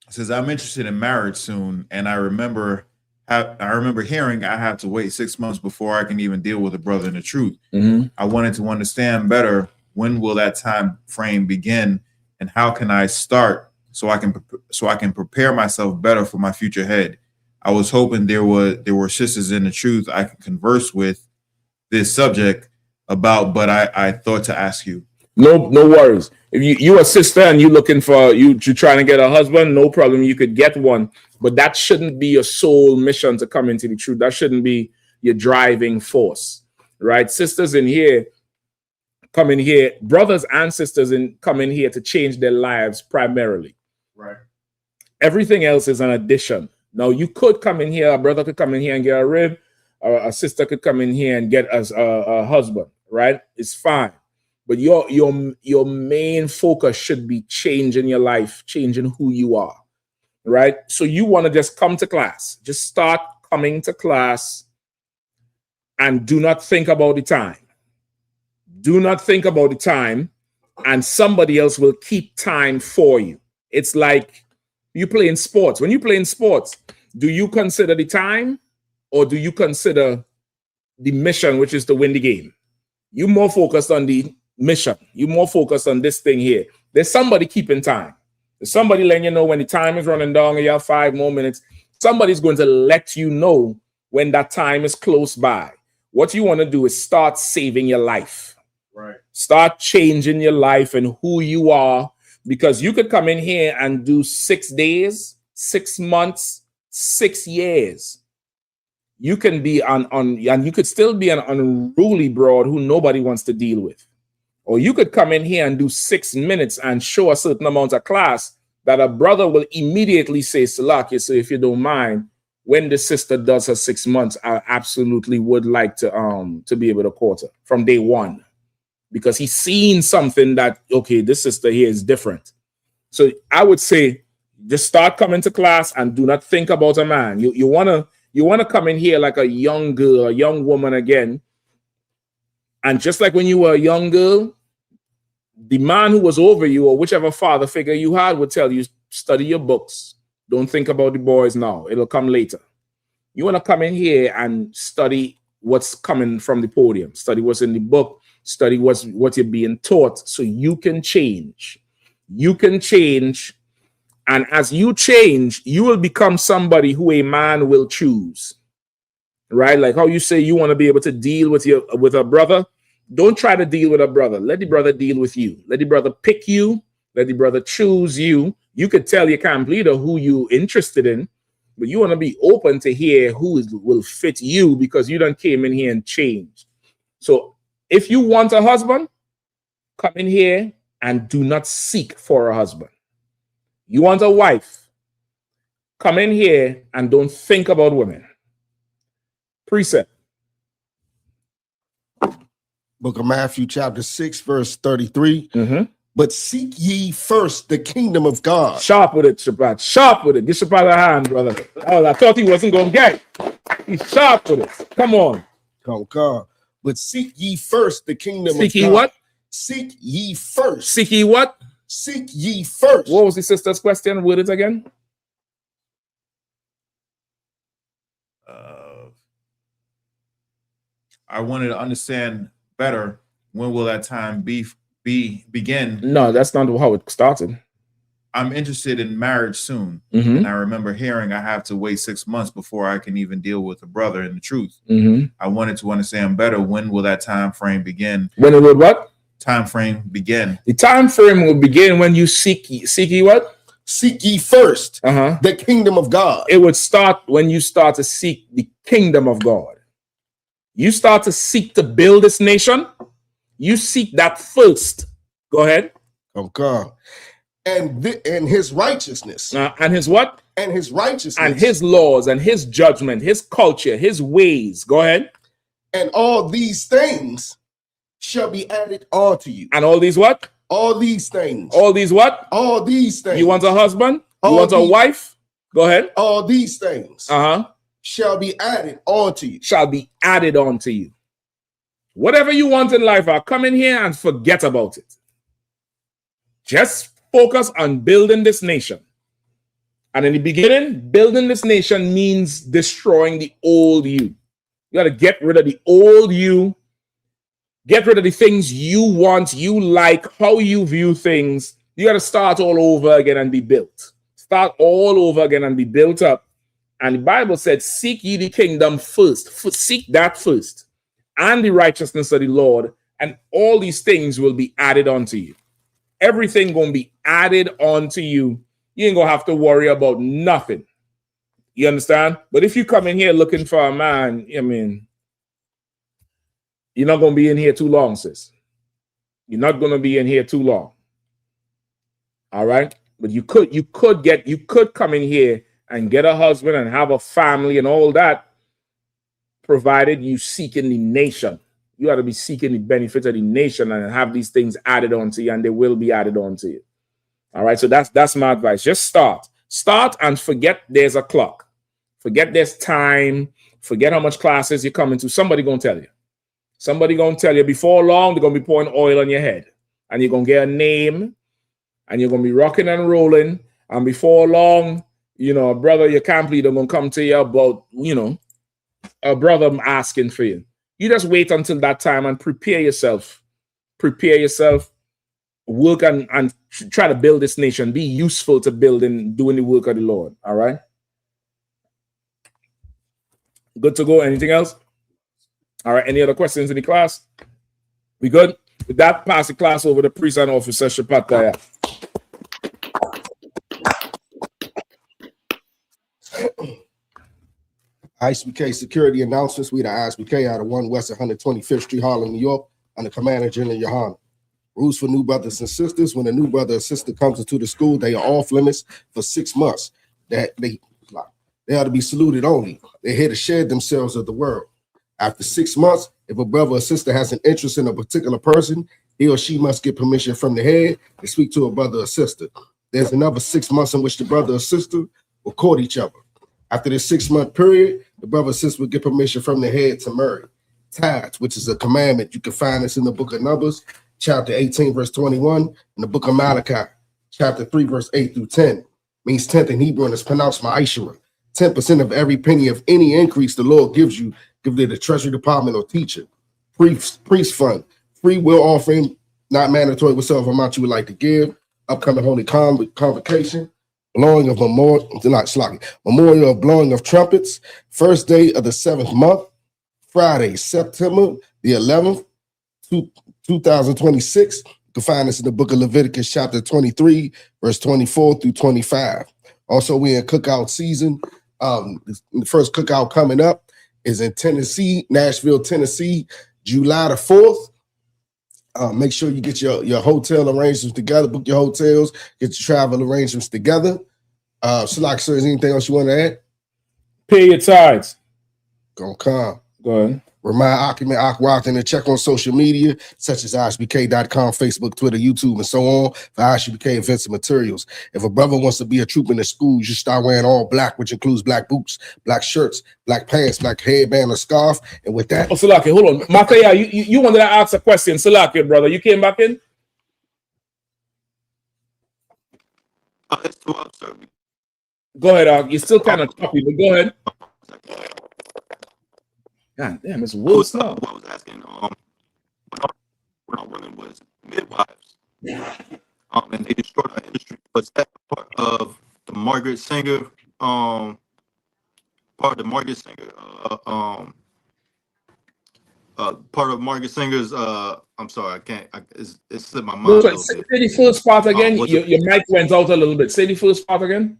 It says I'm interested in marriage soon, and I remember hearing I have to wait 6 months before I can even deal with a brother in the truth. I wanted to understand better, when will that time frame begin, and how can I start so I can prepare myself better for my future head. I was hoping there were sisters in the truth I could converse with this subject about, but I thought to ask you. No worries. If you a sister and you're trying to get a husband, no problem. You could get one, but that shouldn't be your sole mission to come into the truth. That shouldn't be your driving force, right? Sisters in here come in here, brothers and sisters come in here to change their lives primarily. Right. Everything else is an addition. Now, you could come in here, a brother could come in here and get a rib, or a sister could come in here and get a husband, right? It's fine. But your main focus should be changing your life, changing who you are, right? So you want to just come to class. Just start coming to class and do not think about the time. Do not think about the time, and somebody else will keep time for you. It's like you play in sports. When you play in sports, do you consider the time or do you consider the mission, which is to win the game? You're more focused on the mission. You're more focused on this thing here. There's somebody keeping time. There's somebody letting you know when the time is running down and you have 5 more minutes. Somebody's going to let you know when that time is close by. What you want to do is start saving your life. Right. Start changing your life and who you are, because you could come in here and do 6 days, 6 months, 6 years. You can be and you could still be an unruly broad who nobody wants to deal with. Or you could come in here and do 6 minutes and show a certain amount of class that a brother will immediately say, Salakia, so if you don't mind, when the sister does her 6 months, I absolutely would like to be able to court her from day one, because he's seen something that, okay, this sister here is different. So I would say just start coming to class and do not think about a man. You wanna come in here like a young girl, a young woman again. And just like when you were a young girl, the man who was over you or whichever father figure you had would tell you, study your books. Don't think about the boys now. It'll come later. You want to come in here and study what's coming from the podium. Study what's in the book. Study what you're being taught so you can change. You can change. And as you change, you will become somebody who a man will choose. Right? Like how you say you want to be able to deal with a brother. Don't try to deal with a brother. Let the brother deal with you. Let the brother pick you. Let the brother choose you. You could tell your camp leader who you're interested in, but you want to be open to hear who will fit you, because you done came in here and changed. So if you want a husband, come in here and do not seek for a husband. You want a wife, come in here and don't think about women. Precept. Book of Matthew, chapter 6, verse 33. But seek ye first the kingdom of God. Sharp with it, Shabbat. Sharp with it. Get Shabbat a hand, brother. Oh, I thought he wasn't going to get it. He's sharp with it. Come on. Come. But seek ye first the kingdom of God. Seek ye what? Seek ye first. Seek ye what? Seek ye first. What was the sister's question? Word it again. I wanted to understand better, when will that time begin? No, that's not how it started. I'm interested in marriage soon. And I remember hearing I have to wait 6 months before I can even deal with a brother in the truth. I wanted to understand better, when will that time frame begin? When it would what? Time frame begin. The time frame will begin when you seek ye what? Seek ye first the kingdom of God. It would start when you start to seek the kingdom of God. You start to seek to build this nation. You seek that first. Go ahead. Okay. And his righteousness. And his what? And his righteousness. And his laws and his judgment, his culture, his ways. Go ahead. And all these things shall be added unto you. And all these what? All these things. All these what? All these things. You want a husband? You want a wife? Go ahead. All these things. Shall be added unto you. Shall be added unto you. Whatever you want in life, I'll come in here and forget about it. Just focus on building this nation. And in the beginning, building this nation means destroying the old you. You got to get rid of the old you. Get rid of the things you want, you like, how you view things. You got to start all over again and be built. Start all over again and be built up. And the Bible said, seek ye the kingdom first. Seek that first. And the righteousness of the Lord. And all these things will be added unto you. Everything going to be added onto you. You ain't going to have to worry about nothing. You understand? But if you come in here looking for a man, I mean, you're not going to be in here too long, sis. You're not going to be in here too long. All right? But you could come in here and get a husband and have a family and all that, provided you seek in the nation. You got to be seeking the benefits of the nation and have these things added onto you, and they will be added onto you. All right, so that's my advice. Just start and forget there's a clock. Forget there's time. Forget how much classes you're coming to. Somebody gonna tell you before long. They're gonna be pouring oil on your head, and you're gonna get a name, and you're gonna be rocking and rolling, and before long, you know, a brother, your camp leader gonna come to you about, you know, a brother asking for you. You just wait until that time and prepare yourself. Work and try to build this nation. Be useful to building, doing the work of the Lord. All right. Good to go. Anything else? All right. Any other questions in the class? We good? With that, pass the class over to priest and officer Shapataya. I.S.U.P.K security announcements. We the I.S.U.P.K out of 1 West 125th Street, Harlem, New York, under Commander General Yahanna. Rules for new brothers and sisters. When a new brother or sister comes into the school, they are off limits for 6 months. They are to be saluted only. They're here to share themselves of the world. After 6 months, if a brother or sister has an interest in a particular person, he or she must get permission from the head to speak to a brother or sister. There's another 6 months in which the brother or sister will court each other. After this 6-month period, the brother or sister will get permission from the head to marry. Tithes, which is a commandment. You can find this in the book of Numbers, chapter 18, verse 21, and the book of Malachi, chapter 3, verse 8 through 10. Means 10th in Hebrew and it's pronounced ma'ishra. 10% of every penny of any increase the Lord gives you, give it to the treasury department or teacher. Priest fund, free will offering, not mandatory whatsoever amount you would like to give. Upcoming holy convocation, blowing of memorial of blowing of trumpets, first day of the 7th month, Friday, September the 11th, 2026. You can find this in the book of Leviticus, chapter 23, verse 24 through 25. Also, we're in cookout season. The first cookout coming up is in Tennessee, Nashville, Tennessee, July the 4th. Make sure you get your hotel arrangements together, book your hotels, get your travel arrangements together. Salak, sir, is anything else you want to add? Pay your tithes. Gonna come. Go ahead. Remind Occupant Aquatin to check on social media such as ISUPK.com, Facebook, Twitter, YouTube, and so on for I.S.U.P.K events and materials. If a brother wants to be a troop in the school, you should start wearing all black, which includes black boots, black shirts, black pants, black headband or scarf. And with that, Salaki, hold on. Mataya, you wanted to ask a question. Salaki, brother, you came back in? Go ahead, you're still kind of choppy, but go ahead. God damn, it's worse now. I was asking, when our women was midwives, and they destroyed our industry. Was that part of the Margaret Sanger, part of the Margaret Sanger, part of Margaret Sanger's, I'm sorry, I can't, it slipped my mind a little bit. Say the first part again. Your mic went out a little bit. Say the first part again.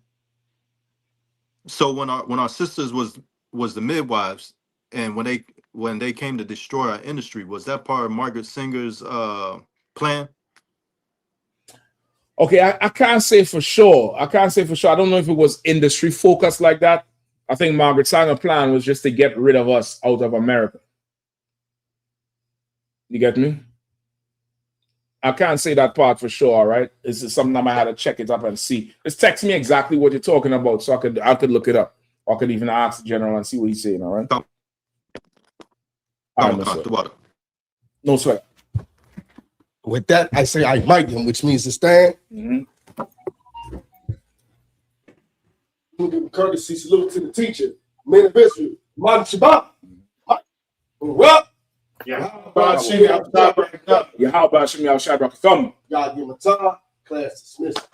So when our sisters was the midwives, and when they came to destroy our industry, was that part of Margaret Sanger's plan? Okay, I can't say for sure. I don't know if it was industry focused like that. I think Margaret Sanger's plan was just to get rid of us out of America. You get me? I can't say that part for sure, all right? This is something I might have to check it up and see. Just text me exactly what you're talking about so I could look it up. Or I could even ask the general and see what he's saying, all right? No sweat. With that, I say I might him, which means to stand. We'll give a courtesy salute to the teacher, men of Israel, Madam Shabbat. Well, How about Shimmy Al Shadrach? God give him a time. Class dismissed.